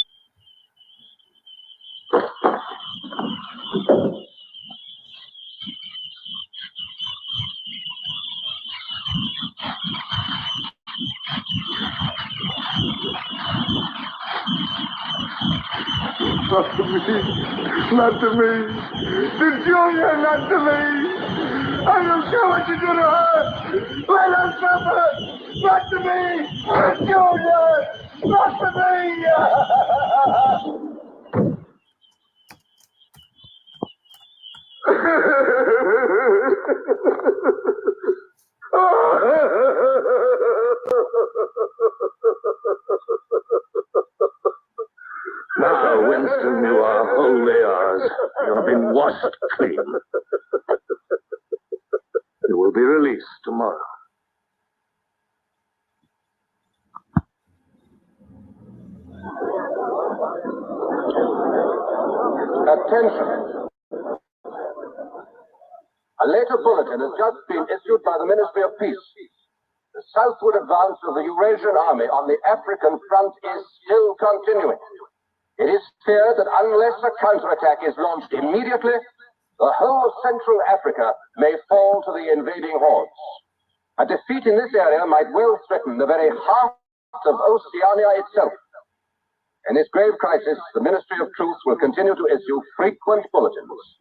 Not to me. Not to me. To Julia, not to me. I don't care what you do to her. Let her suffer. Not to me. To Julia. Not to me. Now, Winston, you are wholly ours. You have been washed clean. You will be released tomorrow. Attention! A later bulletin has just been issued by the Ministry of Peace. The southward advance of the Eurasian Army on the African front is still continuing. It is feared that unless a counterattack is launched immediately, the whole of Central Africa may fall to the invading hordes. A defeat in this area might well threaten the very heart of Oceania itself. In this grave crisis, the Ministry of Truth will continue to issue frequent bulletins.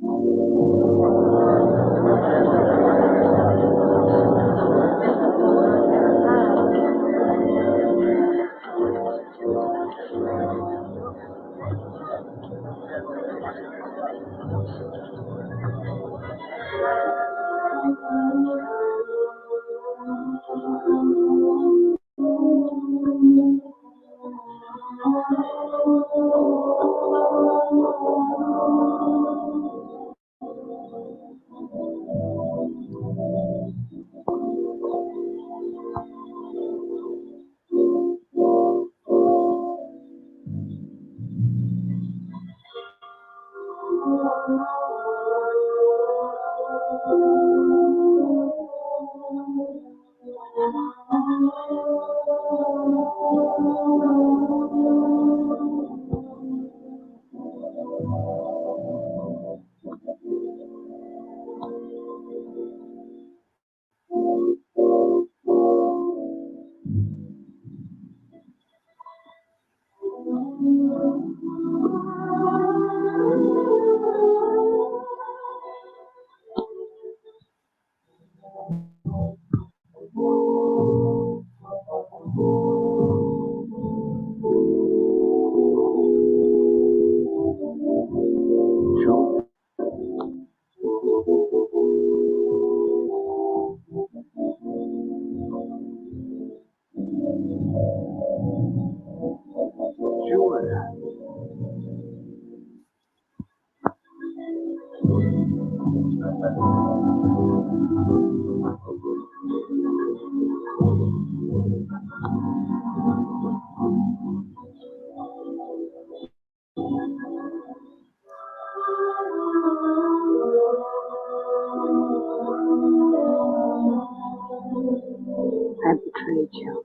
I betrayed you.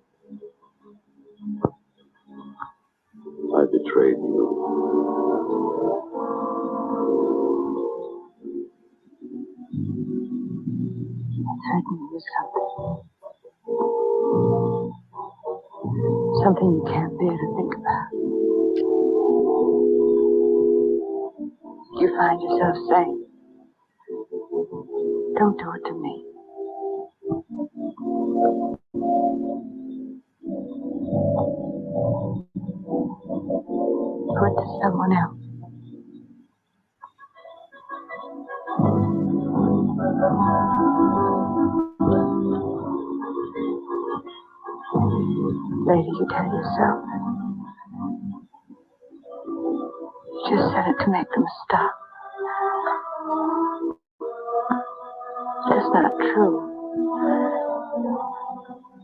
I betrayed you. It certainly was something. Something you can't bear to think about. You find yourself saying, don't do it to me. Do it to someone else. Later you tell yourself, you just said it to make them stop. That's not true.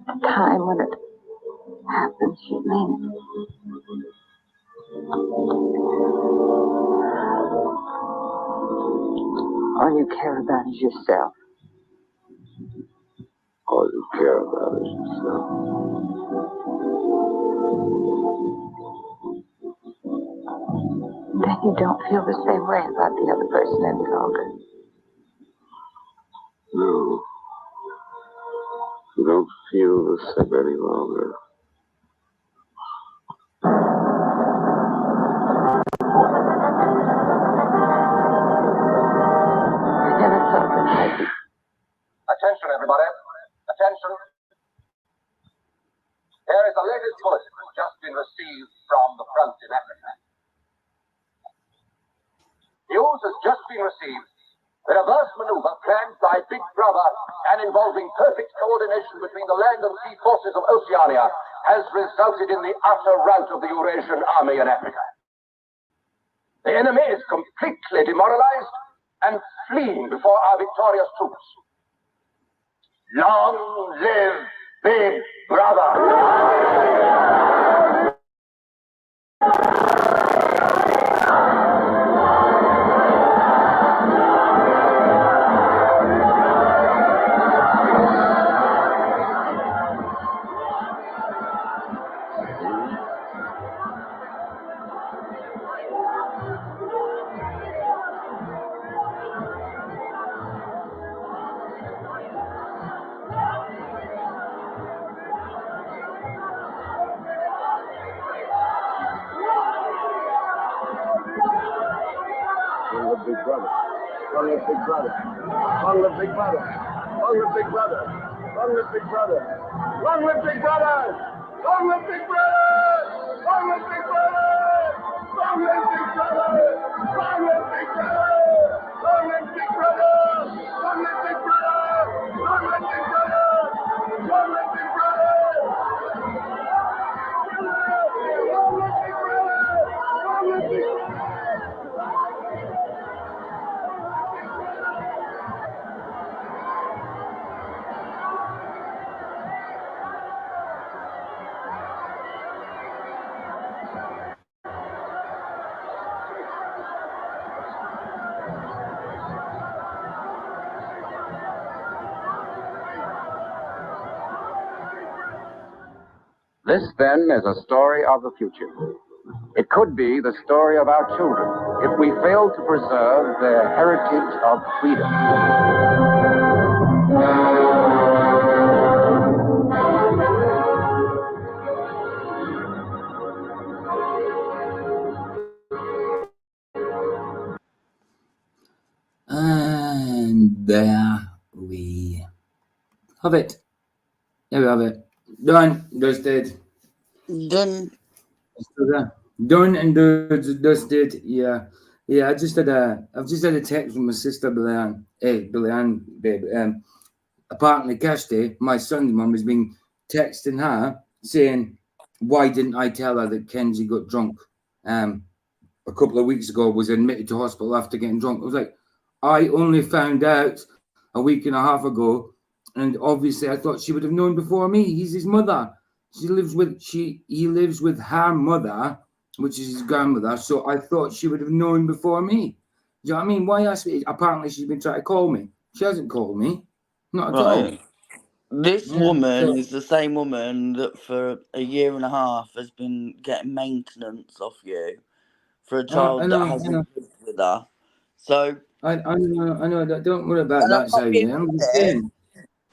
The time when it happens, you mean it. All you care about is yourself. All you care about is yourself. Then you don't feel the same way about the other person any longer. No. You don't feel the same any longer. Attention, everybody. Attention. Here is the latest bulletin just been received from the front in Africa. News has just been received. The reverse maneuver planned by Big Brother and involving perfect coordination between the land and sea forces of Oceania has resulted in the utter rout of the Eurasian army in Africa. The enemy is completely demoralized and fleeing before our victorious troops. Long live Big Brother! Big Brother. Long live Big Brother. Long live Big Brother. Long live Big Brother. Long live Big Brother. Long live Big Brother. Long live Big Brother. Long live Big Brother. Long live Big Brother. Long live Big Brother. Long live Big Brother. Long live Big Brother. Long live Big Brother. Long live Big Brother. Long live Big Brother. Long live Big Brother. This, then, is a story of the future. It could be the story of our children if we fail to preserve their heritage of freedom. there we have it. There we have it. Done, dusted. Done. Done and dusted. Yeah. Yeah, I've just had a text from my sister Billy-Ann. Hey, Billy-Ann, babe. Apparently Kirsty, my son's mum, has been texting her saying, why didn't I tell her that Kenzie got drunk? A couple of weeks ago, was admitted to hospital after getting drunk. I was like, I only found out a week and a half ago, and obviously I thought she would have known before me. He's his mother. He lives with her mother, which is his grandmother. So I thought she would have known before me. Do you know what I mean? Why ask me? Apparently she's been trying to call me. She hasn't called me. Not at all. This woman is the same woman that for a year and a half has been getting maintenance off you for a child that hasn't lived with her. So I know. Don't worry about that side.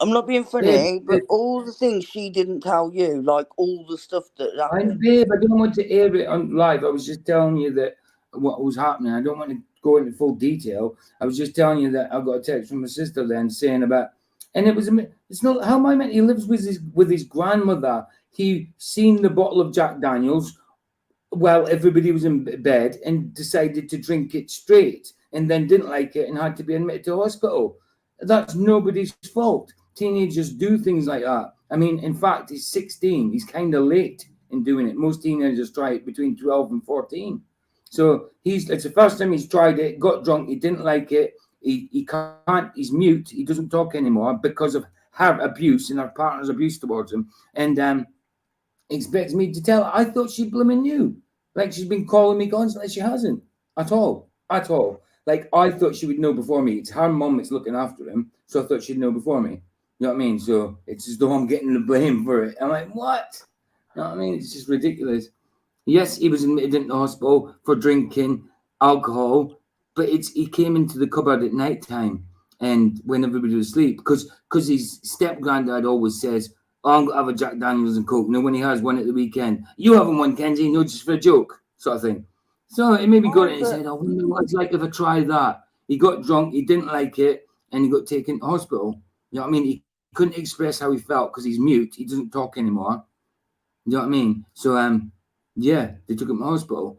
I'm not being funny, but all the things she didn't tell you, like all the stuff that happened. Babe, I don't want to air it on live. I was just telling you that what was happening. I don't want to go into full detail. I was just telling you that I got a text from my sister then saying about, and it's not, how am I meant? He lives with his grandmother. He seen the bottle of Jack Daniels while everybody was in bed and decided to drink it straight, and then didn't like it and had to be admitted to hospital. That's nobody's fault. Teenagers do things like that. I mean, in fact, he's 16. He's kind of late in doing it. Most teenagers try it between 12 and 14. So it's the first time he's tried it, got drunk, he didn't like it. He can't, he's mute. He doesn't talk anymore because of her abuse and her partner's abuse towards him. And expects me to tell her. I thought she blooming knew. Like, she's been calling me constantly. She hasn't at all. Like, I thought she would know before me. It's her mum that's looking after him, so I thought she'd know before me. You know what I mean? So it's as though I'm getting the blame for it. I'm like, what? You know what I mean? It's just ridiculous. Yes, he was admitted into hospital for drinking alcohol, but he came into the cupboard at night time and when everybody was asleep, because his step-granddad always says, oh, I'm going to have a Jack Daniels and Coke. You know, when he has one at the weekend, you haven't one, Kenzie, no, just for a joke, sort of thing. So it made me go and he said, I wonder what it's like if I try that. He got drunk, he didn't like it, and he got taken to hospital. You know what I mean? He couldn't express how he felt because he's mute. He doesn't talk anymore. You know what I mean? So, yeah, they took him to hospital.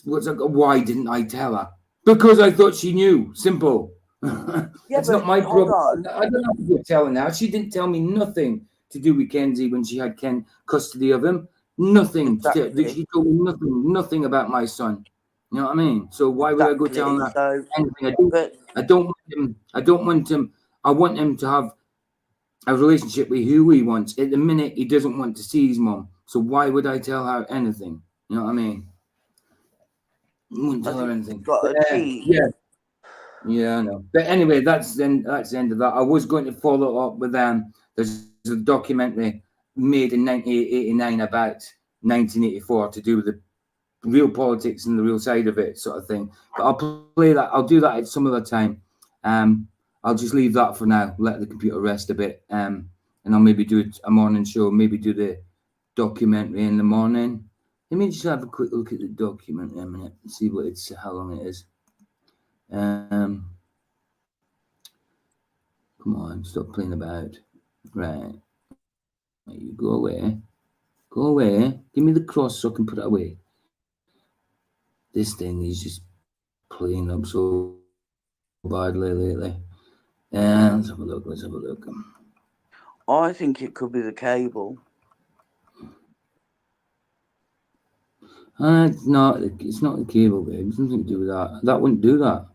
Why didn't I tell her? Because I thought she knew. Simple. It's not my problem. I don't know what you're telling her. She didn't tell me nothing to do with Kenzie when she had custody of him. Nothing. Exactly. She told me nothing about my son. You know what I mean? So why would I go telling her anything? I don't want him. I want him to have a relationship with who he wants. At the minute, he doesn't want to see his mom. So why would I tell her anything? You know what I mean? I wouldn't tell her anything. Yeah, I know. But anyway, that's the end of that. I was going to follow up with there's a documentary made in 1989 about 1984 to do with the real politics and the real side of it, sort of thing. But I'll play that. I'll do that at some other time. I'll just leave that for now. Let the computer rest a bit. And I'll maybe do a morning show. Maybe do the documentary in the morning. Let me just have a quick look at the documentary a minute and see how long it is. Come on, stop playing about. Right. You go away. Go away. Give me the cross so I can put it away. This thing is just playing up so badly lately. Let's have a look. I think it could be the cable. It's not the cable, babe. It's nothing to do with that. That wouldn't do that.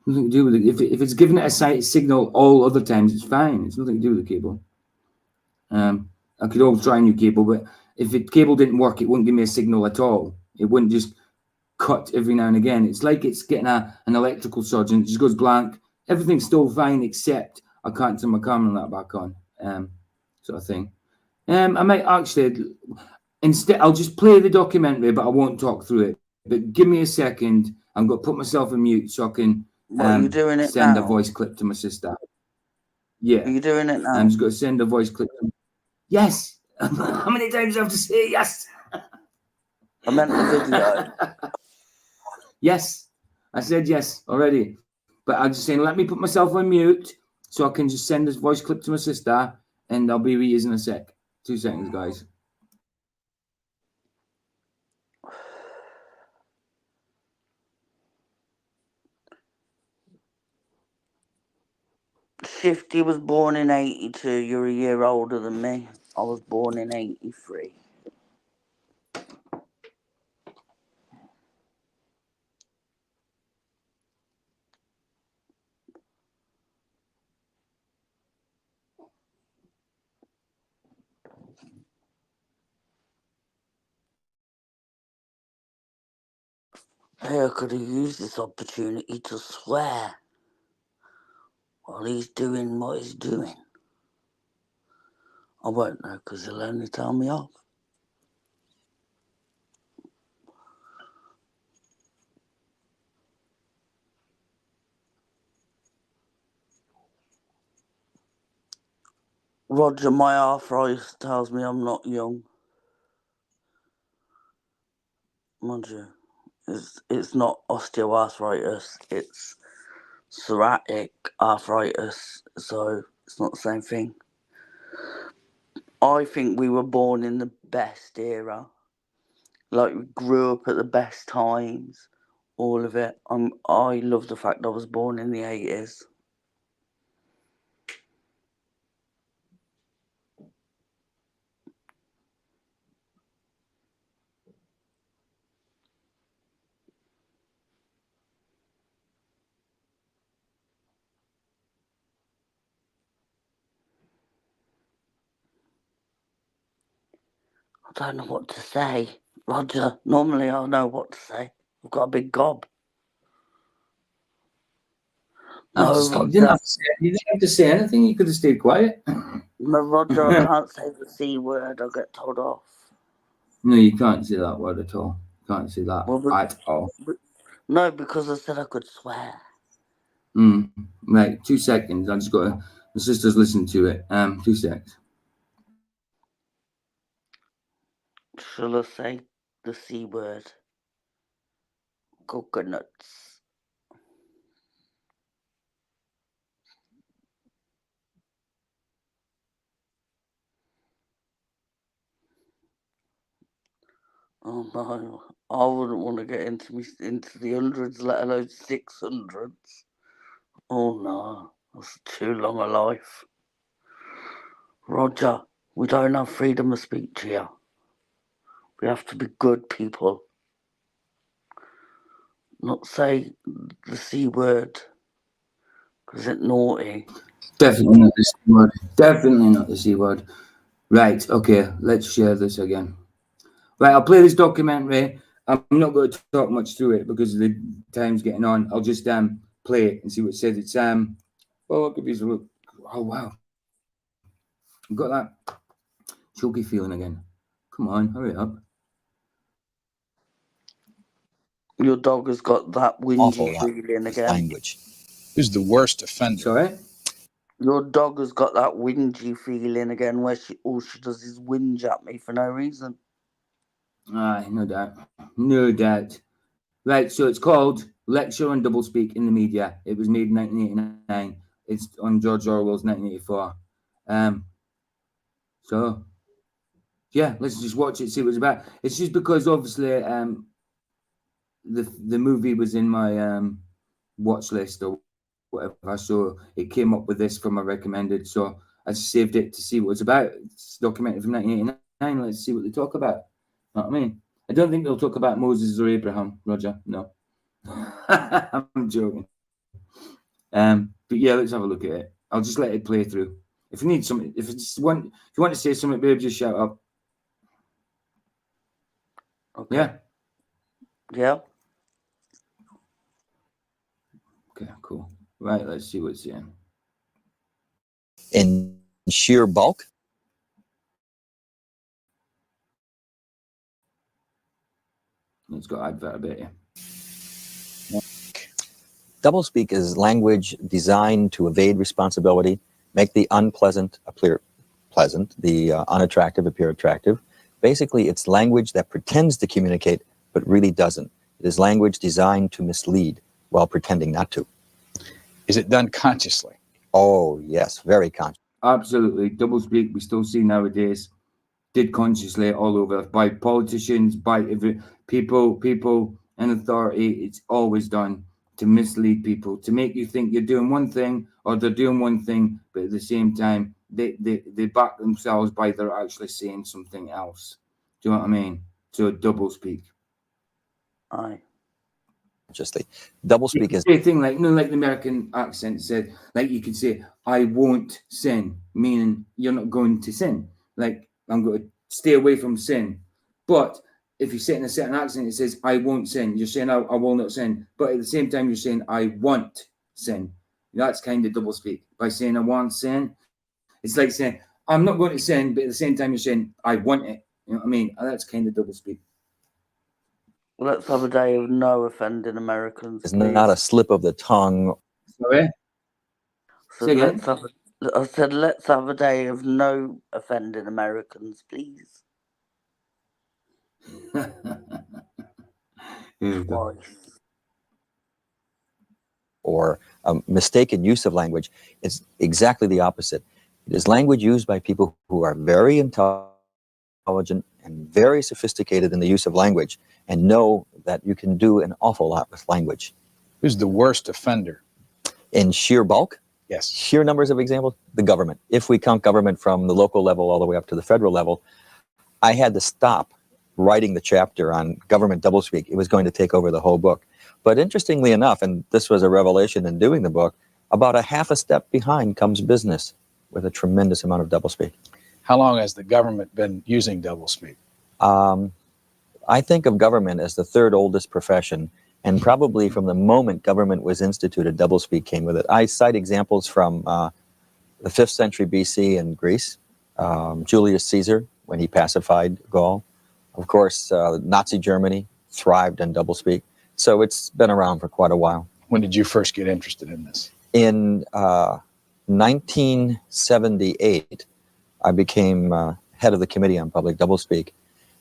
Nothing to do with it. If it's giving it a signal all other times, it's fine. It's nothing to do with the cable. I could always try a new cable, but if the cable didn't work, it wouldn't give me a signal at all. It wouldn't just cut every now and again. It's like it's getting an electrical surge and it just goes blank. Everything's still fine except I can't turn my camera and that back on, sort of thing. I might actually, instead, I'll just play the documentary, but I won't talk through it. But give me a second. I'm going to put myself on mute so I can send a voice clip to my sister. Yeah. Are you doing it now? I'm just going to send a voice clip. Yes. How many times do I have to say yes? I meant the video. Yes. I said yes already. But I'm just saying, let me put myself on mute so I can just send this voice clip to my sister, and I'll be with you in a sec. 2 seconds, guys. Shifty was born in 82. You're a year older than me. I was born in 83. Hey, I could have used this opportunity to swear while he's doing what he's doing. I won't know because he'll only tell me off. Roger, my arthritis tells me I'm not young. Mind you, it's not osteoarthritis, it's psoriatic arthritis, so it's not the same thing. I think we were born in the best era. Like, we grew up at the best times, all of it. I love the fact I was born in the 80s. I don't know what to say. Roger, normally I know what to say. I've got a big gob. No, You didn't have to say anything. You could have stayed quiet. No, Roger, I can't say the C word. I'll get told off. No, you can't say that word at all. You can't say that at all. No, because I said I could swear. Right, 2 seconds. I just got to... My sister's listening to it. 2 seconds. Shall I say the C word? Coconuts. Oh no, I wouldn't want to get into the hundreds, let alone 600s. Oh no, that's too long a life. Roger, we don't have freedom of speech here. We have to be good people. Not say the C word, because it's naughty. Definitely not the C word. Definitely not the C word. Right, okay, let's share this again. Right, I'll play this documentary. I'm not going to talk much through it because the time's getting on. I'll just play it and see what it says. It's oh, I'll give you a look. Oh wow, I've got that choky feeling again. Come on, hurry up. Your dog has got that whingy feeling again. Language. Who's the worst offender? Sorry? Your dog has got that whingy feeling again where all she does is whinge at me for no reason. Aye, no doubt. No doubt. Right, so it's called Lecture on Doublespeak in the Media. It was made in 1989. It's on George Orwell's 1984. So, yeah, let's just watch it, see what it's about. It's just because, obviously, the movie was in my watch list or whatever, so it came up with this from my recommended, so I just saved it to see what it's about. It's documented from 1989. Let's see what they talk about. You know what I mean? I don't think they'll talk about Moses or Abraham, Roger. No. I'm joking. But yeah, let's have a look at it. I'll just let it play through. If you need something, if you want to say something, babe, just shout up. Okay. Yeah. Yeah. Okay, cool. Right, let's see what's in. In sheer bulk? It's got advert a bit, yeah. Doublespeak is language designed to evade responsibility, make the unpleasant appear pleasant, the unattractive appear attractive. Basically, it's language that pretends to communicate, but really doesn't. It is language designed to mislead while pretending not to. Is it done consciously? Oh, yes, very conscious. Absolutely. Doublespeak we still see nowadays, did consciously all over by politicians, by people in authority. It's always done to mislead people, to make you think you're doing one thing or they're doing one thing, but at the same time, they back themselves by they're actually saying something else. Do you know what I mean? So doublespeak. Aye. Consciously. Doublespeak is a thing like, like the American accent said, like you could say, I won't sin, meaning you're not going to sin. Like, I'm going to stay away from sin. But if you say it in a certain accent, it says, I won't sin. You're saying, I will not sin. But at the same time, you're saying, I want sin. That's kind of doublespeak. By saying, I want sin, it's like saying, I'm not going to sin, but at the same time, you're saying, I want it. You know what I mean? That's kind of doublespeak. Let's have a day of no offending Americans. It's not a slip of the tongue. Sorry? So I said, let's have a day of no offending Americans, please. Or a mistaken use of language. It's exactly the opposite. It is language used by people who are very intelligent and very sophisticated in the use of language and know that you can do an awful lot with language. Who's the worst offender? In sheer bulk? Yes. Sheer numbers of examples? The government. If we count government from the local level all the way up to the federal level, I had to stop writing the chapter on government doublespeak. It was going to take over the whole book. But interestingly enough, and this was a revelation in doing the book, about a half a step behind comes business with a tremendous amount of doublespeak. How long has the government been using doublespeak? I think of government as the third oldest profession, and probably from the moment government was instituted, doublespeak came with it. I cite examples from the 5th century BC in Greece, Julius Caesar, when he pacified Gaul. Of course, Nazi Germany thrived on doublespeak. So it's been around for quite a while. When did you first get interested in this? In 1978, I became head of the Committee on Public Doublespeak.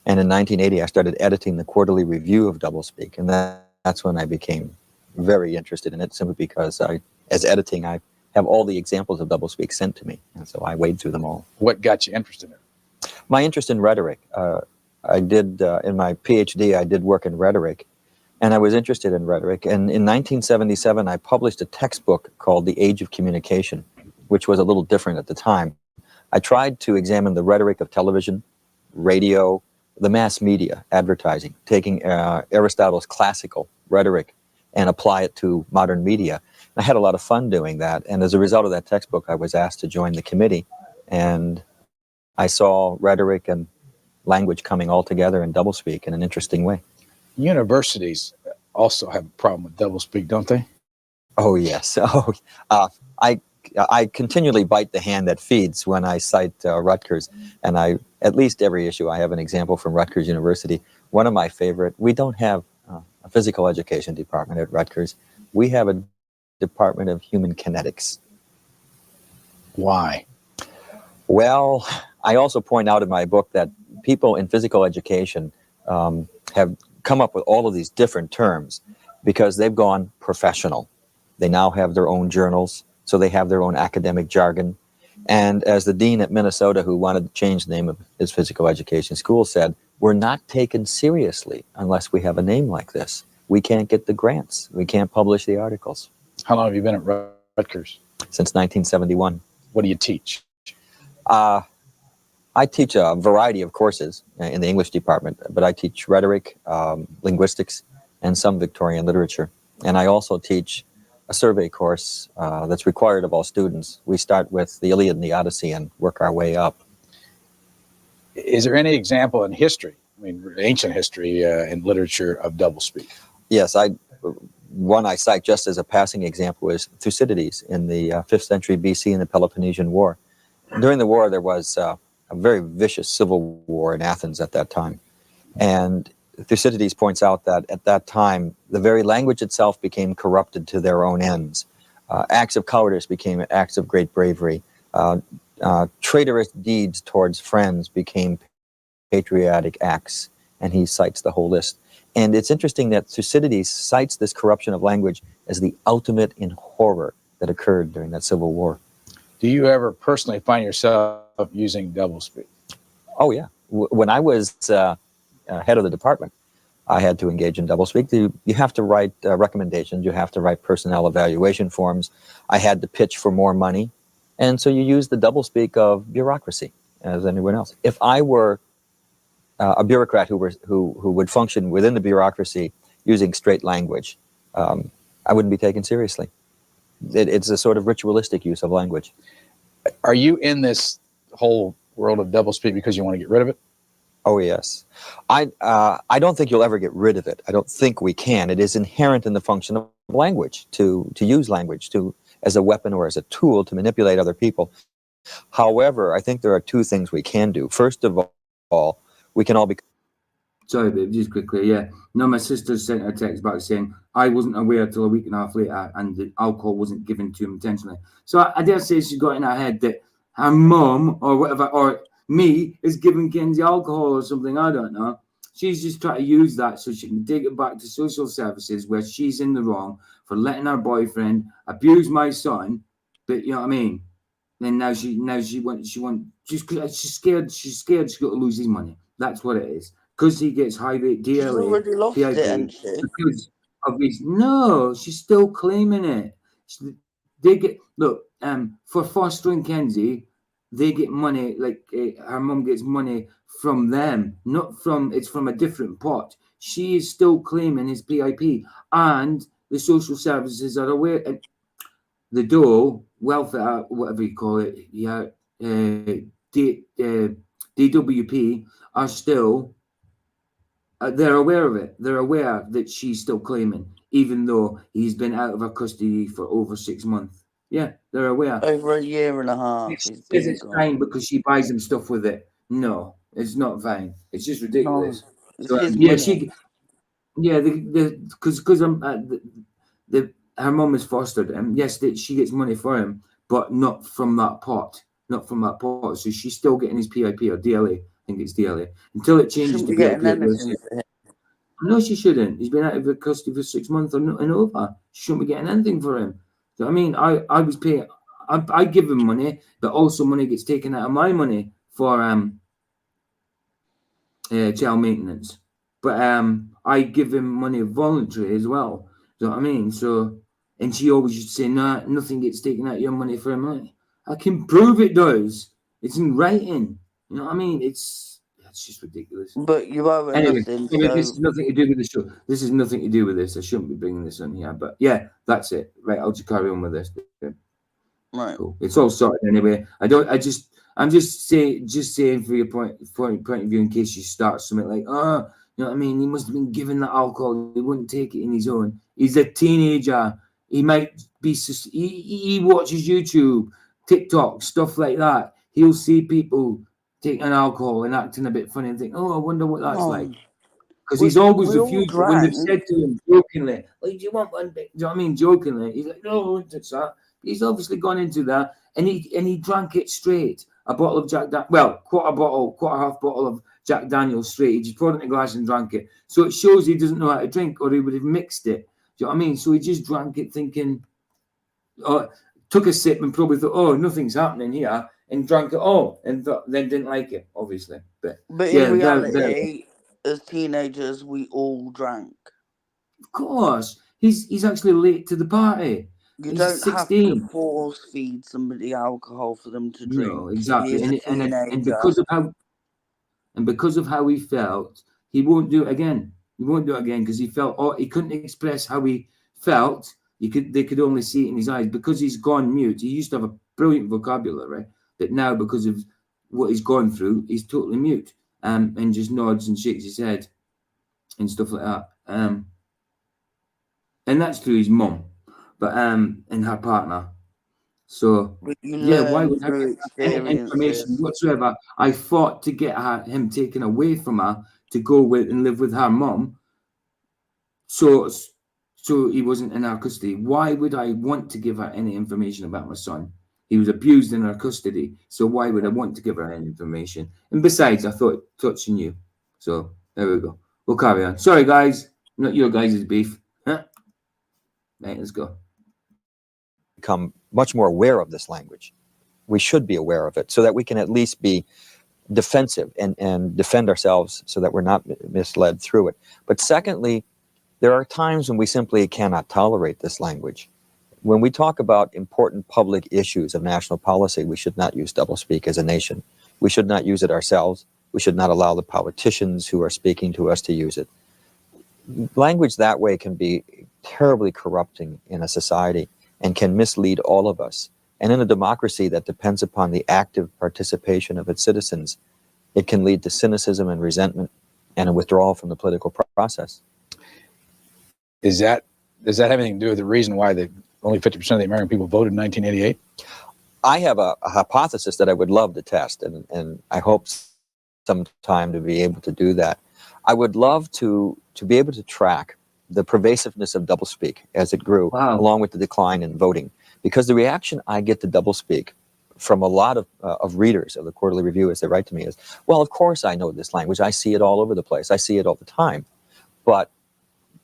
And in 1980, I started editing the Quarterly Review of Doublespeak. And that's when I became very interested in it, simply because as editing, I have all the examples of doublespeak sent to me. And so I wade through them all. What got you interested in it? My interest in rhetoric. I did, in my PhD, I did work in rhetoric. And I was interested in rhetoric. And in 1977, I published a textbook called The Age of Communication, which was a little different at the time. I tried to examine the rhetoric of television, radio, the mass media, advertising, taking Aristotle's classical rhetoric and apply it to modern media. I had a lot of fun doing that. And as a result of that textbook, I was asked to join the committee. And I saw rhetoric and language coming all together in doublespeak in an interesting way. Universities also have a problem with doublespeak, don't they? Oh, yes. I continually bite the hand that feeds when I cite Rutgers, and at least every issue I have an example from Rutgers University. One of my favorite, we don't have a physical education department at Rutgers. We have a department of human kinetics. Why? Well, I also point out in my book that people in physical education have come up with all of these different terms because they've gone professional. They now have their own journals, so they have their own academic jargon. And as the dean at Minnesota, who wanted to change the name of his physical education school, said, we're not taken seriously unless we have a name like this. We can't get the grants. We can't publish the articles. How long have you been at Rutgers? Since 1971. What do you teach? I teach a variety of courses in the English department, but I teach rhetoric, linguistics, and some Victorian literature. And I also teach a survey course that's required of all students. We start with the Iliad and the Odyssey and work our way up. Is there any example in history, I mean, ancient history and literature of doublespeak? Yes, one I cite just as a passing example is Thucydides in the 5th century BC in the Peloponnesian War. During the war, there was a very vicious civil war in Athens at that time. And Thucydides points out that at that time, the very language itself became corrupted to their own ends. Acts of cowardice became acts of great bravery. Traitorous deeds towards friends became patriotic acts, and he cites the whole list. And it's interesting that Thucydides cites this corruption of language as the ultimate in horror that occurred during that Civil War. Do you ever personally find yourself using doublespeak? Oh, yeah. When I was head of the department, I had to engage in doublespeak. You have to write recommendations. You have to write personnel evaluation forms. I had to pitch for more money. And so you use the doublespeak of bureaucracy as anyone else. If I were a bureaucrat who would function within the bureaucracy using straight language, I wouldn't be taken seriously. It's a sort of ritualistic use of language. Are you in this whole world of doublespeak because you want to get rid of it? Oh, yes. I don't think you'll ever get rid of it. I don't think we can. It is inherent in the function of language, to use language as a weapon or as a tool to manipulate other people. However, I think there are two things we can do. First of all, we can all be... Sorry, babe, just quickly, yeah. No, my sister sent a text back saying, I wasn't aware till a week and a half later and the alcohol wasn't given to him intentionally. So I dare say she's got in her head that her mum or whatever, or me, is giving Kenzie alcohol or something, I don't know. She's just trying to use that so she can dig it back to social services where she's in the wrong for letting her boyfriend abuse my son. But you know what I mean? And now she's scared she's going to lose his money. That's what it is. Because he gets high rate DLA. She's already lost PIP, it, hasn't she? because of his, no, she's still claiming it. They get, look, for fostering Kenzie, they get money, like her mum gets money from them, not from, it's from a different pot. She is still claiming his PIP, and the social services are aware. The DOE, welfare, whatever you call it, yeah, DWP are still, they're aware of it. They're aware that she's still claiming, even though he's been out of her custody for over 6 months. Yeah, they're aware. Over a year and a half. It's fine because she buys him stuff with it. No, it's not fine. It's just ridiculous. No, So, it's yeah, money. because her mum has fostered him. Yes, she gets money for him, but not from that pot. Not from that pot. So she's still getting his PIP or DLA. I think it's DLA until it changes to PIP. No, she shouldn't. He's been out of the custody for 6 months and over. She shouldn't be getting anything for him. So I mean, I was paying. I give him money, but also money gets taken out of my money for child maintenance. But I give him money voluntary as well. Do you know what I mean? So, and she always used to say, "No, nothing gets taken out of your money for him." I can prove it does. It's in writing. You know what I mean? It's just ridiculous. But you are anyway, nothing. This is nothing to do with the show. This is nothing to do with this. I shouldn't be bringing this on here. But yeah, that's it. Right, I'll just carry on with this. Right. Cool. It's all sorted anyway. I'm just saying for your point of view in case you start something like, oh, you know what I mean? He must have been given the alcohol. He wouldn't take it in his own. He's a teenager. He might be. He watches YouTube, TikTok, stuff like that. He'll see people taking alcohol and acting a bit funny and think, oh, I wonder what that's like. Because he's always refused when they've said to him jokingly, like, do you want one bit? Do you know what I mean? Jokingly. He's like, no, I won't touch that. He's obviously gone into that and he drank it straight. A bottle of Jack Daniels, well, quarter half bottle of Jack Daniels straight. He just poured it in a glass and drank it. So it shows he doesn't know how to drink, or he would have mixed it. Do you know what I mean? So he just drank it thinking, took a sip and probably thought, oh, nothing's happening here, and drank it all, and then didn't like it, obviously. But in reality, as teenagers, we all drank. Of course. He's actually late to the party. You He's don't 16. have to force feed somebody alcohol for them to drink. No, exactly. And because of how he felt, he won't do it again. He won't do it again because he felt, he couldn't express how he felt. They could only see it in his eyes because he's gone mute. He used to have a brilliant vocabulary, but now because of what he's gone through, he's totally mute and just nods and shakes his head and stuff like that. And that's through his mum, but and her partner. So yeah, why would I get any information whatsoever? I fought to get him taken away from her to go with and live with her mum. So he wasn't in our custody. Why would I want to give her any information about my son? He was abused in our custody. So why would I want to give her any information? And besides, I thought touching you. So there we go. We'll carry on. Sorry, guys. Not your guys' beef. Huh? Right, let's go. become much more aware of this language. We should be aware of it so that we can at least be defensive and defend ourselves so that we're not misled through it. But secondly, there are times when we simply cannot tolerate this language. When we talk about important public issues of national policy, we should not use doublespeak as a nation. We should not use it ourselves. We should not allow the politicians who are speaking to us to use it. Language that way can be terribly corrupting in a society and can mislead all of us. And in a democracy that depends upon the active participation of its citizens, it can lead to cynicism and resentment and a withdrawal from the political process. Does that have anything to do with the reason why only 50% of the American people voted in 1988? I have a hypothesis that I would love to test, and I hope sometime to be able to do that. I would love to be able to track the pervasiveness of doublespeak as it grew, along with the decline in voting. Because the reaction I get to doublespeak from a lot of readers of the Quarterly Review as they write to me is, well, of course I know this language. I see it all over the place. I see it all the time. But,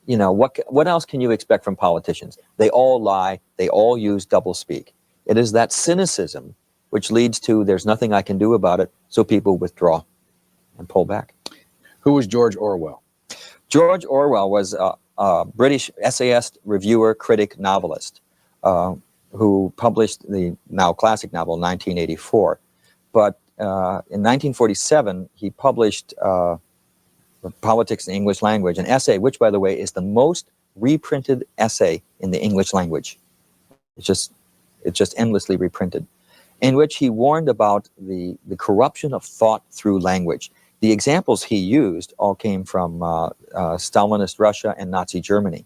you know, what else can you expect from politicians? They all lie. They all use doublespeak. It is that cynicism which leads to there's nothing I can do about it, so people withdraw and pull back. Who was George Orwell? George Orwell was a British essayist, reviewer, critic, novelist who published the now classic novel 1984. But in 1947, he published Politics in the English Language, an essay which, by the way, is the most reprinted essay in the English language. It's just endlessly reprinted, in which he warned about the corruption of thought through language. The examples he used all came from Stalinist Russia and Nazi Germany.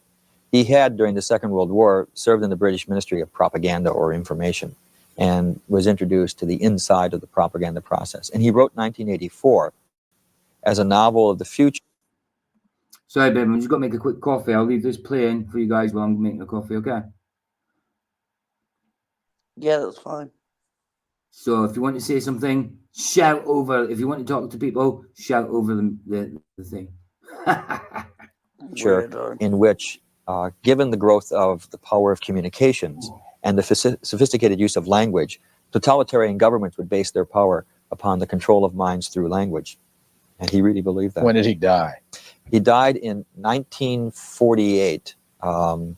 He had, during the Second World War, served in the British Ministry of Propaganda or Information and was introduced to the inside of the propaganda process. And he wrote 1984 as a novel of the future. Sorry, babe, I'm just going to make a quick coffee. I'll leave this playing for you guys while I'm making a coffee, okay? Yeah, that's fine. So if you want to say something, shout over. If you want to talk to people, shout over the thing. In which, given the growth of the power of communications and the sophisticated use of language, totalitarian governments would base their power upon the control of minds through language. And he really believed that. When did he die? He died in 1948 of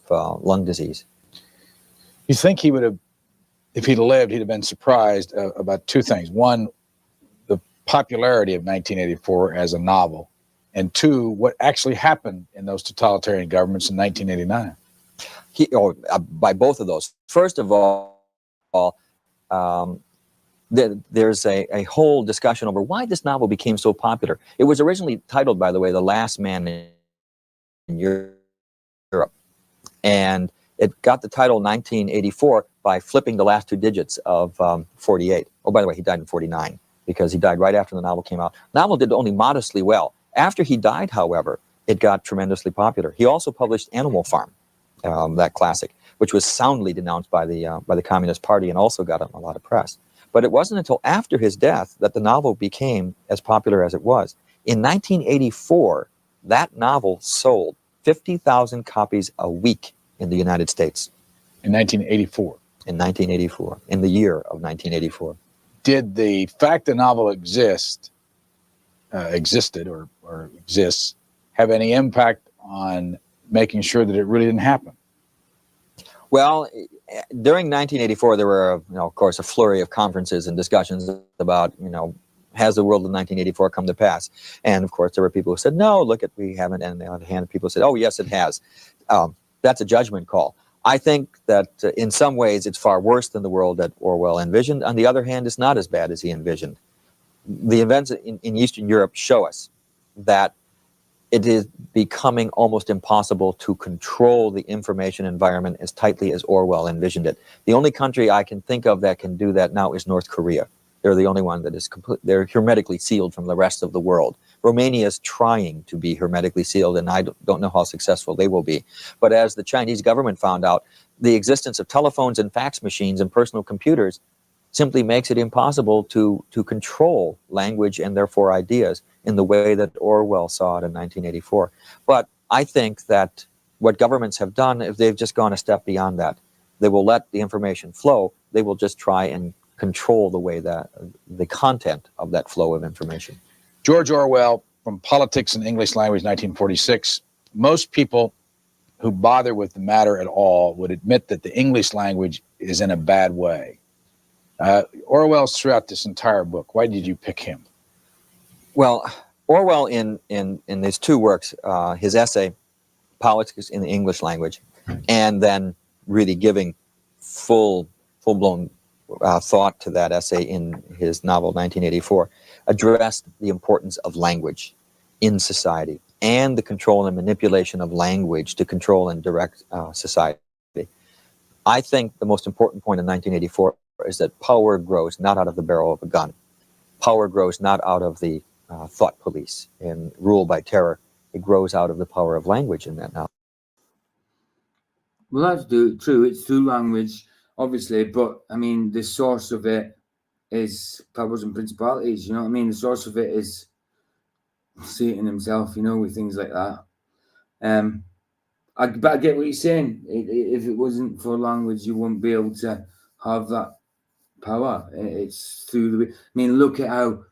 lung disease. You think he would have, if he'd lived, he'd have been surprised about two things. One, the popularity of 1984 as a novel, and two, what actually happened in those totalitarian governments in 1989. By both of those. First of all, there's a whole discussion over why this novel became so popular. It was originally titled, by the way, The Last Man in Europe. And it got the title 1984 by flipping the last two digits of 48. Oh, by the way, he died in 49 because he died right after the novel came out. The novel did only modestly well. After he died, however, it got tremendously popular. He also published Animal Farm, that classic, which was soundly denounced by the Communist Party and also got a lot of press. But it wasn't until after his death that the novel became as popular as it was. In 1984, that novel sold 50,000 copies a week in the United States. In 1984? In 1984, in the year of 1984. Did the fact the novel existed or exists have any impact on making sure that it really didn't happen? Well, during 1984, there were, of course, a flurry of conferences and discussions about, has the world of 1984 come to pass? And of course, there were people who said, no, we haven't. And on the other hand, people said, oh, yes, it has. That's a judgment call. I think that in some ways it's far worse than the world that Orwell envisioned. On the other hand, it's not as bad as he envisioned. The events in Eastern Europe show us that it is becoming almost impossible to control the information environment as tightly as Orwell envisioned it. The only country I can think of that can do that now is North Korea. They're the only one that is they're hermetically sealed from the rest of the world. Romania is trying to be hermetically sealed, and I don't know how successful they will be. But as the Chinese government found out, the existence of telephones and fax machines and personal computers simply makes it impossible to control language and therefore ideas in the way that Orwell saw it in 1984. But I think that what governments have done is they've just gone a step beyond that. They will let the information flow. They will just try and control the way that the content of that flow of information. George Orwell, From Politics and English Language, 1946. Most people who bother with the matter at all would admit that the English language is in a bad way. Orwell's throughout this entire book. Why did you pick him? Well, Orwell in his two works, his essay, Politics in the English Language, and then really giving full-blown thought to that essay in his novel 1984, addressed the importance of language in society and the control and manipulation of language to control and direct society. I think the most important point in 1984 is that power grows not out of the barrel of a gun. Power grows not out of the thought police and rule by terror. It grows out of the power of language in that novel. Well, that's true. It's through language, obviously, but I mean, the source of it is powers and principalities. You know what I mean? The source of it is Satan himself. You know, with things like that. But I get what you're saying. If it wasn't for language, you wouldn't be able to have that power. It's through the. I mean, look at how.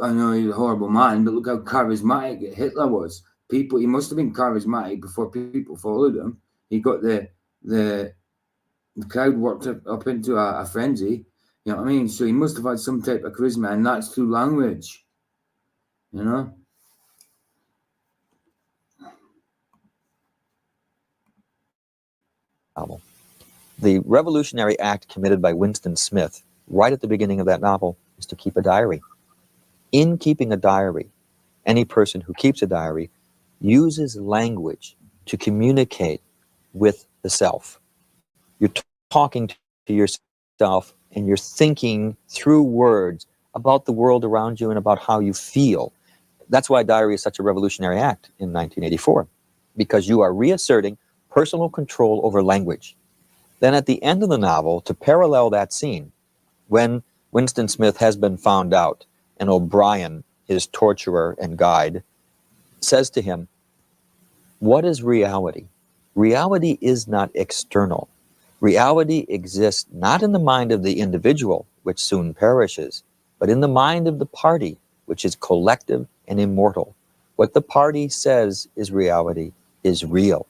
I know he's a horrible man, but look how charismatic Hitler was. He must have been charismatic before people followed him. He got the crowd worked up into a frenzy. You know what I mean? So he must have had some type of charisma, and that's through language. You know? Novel. The revolutionary act committed by Winston Smith right at the beginning of that novel is to keep a diary. In keeping a diary, any person who keeps a diary uses language to communicate with the self. You're talking to yourself and you're thinking through words about the world around you and about how you feel. That's why diary is such a revolutionary act in 1984, because you are reasserting personal control over language. Then at the end of the novel, to parallel that scene, when Winston Smith has been found out and O'Brien, his torturer and guide, says to him, what is reality? Reality is not external. Reality exists not in the mind of the individual, which soon perishes, but in the mind of the party, which is collective and immortal. What the party says is reality is real.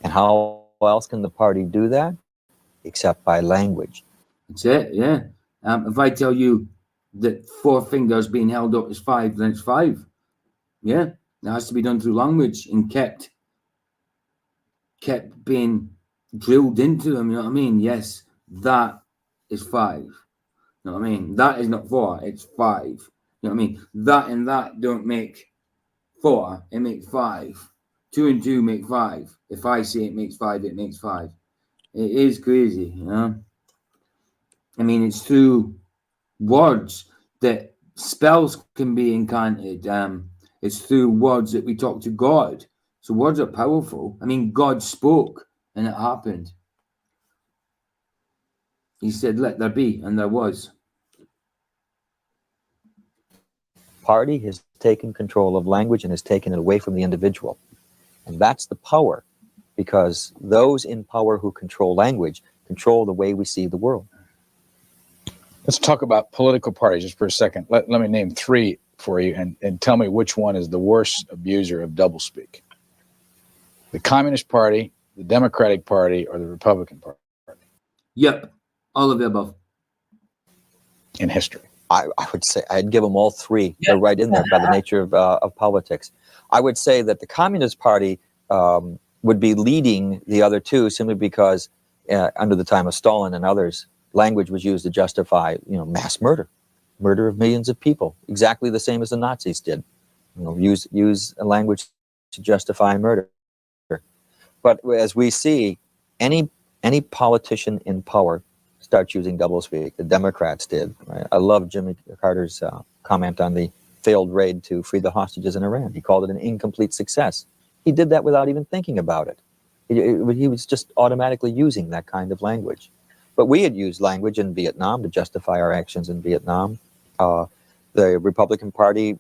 And how else can the party do that? Except by language. That's it, yeah. If I tell you that 4 fingers being held up is 5, then it's 5. Yeah, it has to be done through language and kept being drilled into them. You know what I mean? Yes, that is 5. You know what I mean? That is not 4, it's 5. You know what I mean? That and that don't make 4, it makes 5. 2 and 2 make 5. If I say it makes 5, it makes 5. It is crazy, you know? I mean, it's through words that spells can be incanted. It's through words that we talk to God. So words are powerful. I mean, God spoke and it happened. He said, let there be, and there was. Party has taken control of language and has taken it away from the individual. And that's the power, because those in power who control language control the way we see the world. Let's talk about political parties just for a second. Let me name 3 for you and tell me which one is the worst abuser of doublespeak. The Communist Party, the Democratic Party, or the Republican Party? Yep, all of the above. In history. I would say I'd give them all 3. Yeah. They're right in there by the nature of politics. I would say that the Communist Party would be leading the other 2 simply because under the time of Stalin and others, language was used to justify, mass murder of millions of people, exactly the same as the Nazis did. Use a language to justify murder. But as we see, any politician in power starts using doublespeak. The Democrats did. Right? I love Jimmy Carter's comment on the failed raid to free the hostages in Iran. He called it an incomplete success. He did that without even thinking about it. He was just automatically using that kind of language. But we had used language in Vietnam to justify our actions in Vietnam. The Republican Party,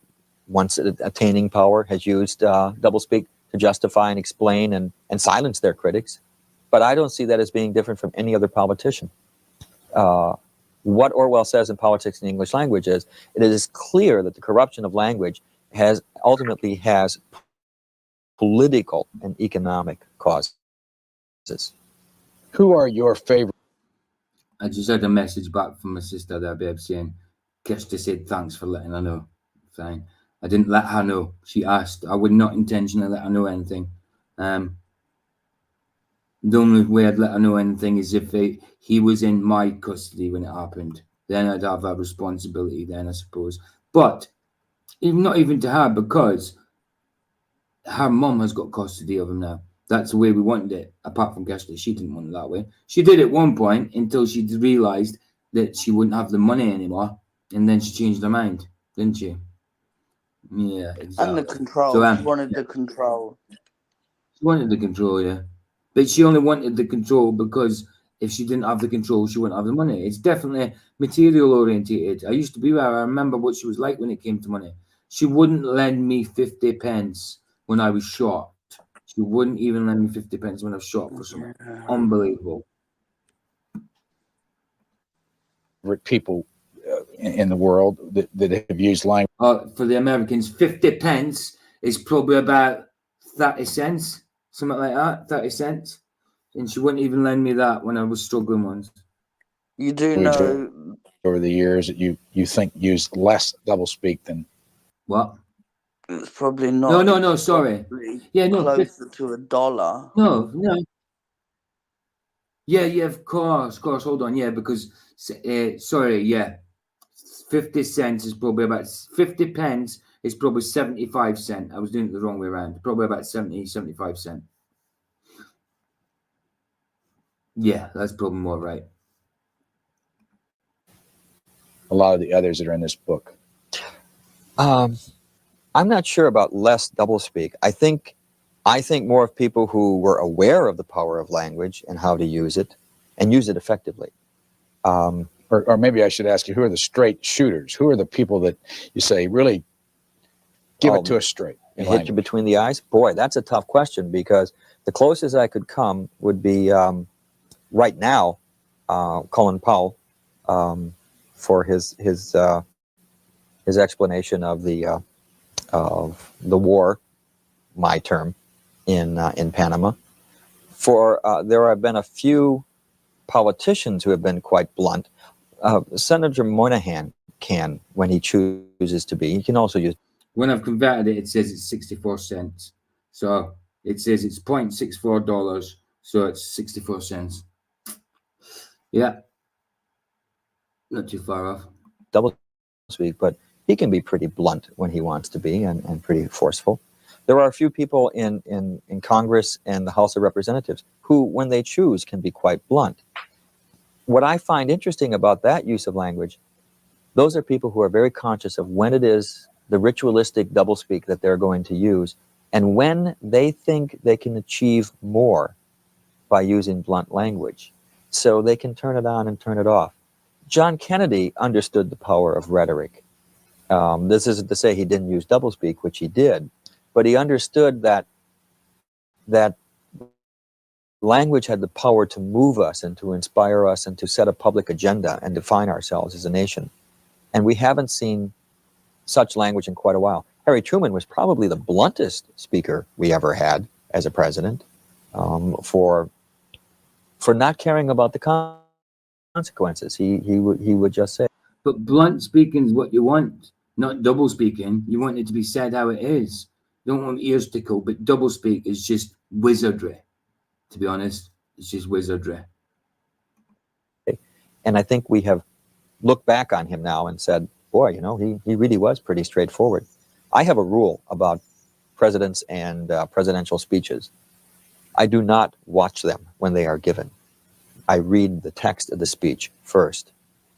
once attaining power, has used doublespeak to justify and explain and silence their critics. But I don't see that as being different from any other politician. What Orwell says in Politics in the English Language is, it is clear that the corruption of language ultimately has political and economic causes. Who are your favorite? I just had a message back from my sister there, babe, saying, Kirsty said thanks for letting her know. Fine. I didn't let her know. She asked. I would not intentionally let her know anything. The only way I'd let her know anything is if he was in my custody when it happened. Then I'd have a responsibility then, I suppose. But not even to her, because her mum has got custody of him now. That's the way we wanted it, apart from Kirsty. She didn't want it that way. She did at one point until she realised that she wouldn't have the money anymore. And then she changed her mind, didn't she? Yeah, exactly. And the control. So, she wanted the control. She wanted the control, yeah. But she only wanted the control because if she didn't have the control, she wouldn't have the money. It's definitely material orientated. I used to be there. I remember what she was like when it came to money. She wouldn't lend me 50 pence when I was shot. She wouldn't even lend me 50 pence when I was shot for something. Unbelievable. People in the world that have used language. For the Americans, 50 pence is probably about 30 cents, something like that, 30 cents. And she wouldn't even lend me that when I was struggling once. You do know over the years that you think used less doublespeak than what? It's probably not. No, sorry. Yeah, no. Closer to $1. No. Yeah, of course. Hold on. Yeah, because, sorry, yeah. 50 cents is probably about 50 pence is probably 75 cents. I was doing it the wrong way around. Probably about 75 cents. Yeah, that's probably more right. A lot of the others that are in this book. I'm not sure about less doublespeak. I think more of people who were aware of the power of language and how to use it, and use it effectively. Or maybe I should ask you, who are the straight shooters? Who are the people that you say really give it to us straight? Hit you between the eyes? Boy, that's a tough question, because the closest I could come would be right now, Colin Powell, for his explanation of the war, my term, in Panama. There have been a few politicians who have been quite blunt. Senator Moynihan can, when he chooses to be. He can also use. When I've converted it, it says it's 64 cents. So it says it's $0.64, so it's 64 cents. Yeah. Not too far off. Double speak, but he can be pretty blunt when he wants to be, and pretty forceful. There are a few people in Congress and the House of Representatives who, when they choose, can be quite blunt. What I find interesting about that use of language, those are people who are very conscious of when it is the ritualistic doublespeak that they're going to use, and when they think they can achieve more by using blunt language. So they can turn it on and turn it off. John Kennedy understood the power of rhetoric. This isn't to say he didn't use doublespeak, which he did, but he understood that language had the power to move us and to inspire us and to set a public agenda and define ourselves as a nation. And we haven't seen such language in quite a while. Harry Truman was probably the bluntest speaker we ever had as a president, for not caring about the consequences. He would just say. But blunt speaking is what you want, not double speaking. You want it to be said how it is. You don't want ears tickled, but double speak is just wizardry. To be honest, it's just wizardry. And I think we have looked back on him now and said, boy, he really was pretty straightforward. I have a rule about presidents and presidential speeches. I do not watch them when they are given. I read the text of the speech first.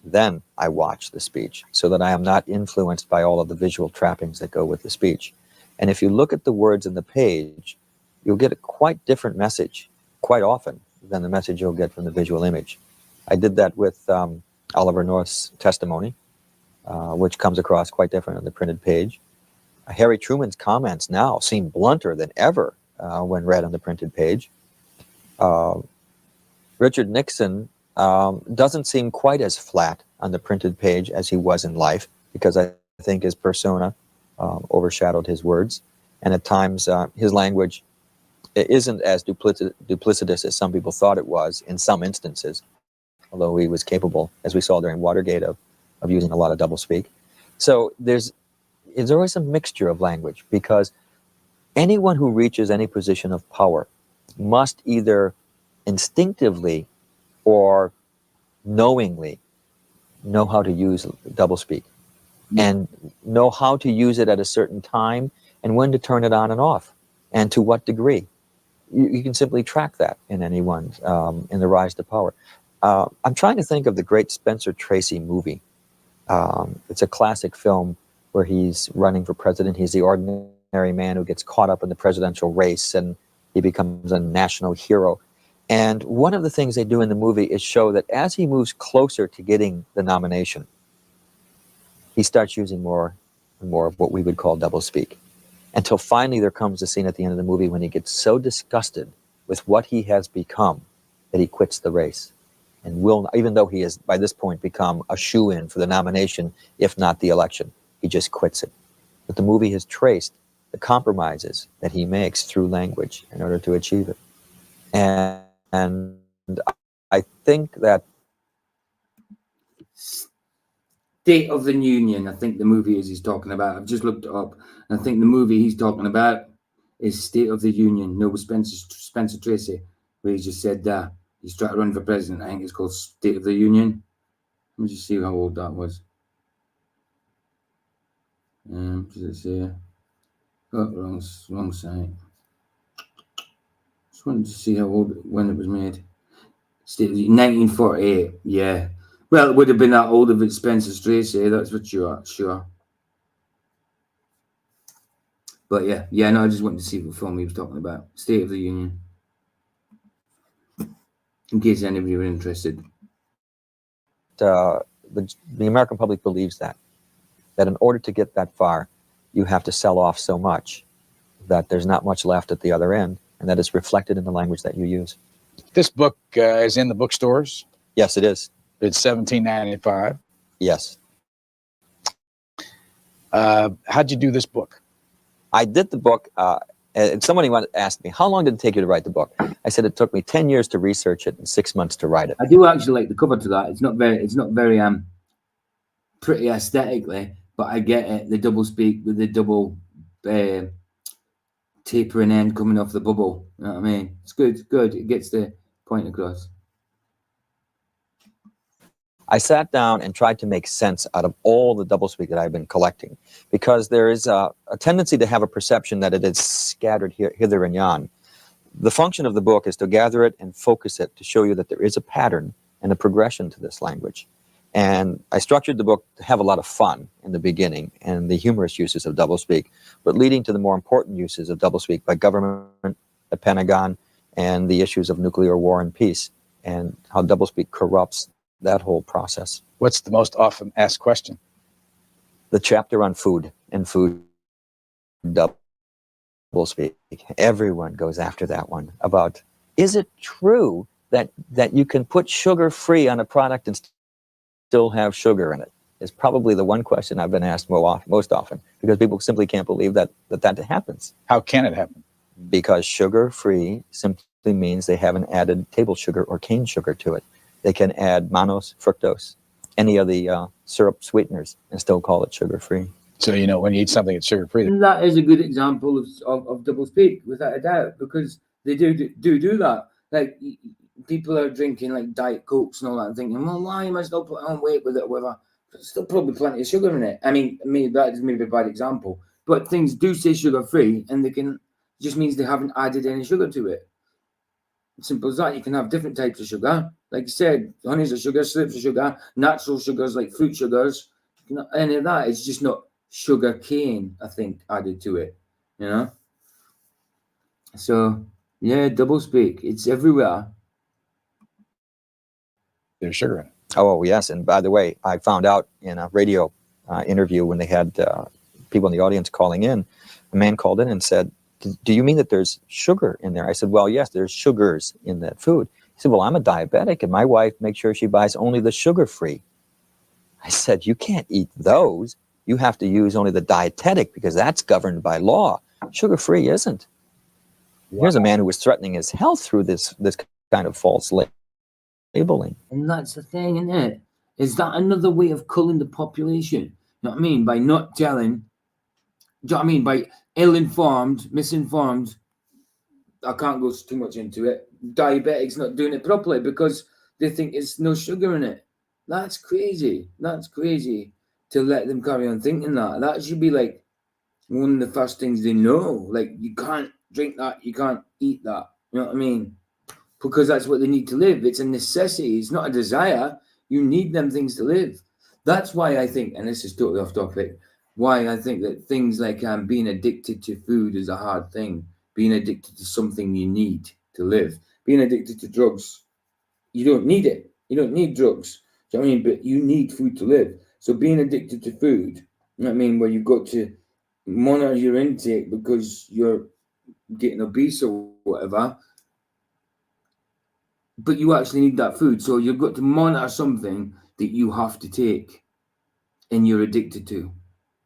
Then I watch the speech, so that I am not influenced by all of the visual trappings that go with the speech. And if you look at the words in the page, you'll get a quite different message quite often than the message you'll get from the visual image. I did that with Oliver North's testimony, which comes across quite different on the printed page. Harry Truman's comments now seem blunter than ever when read on the printed page. Richard Nixon doesn't seem quite as flat on the printed page as he was in life, because I think his persona overshadowed his words, and at times his language isn't as duplicitous as some people thought it was in some instances, although he was capable, as we saw during Watergate, of using a lot of doublespeak. So there's always a mixture of language, because anyone who reaches any position of power must either instinctively or knowingly know how to use doublespeak, and know how to use it at a certain time and when to turn it on and off, and to what degree. You can simply track that in anyone in the rise to power. I'm trying to think of the great Spencer Tracy movie. It's a classic film where he's running for president. He's the ordinary man who gets caught up in the presidential race, and he becomes a national hero. And one of the things they do in the movie is show that as he moves closer to getting the nomination, he starts using more and more of what we would call doublespeak, until finally there comes a scene at the end of the movie when he gets so disgusted with what he has become that he quits the race, and will, even though he has by this point become a shoo-in for the nomination, if not the election, he just quits it. But the movie has traced the compromises that he makes through language in order to achieve it. And I think that State of the Union, I think the movie is he's talking about. I've just looked it up. And I think the movie he's talking about is State of the Union. No, with Spencer Tracy, where he just said that he's trying to run for president. I think it's called State of the Union. Let me just see how old that was. Does it say? Oh, wrong site. Just wanted to see how old, when it was made. State of the 1948. Yeah. Well, it would have been that old if it's Spencer Tracy. That's for sure. But yeah, no, I just wanted to see what film he was talking about. State of the Union. In case anybody were interested. The American public believes that in order to get that far, you have to sell off so much that there's not much left at the other end, and that is reflected in the language that you use. This book is in the bookstores? Yes, it is. It's $17.95. Yes. How'd you do this book? I did the book, and somebody asked me, how long did it take you to write the book? I said it took me 10 years to research it and 6 months to write it. I do actually like the cover to that. It's not very pretty aesthetically, but I get it. The doublespeak with the double tapering end coming off the bubble. You know what I mean? It's good. It's good. It gets the point across. I sat down and tried to make sense out of all the doublespeak that I've been collecting, because there is a tendency to have a perception that it is scattered hither and yon. The function of the book is to gather it and focus it to show you that there is a pattern and a progression to this language. And I structured the book to have a lot of fun in the beginning and the humorous uses of doublespeak, but leading to the more important uses of doublespeak by government, the Pentagon, and the issues of nuclear war and peace, and how doublespeak corrupts that whole process. What's the most often asked question? The chapter on food and food doublespeak. Everyone goes after that one about, is it true that you can put sugar-free on a product and still have sugar in it? Is probably the one question I've been asked most often, because people simply can't believe that happens. How can it happen? Because sugar-free simply means they haven't added table sugar or cane sugar to it. They can add mannose, fructose, any of the syrup sweeteners, and still call it sugar-free. So, when you eat something that's sugar-free. That is a good example of doublespeak, without a doubt, because they do that. Like, people are drinking, like, Diet Cokes and all that, and thinking, well, why am I still putting on weight with it or whatever? There's still probably plenty of sugar in it. I mean, maybe that is maybe a bad example. But things do say sugar-free, and just means they haven't added any sugar to it. Simple as that. You can have different types of sugar. Like you said, honeys of sugar, slips of sugar, natural sugars like fruit sugars. Any of that. It's just not sugar cane, I think, added to it. So, yeah, doublespeak. It's everywhere. There's sugar in it. Oh, yes. And by the way, I found out in a radio interview when they had people in the audience calling in, a man called in and said, do you mean that there's sugar in there? I said, well, yes, there's sugars in that food. He said, well, I'm a diabetic, and my wife makes sure she buys only the sugar-free. I said, you can't eat those. You have to use only the dietetic because that's governed by law. Sugar-free isn't. Wow. Here's a man who was threatening his health through this kind of false labeling. And that's the thing, isn't it? Is that another way of culling the population? You know what I mean? By not telling, do you know what I mean? By ill-informed, misinformed, I can't go too much into it, diabetics not doing it properly because they think it's no sugar in it. That's crazy. That's crazy to let them carry on thinking that. That should be like one of the first things they know. Like, you can't drink that, you can't eat that. You know what I mean? Because that's what they need to live. It's a necessity. It's not a desire. You need them things to live. That's why I think, and this is totally off topic, why I think that things like being addicted to food is a hard thing. Being addicted to something you need to live. Being addicted to drugs, you don't need it. You don't need drugs. Do you know what I mean? But you need food to live. So being addicted to food, you know what I mean, where you've got to monitor your intake because you're getting obese or whatever, but you actually need that food. So you've got to monitor something that you have to take and you're addicted to,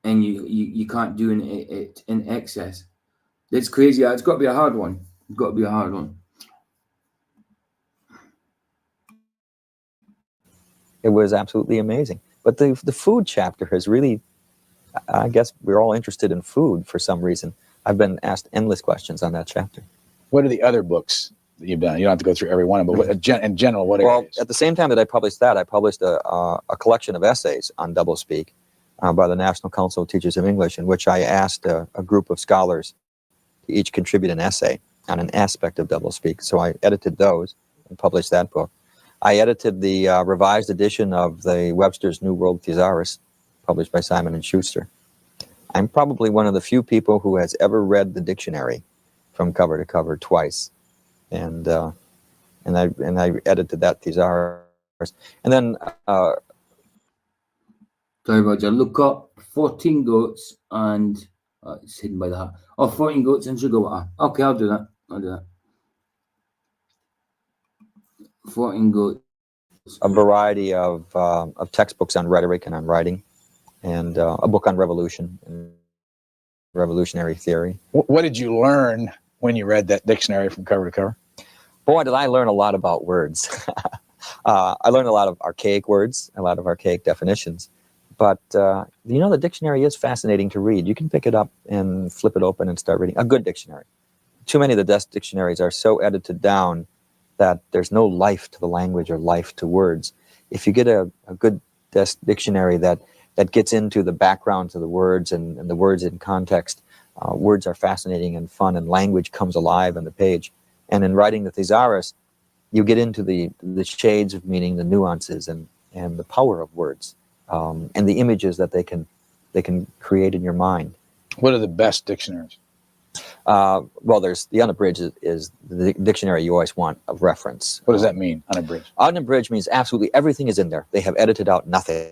and you can't do it in excess. It's crazy. It's got to be a hard one. It's got to be a hard one. It was absolutely amazing. But the food chapter has really, I guess we're all interested in food for some reason. I've been asked endless questions on that chapter. What are the other books that you've done? You don't have to go through every one of them, but in general, what Well, areas? at the same time that I published that, I published a collection of essays on doublespeak by the National Council of Teachers of English, in which I asked a group of scholars to each contribute an essay on an aspect of doublespeak. So I edited those and published that book. I edited the revised edition of the Webster's New World Thesaurus, published by Simon & Schuster. I'm probably one of the few people who has ever read the dictionary from cover to cover twice, and I edited that thesaurus. And then sorry, Roger. Look up 14 goats and it's hidden by the hat. Oh, 14 goats and sugar water. Okay, I'll do that. 14 goats. A variety of textbooks on rhetoric and on writing, and a book on revolution and revolutionary theory. What did you learn when you read that dictionary from cover to cover? Boy, did I learn a lot about words. I learned a lot of archaic words, a lot of archaic definitions. But, the dictionary is fascinating to read. You can pick it up and flip it open and start reading. A good dictionary. Too many of the desk dictionaries are so edited down that there's no life to the language or life to words. If you get a good desk dictionary that gets into the background to the words and the words in context, words are fascinating and fun, and language comes alive on the page. And in writing the thesaurus, you get into the shades of meaning, the nuances, and the power of words, and the images that they can create in your mind. What are the best dictionaries? Well, there's the unabridged is the dictionary you always want of reference. What does that mean, unabridged? Unabridged means absolutely everything is in there. They have edited out nothing.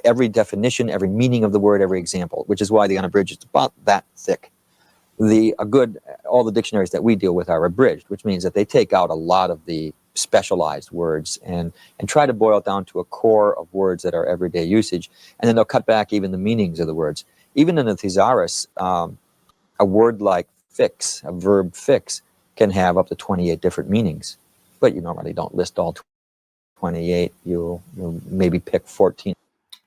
Every definition, every meaning of the word, every example, which is why the unabridged is about that thick. All the dictionaries that we deal with are abridged, which means that they take out a lot of the specialized words and try to boil it down to a core of words that are everyday usage, and then they'll cut back even the meanings of the words. Even in the thesaurus, a word like fix, a verb fix, can have up to 28 different meanings, but you normally don't list all 28. You'll maybe pick 14.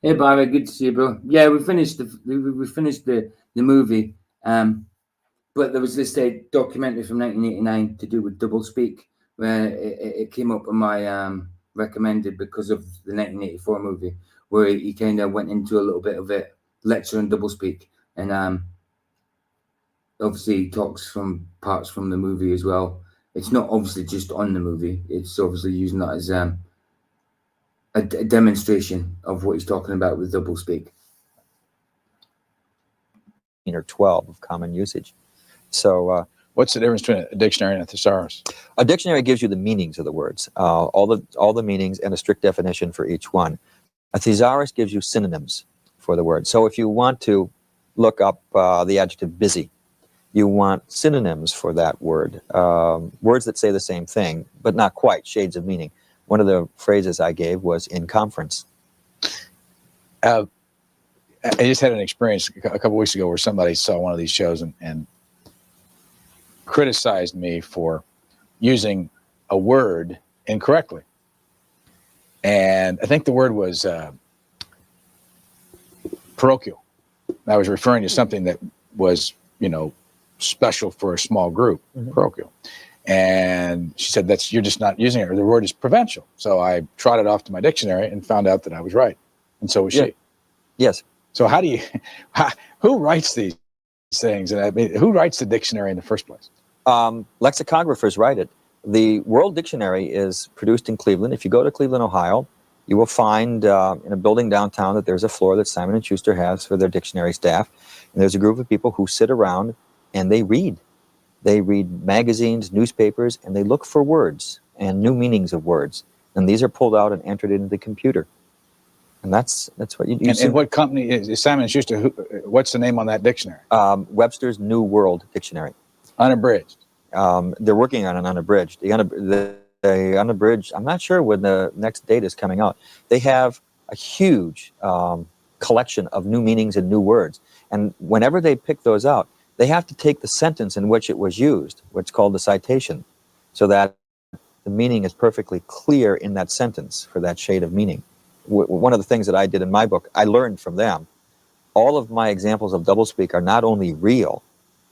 Hey Barry, good to see you, bro. Yeah, we finished the movie, but there was this documentary from 1989 to do with doublespeak, where it came up on my recommended because of the 1984 movie, where he kind of went into a little bit of it, lecture on doublespeak, and obviously he talks from parts from the movie as well. It's not obviously just on the movie. It's obviously using that as a demonstration of what he's talking about with doublespeak. Or 12 of common usage. So what's the difference between a dictionary and a thesaurus? A dictionary gives you the meanings of the words, all the meanings, and a strict definition for each one. A thesaurus gives you synonyms for the word. So if you want to look up the adjective busy, You want synonyms for that word, words that say the same thing, but not quite, shades of meaning. One of the phrases I gave was in conference. I just had an experience a couple weeks ago where somebody saw one of these shows and criticized me for using a word incorrectly. And I think the word was parochial. I was referring to something that was, special for a small group, parochial. And she said, you're just not using it, or the word is provincial. So I trotted off to my dictionary and found out that I was right. And so was she. Yes. So who writes these things? And I mean, who writes the dictionary in the first place? Lexicographers write it. The World Dictionary is produced in Cleveland. If you go to Cleveland, Ohio, you will find in a building downtown that there's a floor that Simon & Schuster has for their dictionary staff. And there's a group of people who sit around and they read. They read magazines, newspapers, and they look for words and new meanings of words. And these are pulled out and entered into the computer. And that's what you see. And what company is Simon & Schuster? What's the name on that dictionary? Webster's New World Dictionary. Unabridged. They're working on an unabridged. The unabridged, I'm not sure when the next date is coming out. They have a huge collection of new meanings and new words. And whenever they pick those out, they have to take the sentence in which it was used, what's called the citation, so that the meaning is perfectly clear in that sentence for that shade of meaning. One of the things that I did in my book, I learned from them. All of my examples of doublespeak are not only real,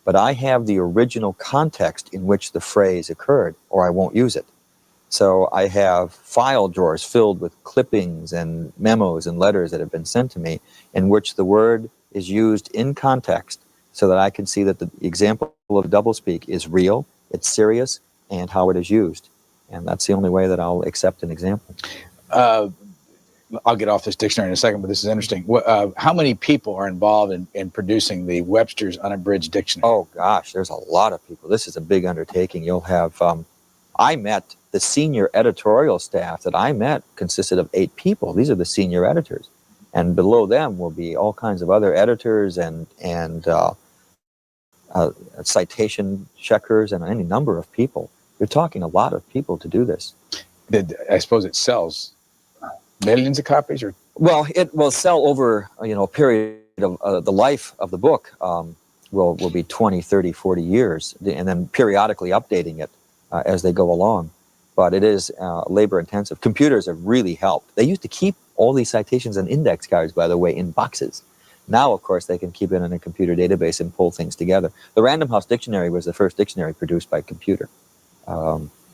but I have the original context in which the phrase occurred, or I won't use it. So I have file drawers filled with clippings and memos and letters that have been sent to me in which the word is used in context so that I can see that the example of doublespeak is real, it's serious, and how it is used. And that's the only way that I'll accept an example. I'll get off this dictionary in a second, but this is interesting. How many people are involved in producing the Webster's Unabridged Dictionary? Oh, gosh, there's a lot of people. This is a big undertaking. You'll have, I met the senior editorial staff that I met consisted of 8 people. These are the senior editors. And below them will be all kinds of other editors and citation checkers and any number of people. You're talking a lot of people to do this. I suppose it sells millions of copies, or? Well, it will sell over, a period of the life of the book will be 20, 30, 40 years, and then periodically updating it as they go along. But it is labor intensive. Computers have really helped. They used to keep all these citations and index cards, by the way, in boxes. Now, of course, they can keep it in a computer database and pull things together. The Random House Dictionary was the first dictionary produced by computer.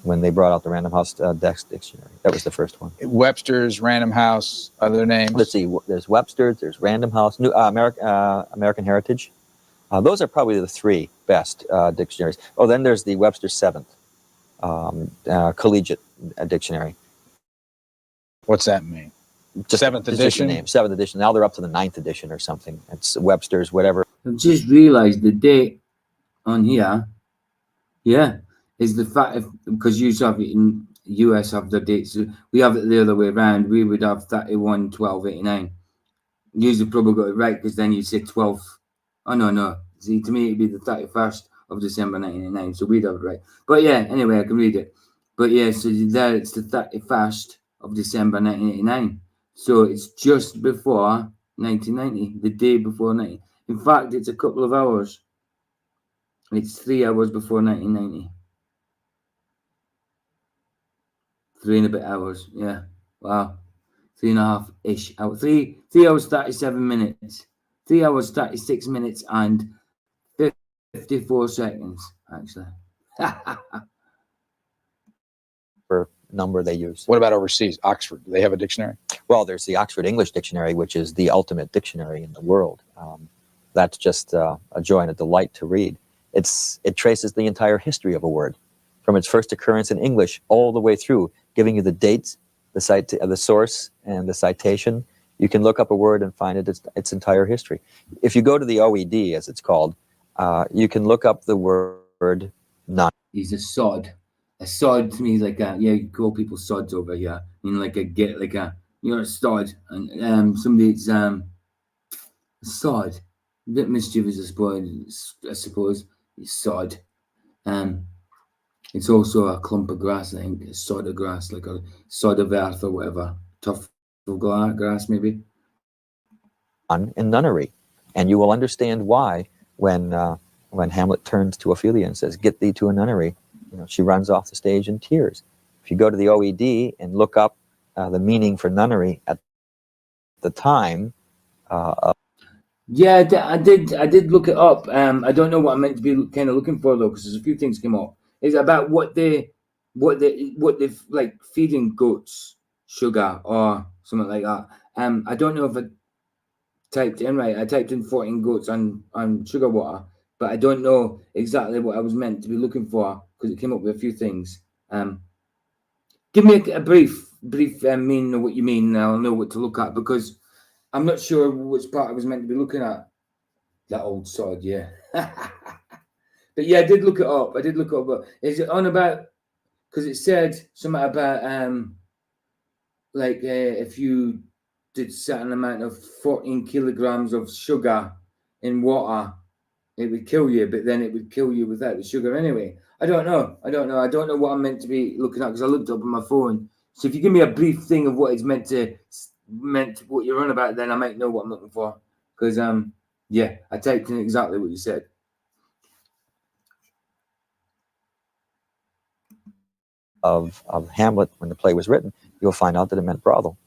When they brought out the Random House Dex Dictionary. That was the first one. Webster's, Random House, other names? Let's see, there's Webster's, there's Random House, American Heritage. Those are probably the 3 best dictionaries. Oh, then there's the Webster 7th Collegiate Dictionary. What's that mean? Just 7th edition? Name, 7th edition. Now they're up to the 9th edition or something. It's Webster's, whatever. I've just realised the date on here, is the fact, because you have it in US have the dates, we have it the other way around. We would have 31/12/89. You probably got it right, because then you said 12th. Oh no. See, to me it'd be the 31st of December 1989, so we'd have it right. But yeah, anyway, I can read it. But yeah, so there it's the 31st of December 1989. So it's just before 1990, the day before 90. In fact, it's a couple of hours. It's 3 hours before 1990. 3 and a bit hours, yeah. Wow. 3.5-ish hours. 3 hours 37 minutes. 3 hours 36 minutes and 54 seconds, actually. For number they use. What about overseas? Oxford, do they have a dictionary? Well, there's the Oxford English Dictionary, which is the ultimate dictionary in the world. That's just a joy and a delight to read. It traces the entire history of a word, from its first occurrence in English all the way through, giving you the dates, the source, and the citation. You can look up a word and find its entire history. If you go to the OED, as it's called, you can look up the word "none." He's a sod. A sod to me is like you call people sods over here. I mean, you're a sod, and somebody it's a sod. A bit mischievous, I suppose. It's sod. It's also a clump of grass, I think. A sod of grass, like a sod of earth or whatever. Tough grass, maybe. In Nunnery, and you will understand why when Hamlet turns to Ophelia and says, "Get thee to a nunnery," she runs off the stage in tears. If you go to the OED and look up the meaning for nunnery at the time, yeah, I did look it up. I don't know what I'm meant to be kind of looking for though, because there's a few things came up. It's about what they like feeding goats sugar or something like that. I don't know if I typed in right. I typed in 14 goats on sugar water, but I don't know exactly what I was meant to be looking for because it came up with a few things. Give me a brief meaning of what you mean, and I'll know what to look at because I'm not sure which part I was meant to be looking at. That old sod, yeah. But yeah, I did look it up. But is it on about? Because it said something about if you did certain amount of 14 kilograms of sugar in water, it would kill you. But then it would kill you without the sugar anyway. I don't know. I don't know what I'm meant to be looking at because I looked up on my phone. So if you give me a brief thing of what it's meant what you're on about, then I might know what I'm looking for. Because yeah, I typed in exactly what you said. Of Hamlet when the play was written, you'll find out that it meant brothel.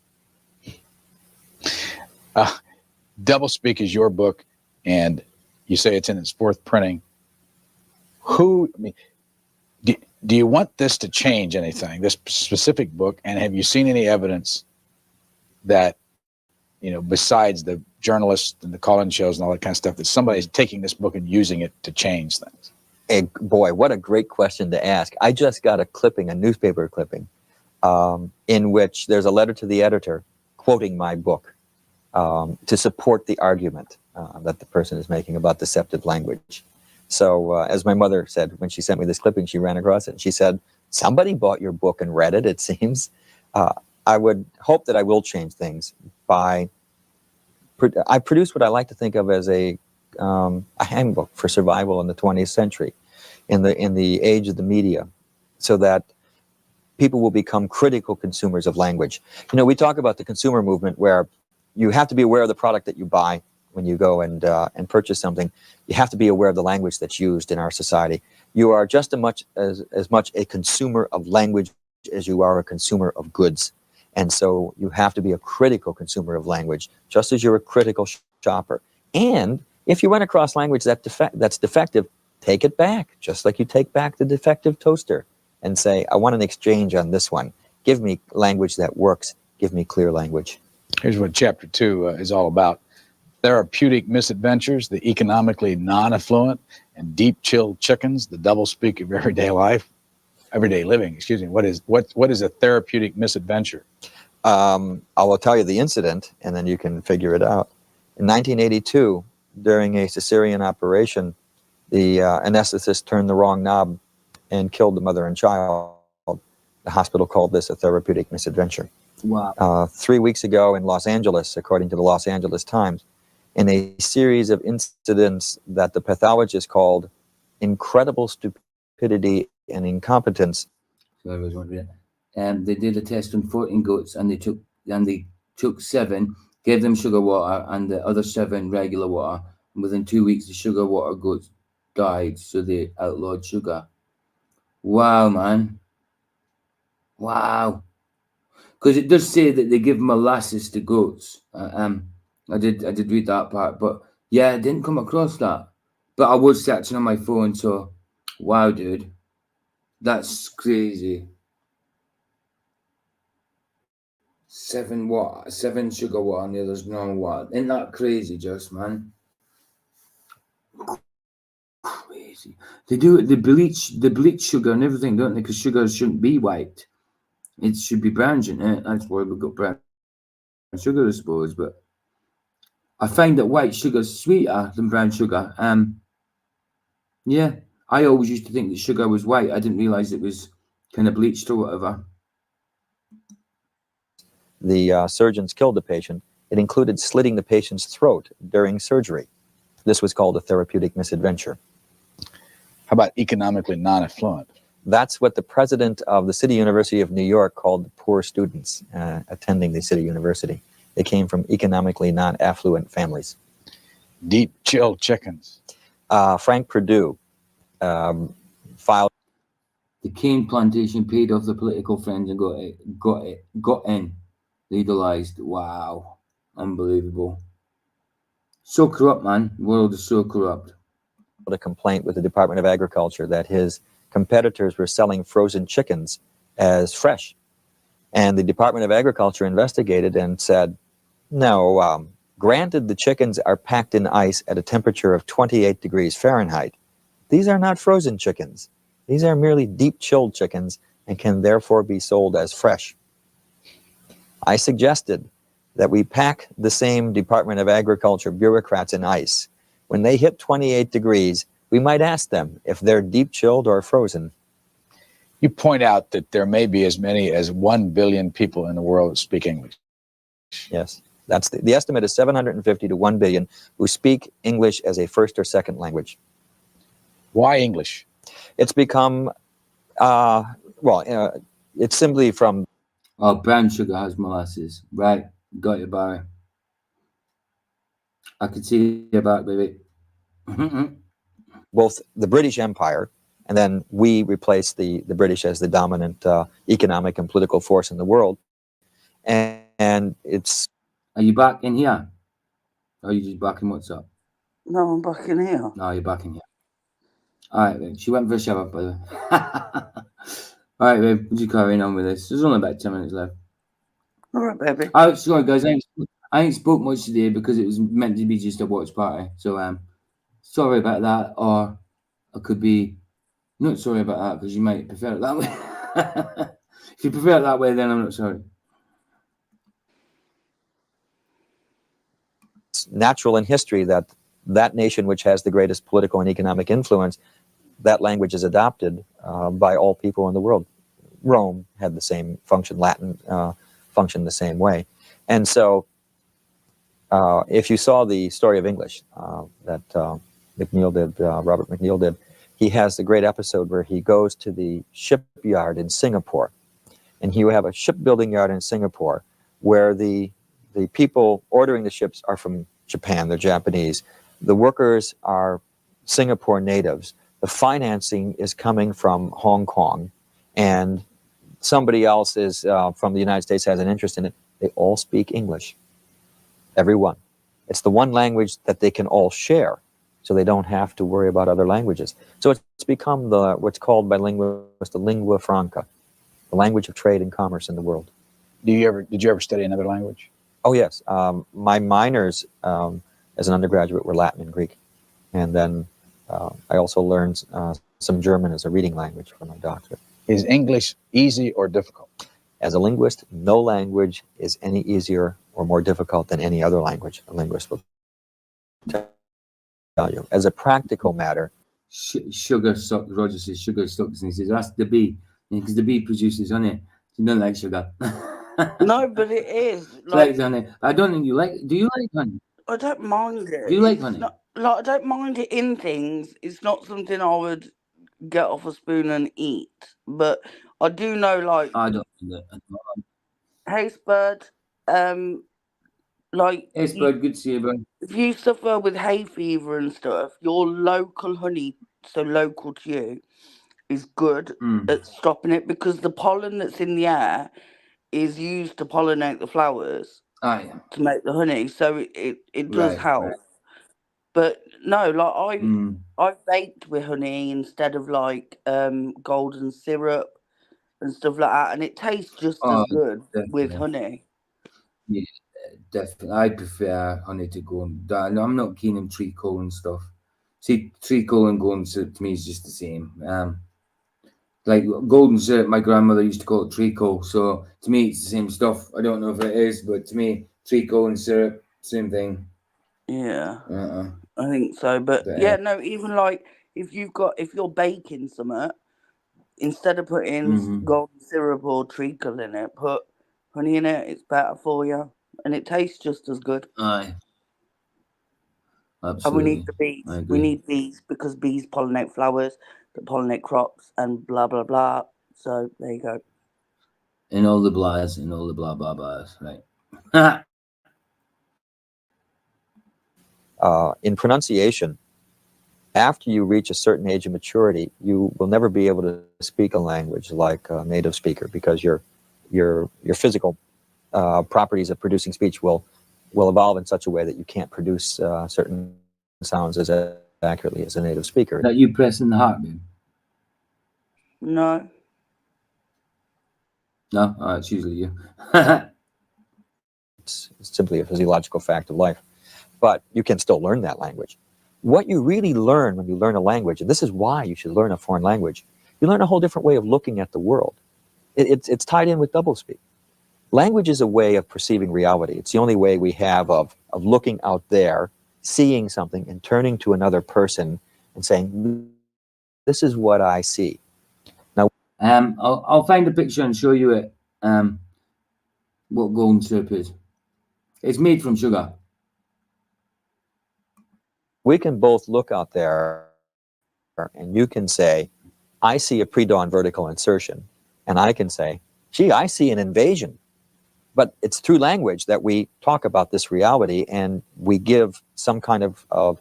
Doublespeak is your book, and you say it's in its fourth printing. Do you want this to change anything, this specific book? And have you seen any evidence that, besides the journalists and the call-in shows and all that kind of stuff, that somebody's taking this book and using it to change things? Hey, boy, what a great question to ask. I just got a newspaper clipping, in which there's a letter to the editor quoting my book to support the argument that the person is making about deceptive language. So as my mother said, when she sent me this clipping, she ran across it and she said, somebody bought your book and read it, it seems. I would hope that I will change things I produce what I like to think of as a handbook for survival in the 20th century, in the age of the media, so that people will become critical consumers of language. We talk about the consumer movement where you have to be aware of the product that you buy when you go and purchase something. You have to be aware of the language that's used in our society. You are just as much a consumer of language as you are a consumer of goods. And so you have to be a critical consumer of language, just as you're a critical shopper. And if you run across language that's defective, take it back, just like you take back the defective toaster and say, I want an exchange on this one. Give me language that works. Give me clear language. Here's what chapter 2 is all about. Therapeutic misadventures, the economically non-affluent and deep-chilled chickens, the doublespeak of everyday living. Excuse me. What is a therapeutic misadventure? I will tell you the incident, and then you can figure it out. In 1982, during a cesarean operation, the anesthetist turned the wrong knob and killed the mother and child. The hospital called this a therapeutic misadventure. Wow. 3 weeks ago in Los Angeles, according to the Los Angeles Times, in a series of incidents that the pathologist called incredible stupidity and incompetence. So I was wondering. They did a test on 14 goats, and they took 7, gave them sugar water, and the other 7 regular water. And within 2 weeks, the sugar water goats died, so they outlawed sugar. Wow, man. Wow. Because it does say that they give molasses to goats. I did read that part, but yeah, I didn't come across that. But I was searching on my phone, so wow, dude, that's crazy. 7 sugar water, and the others normal water. Isn't that crazy, just man? Crazy. They do it. They bleach sugar and everything, don't they? Because sugar shouldn't be white. It should be brown, shouldn't it? That's why we've got brown sugar, I suppose. But I find that white sugar is sweeter than brown sugar. Yeah, I always used to think that sugar was white. I didn't realize it was kind of bleached or whatever. The surgeons killed the patient. It included slitting the patient's throat during surgery. This was called a therapeutic misadventure. How about economically non-affluent? That's what the president of the City University of New York called the poor students attending the City University. They came from economically non-affluent families. Deep chilled chickens. Frank Perdue filed. The cane plantation paid off the political friends and got in. Legalized. Wow. Unbelievable. So corrupt, man. The world is so corrupt. A complaint with the Department of Agriculture that his competitors were selling frozen chickens as fresh. And the Department of Agriculture investigated and said, no, granted the chickens are packed in ice at a temperature of 28 degrees Fahrenheit. These are not frozen chickens. These are merely deep chilled chickens and can therefore be sold as fresh. I suggested that we pack the same Department of Agriculture bureaucrats in ice. When they hit 28 degrees, we might ask them if they're deep chilled or frozen. You point out that there may be as many as 1 billion people in the world who speak English. Yes, that's the estimate is 750 to 1 billion who speak English as a first or second language. Why English? It's become, it's simply from... Oh, brown sugar has molasses. Right, got you, Barry. I can see your back, baby. Both the British Empire, and then we replaced the British as the dominant economic and political force in the world. And it's... Are you back in here? Or are you just back in WhatsApp? No, I'm back in here. No, you're back in here. All right, babe. She went for a shower, by the way. All right, babe. We'll just carrying on with this. There's only about 10 minutes left. All right, baby. Oh, sorry, guys. I ain't spoke much today because it was meant to be just a watch party. So, sorry about that. Or I could be not sorry about that because you might prefer it that way. If you prefer it that way, then I'm not sorry. It's natural in history that that nation which has the greatest political and economic influence, that language is adopted by all people in the world. Rome had the same function, Latin functioned the same way. And so if you saw the story of English that McNeil did, Robert McNeil did, he has the great episode where he goes to the shipyard in Singapore. And he would have a shipbuilding yard in Singapore where the people ordering the ships are from Japan, they're Japanese. The workers are Singapore natives. The financing is coming from Hong Kong. And somebody else is from the United States has an interest in it. They all speak English. Everyone. It's the one language that they can all share, so they don't have to worry about other languages. So it's become what's called by linguists the lingua franca, the language of trade and commerce in the world. Did you ever study another language? Oh, yes. My minors as an undergraduate were Latin and Greek. And then I also learned some German as a reading language for my doctorate. Is English easy or difficult? As a linguist, no language is any easier or more difficult than any other language. A linguist will tell you. As a practical matter, sugar sucks. Roger says sugar sucks, and he says that's the bee because the bee produces honey. You don't like sugar. No, but it is. Like honey. I don't think you like. Do you like honey? I don't mind it. Do you like honey? I don't mind it in things. It's not something I would get off a spoon and eat. But I do know, like, I don't do it. Hey Spud, like, hey Spud, good to see you, bro. If you suffer with hay fever and stuff, your local honey, so local to you, is good at stopping it because the pollen that's in the air is used to pollinate the flowers to make the honey. So it does help. Right. But no, like I've baked with honey instead of like golden syrup and stuff like that, and it tastes just as good with honey. Yeah, definitely. I prefer honey to golden. I'm not keen on treacle and stuff. See, treacle and golden syrup to me is just the same. Like golden syrup, my grandmother used to call it treacle. So to me, it's the same stuff. I don't know if it is, but to me, treacle and syrup, same thing. Yeah, I think so. But yeah, no, even like if you're baking something, instead of putting golden syrup or treacle in it, put honey in it. It's better for you, and it tastes just as good. Aye. And we need Absolutely. the bees. I We agree. need bees because bees pollinate flowers, that pollinate crops, and blah blah blah. So there you go. And all the blahs and all the blah blah blahs, right? In pronunciation, after you reach a certain age of maturity, you will never be able to speak a language like a native speaker because your physical properties of producing speech will evolve in such a way that you can't produce certain sounds as accurately as a native speaker. That you pressing the heart, babe? No. No, oh, it's usually you. It's simply a physiological fact of life. But you can still learn that language. What you really learn when you learn a language, and this is why you should learn a foreign language, you learn a whole different way of looking at the world. It's tied in with doublespeak. Language is a way of perceiving reality. It's the only way we have of looking out there, seeing something, and turning to another person and saying, this is what I see. Now, I'll find a picture and show you it. What golden syrup is. It's made from sugar. We can both look out there and you can say, I see a pre-dawn vertical insertion. And I can say, gee, I see an invasion. But it's through language that we talk about this reality and we give some kind of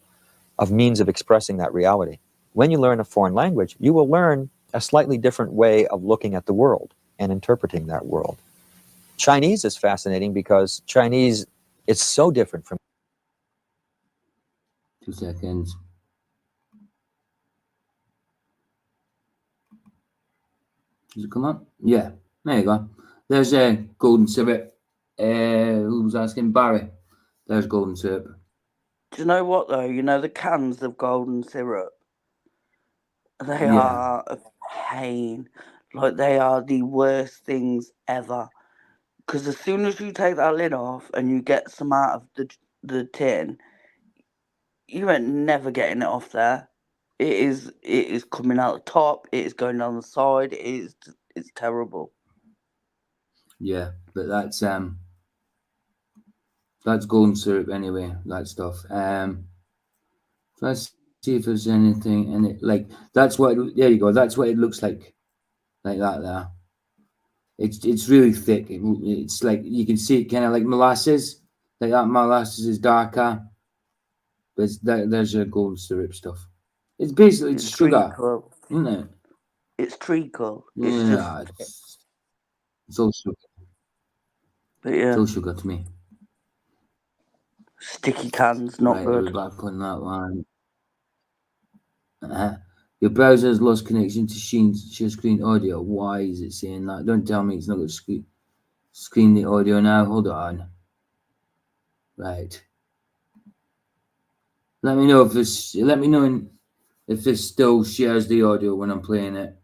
means of expressing that reality. When you learn a foreign language, you will learn a slightly different way of looking at the world and interpreting that world. Chinese is fascinating because Chinese is so different from 2 seconds. Does it come up? Yeah, there you go. There's a golden syrup. Who was asking? Barry. There's golden syrup. Do you know what though? You know the cans of golden syrup. They Yeah. are a pain. Like they are the worst things ever. Because as soon as you take that lid off and you get some out of the tin, you ain't never getting it off there. It is coming out the top. It is going down the side. It's terrible. Yeah, but that's golden syrup anyway. That stuff. Let's see if there's anything in it. Like that's what. There you go. That's what it looks like that there. It's really thick. It's like you can see it kind of like molasses. Like that molasses is darker. But there's your golden syrup stuff. It's basically It's sugar, treacle. isn't it? It's treacle. Yeah, it's all sugar. But yeah, It's all sugar to me. sticky cans, not Right, good. we're back on that one. Your browser has lost connection to share screen audio. Why is it saying that? Don't tell me it's not going to screen the audio now. Hold on. Right. Let me know if this. Let me know if this still shares the audio when I'm playing it.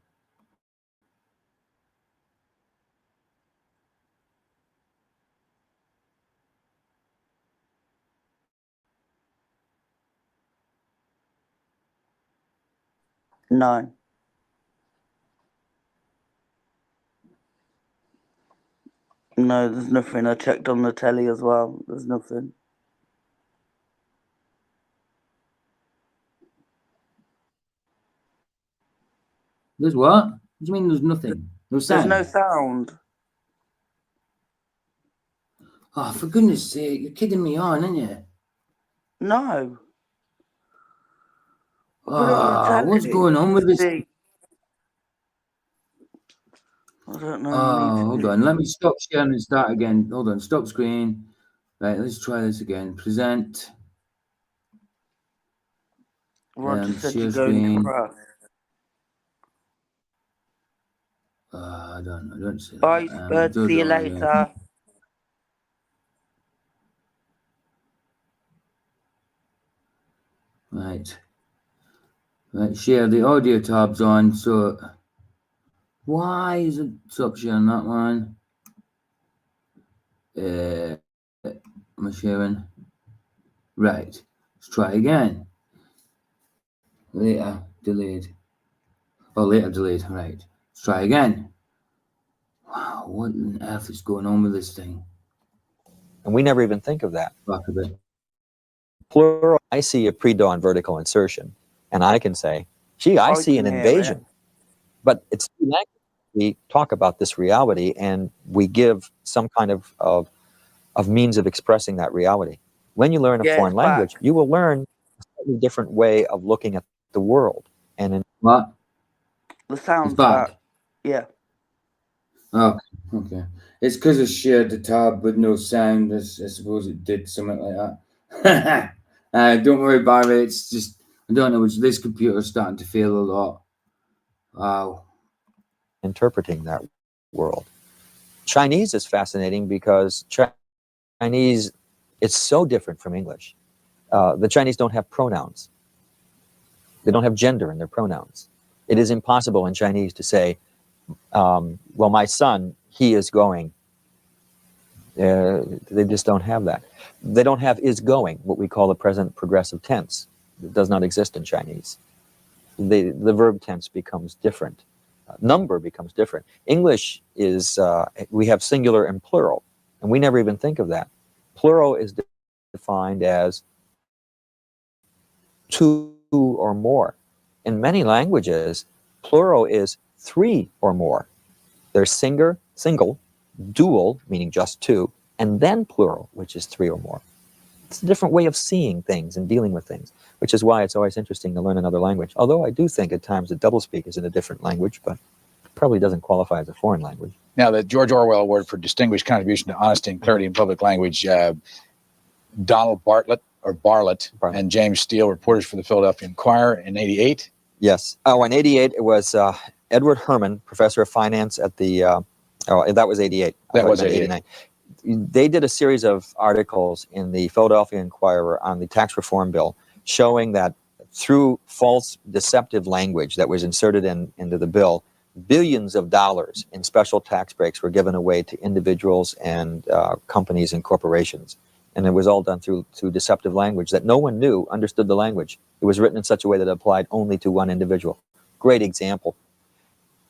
No. No, there's nothing. I checked on the telly as well. There's nothing. There's what? What do you mean there's nothing? No sound? There's no sound. Oh, for goodness sake, you're kidding me on, aren't you? No. Oh, what's going on with this? I don't know. Oh, hold on. Let me stop sharing and start again. Hold on. Stop screen. Right, let's try this again. Present. Roger said Share you're going screen. to crash. I don't see Bye, that. Spud. See you later. Right. Right, share the audio tabs on. So, why is it stop sharing that one? Am I sharing? Right. Let's try again. Later, delayed. Oh, later, delayed. Right. Let's try again. Wow, what on earth is going on with this thing? And we never even think of that. Back a bit. Plural I see a pre-dawn vertical insertion, and I can say, gee, I see an invasion. But it's we talk about this reality, and we give some kind of means of expressing that reality. When you learn a foreign language, you will learn a slightly different way of looking at the world. And in what? The sound's back. Yeah. Oh, okay. It's because I shared the tab with no sound. I suppose it did something like that. Don't worry about it. It's just, I don't know. This computer's starting to feel a lot. Wow. Interpreting that world. Chinese is fascinating because Chinese, it's so different from English. The Chinese don't have pronouns. They don't have gender in their pronouns. It is impossible in Chinese to say, well, my son, he is going. They just don't have that. They don't have is going, what we call the present progressive tense. It does not exist in Chinese. The verb tense becomes different. Number becomes different. English is, we have singular and plural, and we never even think of that. Plural is defined as two or more. In many languages, plural is three or more. There's single, dual, meaning just two, and then plural, which is three or more. It's a different way of seeing things and dealing with things, which is why it's always interesting to learn another language. Although I do think at times that doublespeak is in a different language, but probably doesn't qualify as a foreign language. Now, the George Orwell Award for Distinguished Contribution to Honesty and Clarity in Public Language, Donald Bartlett and James Steele, reporters for the Philadelphia Inquirer in '88. Yes. Oh, in '88, it was Edward Herman, professor of finance at the, that was '88. That was '89. They did a series of articles in the Philadelphia Inquirer on the tax reform bill, showing that through false, deceptive language that was inserted into the bill, billions of dollars in special tax breaks were given away to individuals and companies and corporations. And it was all done through deceptive language that no one knew, understood the language. It was written in such a way that it applied only to one individual. Great example.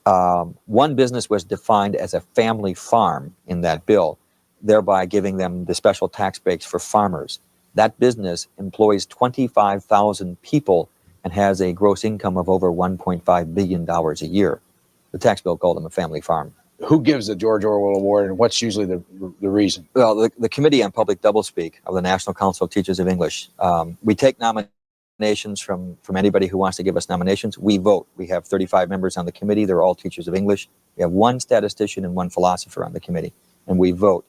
One business was defined as a family farm in that bill, thereby giving them the special tax breaks for farmers. That business employs 25,000 people and has a gross income of over $1.5 billion a year. The tax bill called them a family farm. Who gives the George Orwell Award, and what's usually the reason? Well, the Committee on Public Doublespeak of the National Council of Teachers of English. We take nominations from anybody who wants to give us nominations. We vote. We have 35 members on the committee. They're all teachers of English. We have one statistician and one philosopher on the committee, and we vote.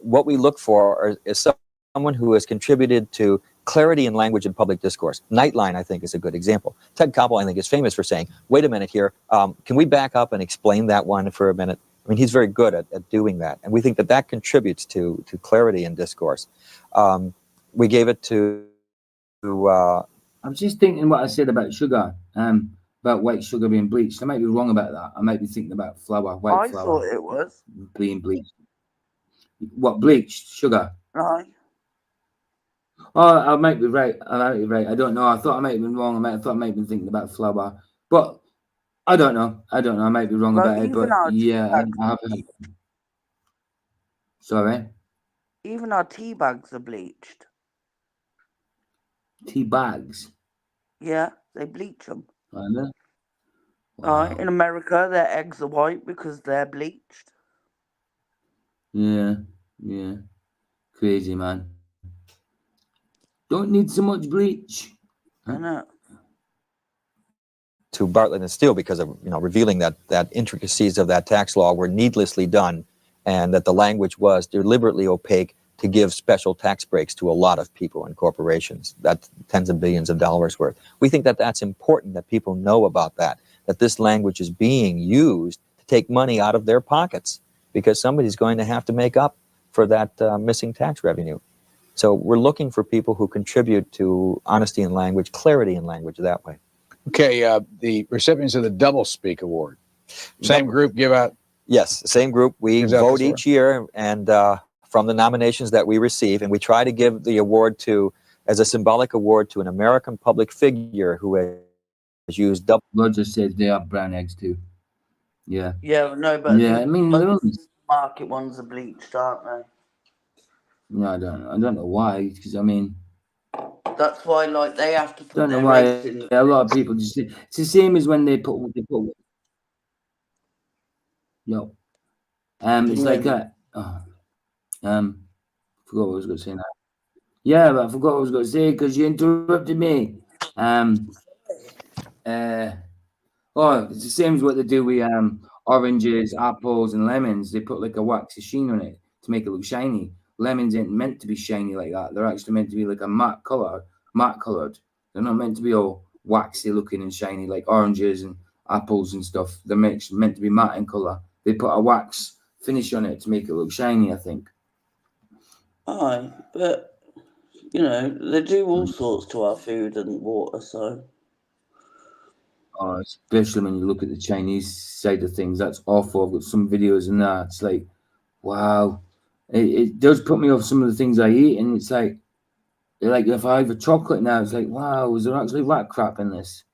What we look for is someone who has contributed to clarity in language and public discourse. Nightline, I think, is a good example. Ted Koppel, I think, is famous for saying, wait a minute here, can we back up and explain that one for a minute? I mean, he's very good at doing that. And we think that contributes to clarity in discourse. We gave it to... I was just thinking what I said about sugar, about white sugar being bleached. I might be wrong about that. I might be thinking about flour, white flour. I thought it was. Being bleached. What, bleached sugar? Right. Oh, I might be right. I don't know. I thought I might have been wrong. I thought I might have been thinking about flour. But I don't know. I might be wrong about it. But yeah, I have heard. Sorry? Even our tea bags are bleached. Tea bags? Yeah, they bleach them. I know. Wow. In America, their eggs are white because they're bleached. Yeah. Crazy, man. Don't need so much bleach. I know. To Bartlett and Steele because of revealing that intricacies of that tax law were needlessly done, and that the language was deliberately opaque to give special tax breaks to a lot of people and corporations. That's tens of billions of dollars worth. We think that that's important that people know about that this language is being used to take money out of their pockets because somebody's going to have to make up for that missing tax revenue. So we're looking for people who contribute to honesty in language, clarity in language that way. Okay, the recipients of the Doublespeak Award. Same group give out? Yes, same group. We vote each year, and from the nominations that we receive, and we try to give the award as a symbolic award to an American public figure who has used double. Roger says they have brown eggs too. Yeah. Yeah, no, but yeah, I mean, market ones are bleached, aren't they? No, I don't know why. Because I mean, That's why, like, they have to put Don't know their why eggs in. a lot of people just. It's the same as when they put. No. It's like a. Forgot what I was going to say now. Yeah, but I forgot what I was going to say because you interrupted me. It's the same as what they do with oranges, apples, and lemons. They put like a waxy sheen on it to make it look shiny. Lemons ain't meant to be shiny like that. They're actually meant to be like a matte colored. They're not meant to be all waxy looking and shiny like oranges and apples and stuff. They're meant to be matte in color. They put a wax finish on it to make it look shiny, I think. Aye, but you know, they do all sorts to our food and water, so. Especially when you look at the Chinese side of things, that's awful. I've got some videos and that. It's like, wow. It does put me off some of the things I eat, and it's like if I have a chocolate now, it's like, wow, is there actually rat crap in this?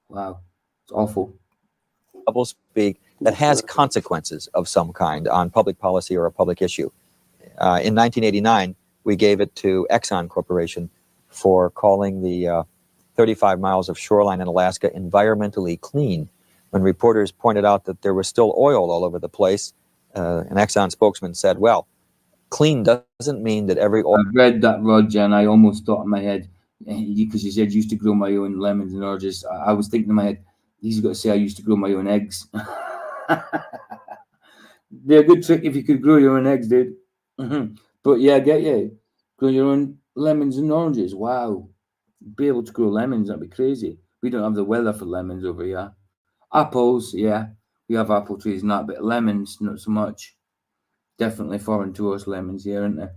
Wow, it's awful. Double speak that has consequences of some kind on public policy or a public issue. In 1989, we gave it to Exxon Corporation for calling the 35 miles of shoreline in Alaska environmentally clean. When reporters pointed out that there was still oil all over the place, an Exxon spokesman said, well, clean doesn't mean that every oil... I read that, Roger, and I almost thought in my head, because you said you used to grow my own lemons and oranges, I was thinking in my head, he's got to say I used to grow my own eggs. They're a good trick if you could grow your own eggs, dude. But yeah, I get you. Grow your own lemons and oranges. Wow. Be able to grow lemons, that'd be crazy. We don't have the weather for lemons over here. Apples, yeah. We have apple trees and that, but lemons, not so much. Definitely foreign to us, lemons here, aren't they?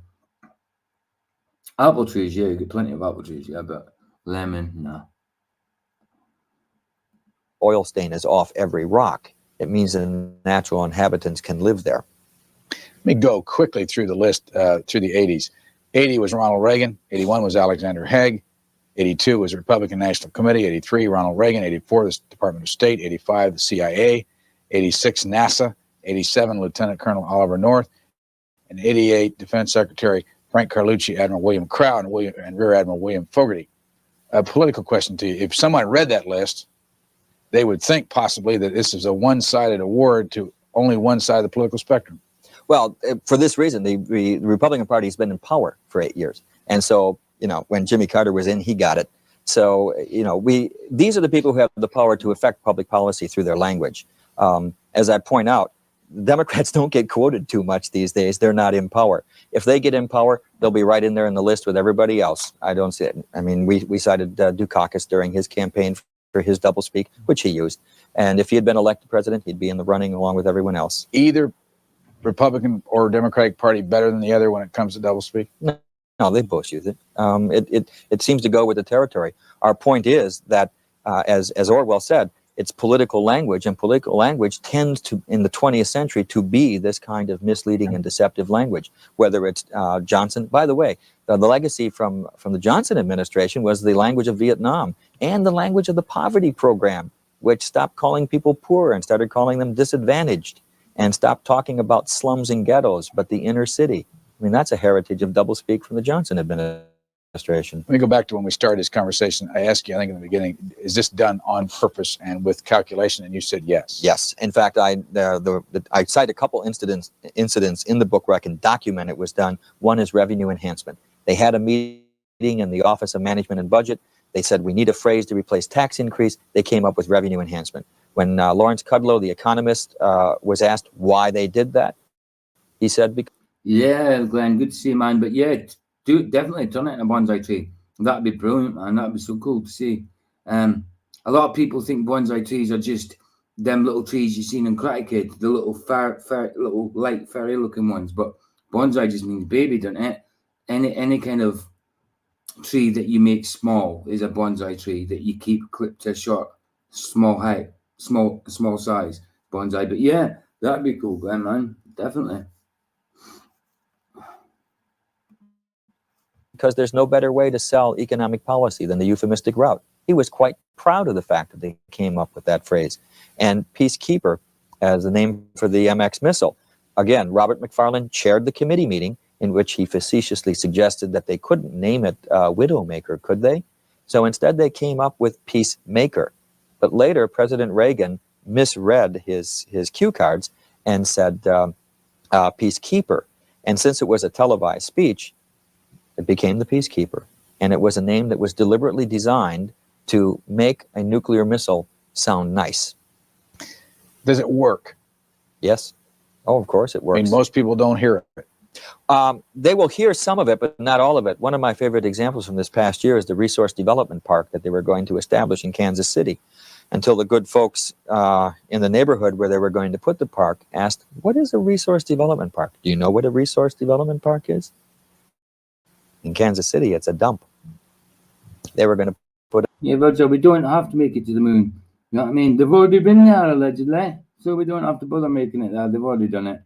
Apple trees, yeah, you get plenty of apple trees, yeah, but lemon, no. Oil stain is off every rock. It means that natural inhabitants can live there. Let me go quickly through the list through the 80s. 80 was Ronald Reagan. 81 was Alexander Haig. 82 was the Republican National Committee. 83, Ronald Reagan. 84, the Department of State. 85, the CIA. 86, NASA. 87, Lieutenant Colonel Oliver North. And 88, Defense Secretary Frank Carlucci, Admiral William Crowe, and Rear Admiral William Fogarty. A political question to you. If someone read that list, they would think possibly that this is a one-sided award to only one side of the political spectrum. Well, for this reason, the Republican Party has been in power for 8 years. And so, you know, when Jimmy Carter was in, he got it. So, you know, these are the people who have the power to affect public policy through their language. As I point out, Democrats don't get quoted too much these days. They're not in power. If they get in power, they'll be right in there in the list with everybody else. I don't see it. I mean, we cited Dukakis during his campaign for his doublespeak, which he used. And if he had been elected president, he'd be in the running along with everyone else. Either Republican or Democratic Party better than the other when it comes to doublespeak? No, they both use it. It seems to go with the territory. Our point is that, as Orwell said, it's political language, and political language tends to, in the 20th century, to be this kind of misleading and deceptive language. Whether it's Johnson, by the way, the legacy from the Johnson administration was the language of Vietnam and the language of the poverty program, which stopped calling people poor and started calling them disadvantaged, and stopped talking about slums and ghettos, but the inner city. I mean, that's a heritage of doublespeak from the Johnson administration. Let me go back to when we started this conversation. I asked you, I think in the beginning, is this done on purpose and with calculation? And you said yes. Yes. In fact, I cite a couple incidents in the book where I can document it was done. One is revenue enhancement. They had a meeting in the Office of Management and Budget. They said, we need a phrase to replace tax increase. They came up with revenue enhancement. When Lawrence Kudlow, the economist, was asked why they did that, he said, because... Yeah, Glenn, good to see you, man. But yeah, definitely turn it in a bonsai tree. That'd be brilliant, man. That'd be so cool to see. A lot of people think bonsai trees are just them little trees you've seen in Karate Kid, the little little light fairy looking ones. But bonsai just means baby, doesn't it? Any kind of tree that you make small is a bonsai tree that you keep clipped to a short, small height, small size bonsai. But yeah, that'd be cool, Glenn, man. Definitely. Because there's no better way to sell economic policy than the euphemistic route. He was quite proud of the fact that they came up with that phrase. And Peacekeeper, as the name for the MX missile, again, Robert McFarlane chaired the committee meeting in which he facetiously suggested that they couldn't name it Widowmaker, could they? So instead they came up with Peacemaker. But later, President Reagan misread his cue cards and said Peacekeeper. And since it was a televised speech, it became the Peacekeeper. And it was a name that was deliberately designed to make a nuclear missile sound nice. Does it work? Yes. Oh, of course it works. I mean, most people don't hear it. They will hear some of it, but not all of it. One of my favorite examples from this past year is the Resource Development Park that they were going to establish in Kansas City, until the good folks in the neighborhood where they were going to put the park asked, what is a Resource Development Park? Do you know what a Resource Development Park is? In Kansas City, it's a dump. They were going to put... Yeah, Roger, we don't have to make it to the moon. You know what I mean? They've already been there, allegedly, so we don't have to bother making it there. They've already done it.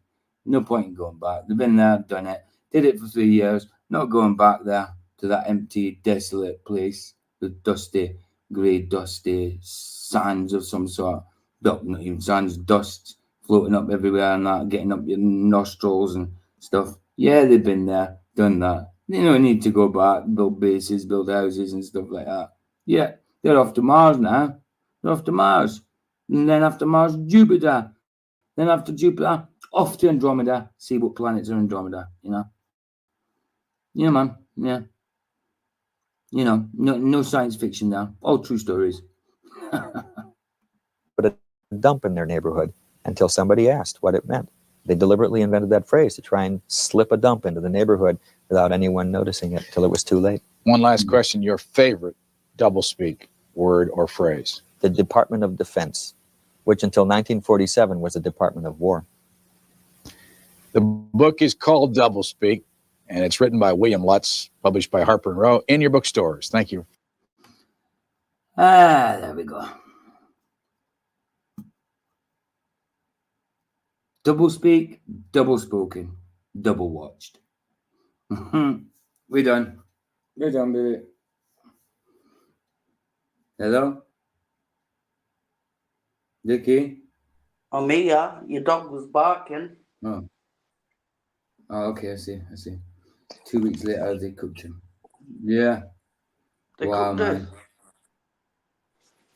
No point in going back. They've been there, done it. Did it for 3 years. Not going back there to that empty, desolate place with dusty, grey, dusty sands of some sort. Not even sands, dust floating up everywhere and that, getting up your nostrils and stuff. Yeah, they've been there, done that. They don't need to go back, build bases, build houses and stuff like that. Yeah, they're off to Mars now. They're off to Mars. And then after Mars, Jupiter. Then after Jupiter, off to Andromeda. See what planets are Andromeda, you know. Yeah, man. Yeah. You know, no science fiction now. All true stories. Put a dump in their neighborhood until somebody asked what it meant. They deliberately invented that phrase to try and slip a dump into the neighborhood without anyone noticing it till it was too late. One last question. Your favorite doublespeak word or phrase? The Department of Defense, which until 1947 was the Department of War. The book is called Doublespeak, and it's written by William Lutz, published by Harper & Row, in your bookstores. Thank you. There we go. Doublespeak, double spoken, double watched. We're done. We're done, baby. Hello? Vicky? I'm here. Your dog was barking. Oh. Oh, okay, I see. 2 weeks later, they cooked him. Yeah. They wow, cooked man. him.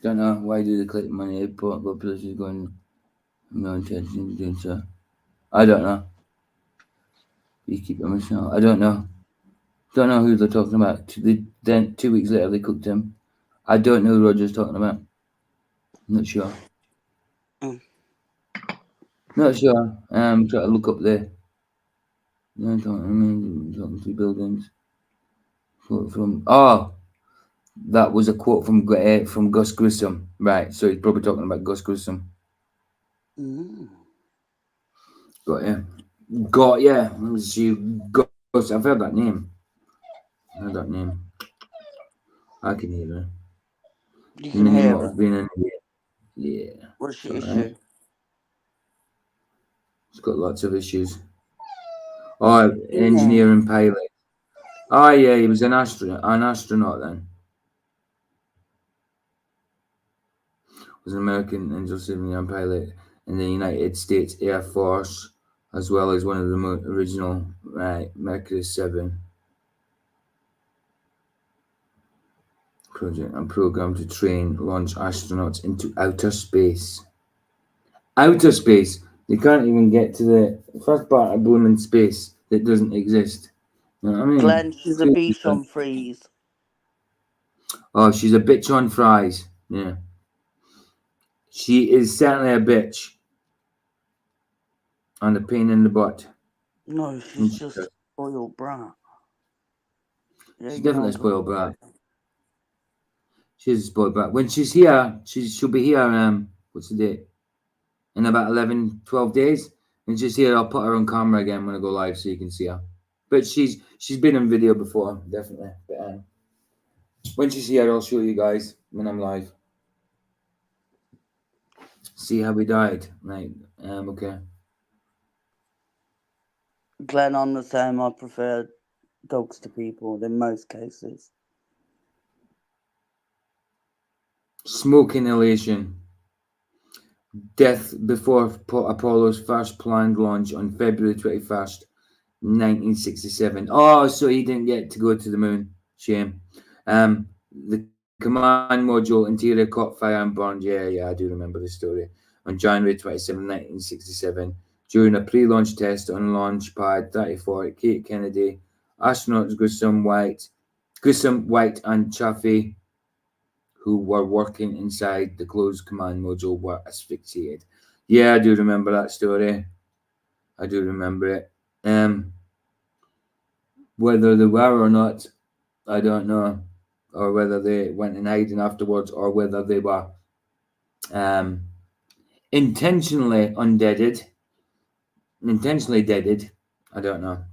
Don't know why do they collect money at airport, but places going no intention of doing so. I don't know. You keep it myself. I don't know. Don't know who they're talking about. Then 2 weeks later, they cooked him. I don't know who Roger's talking about. Not sure. Not sure. Try to look up there. No, talking to buildings. Quote from that was a quote from Gus Grissom. Right, so he's probably talking about Gus Grissom. Got ya. Let me see. Gus. I've heard that name. I can hear her. You can hear her. Yeah. What's the issue? It's got lots of issues. Oh, engineer and pilot. Oh, yeah, he was an astronaut then. Was an American engineer and pilot in the United States Air Force, as well as one of the original Mercury 7 project and program to launch astronauts into outer space. Outer space. You can't even get to the first part of blooming space that doesn't exist. You know what I mean? Glenn, she's a bitch on freeze. Oh, she's a bitch on fries. Yeah. She is certainly a bitch. And a pain in the butt. No, she's just a spoiled brat. She's definitely a spoiled brat. She's a spoiled brat. When she's here, she'll be here, what's the date? In about 11, 12 days. And she's here, I'll put her on camera again when I go live so you can see her. But she's been on video before, definitely. But when she's here, I'll show you guys when I'm live. See how we died. Right, okay. Glenn, I'm the same. I prefer dogs to people in most cases. Smoke inhalation. Death before Apollo's first planned launch on February 21st, 1967. Oh, so he didn't get to go to the moon. Shame. The command module interior caught fire and burned. Yeah, I do remember the story. On January 27, 1967, during a pre-launch test on Launch Pad 34 at Cape Kennedy, astronauts Grissom, White, and Chaffee, who were working inside the closed command module, were asphyxiated. Yeah, I do remember that story. I do remember it. Whether they were or not, I don't know, or whether they went in hiding afterwards, or whether they were intentionally deaded. I don't know.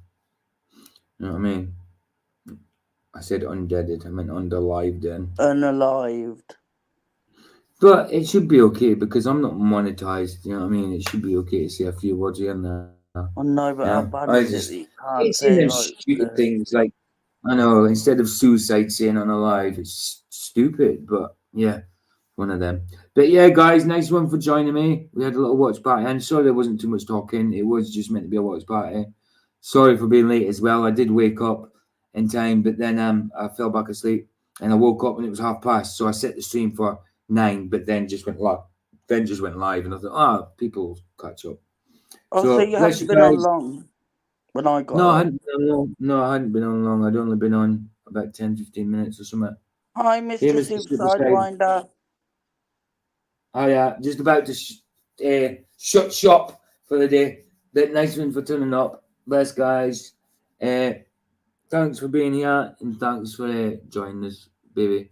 You know what I mean? I said undeaded. I meant underlived then. Unalived. But it should be okay because I'm not monetized. You know what I mean? It should be okay to say a few words here and there. I know, but how bad is it that you can't It's say in like stupid things like, I know, instead of suicide saying unalive, it's stupid, but yeah, one of them. But yeah, guys, nice one for joining me. We had a little watch party, and sorry there wasn't too much talking. It was just meant to be a watch party. Sorry for being late as well. I did wake up in time, but then I fell back asleep, and I woke up when it was past. So I set the stream for 9, but then just went live. And I thought, people catch up. Oh, so you haven't been on long when I got No, I hadn't been on long. No, I hadn't been on long. I'd only been on about 10-15 minutes or something. Hi, Mr. Super Sidewinder. Oh yeah, just about to shut shop for the day. But nice one for turning up. Bless, guys. Thanks for being here and thanks for joining us, baby.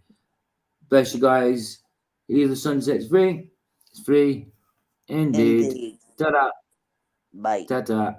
Bless you guys. The sunset's free. It's free. Indeed. Indeed. Ta-da. Bye. Ta-ta.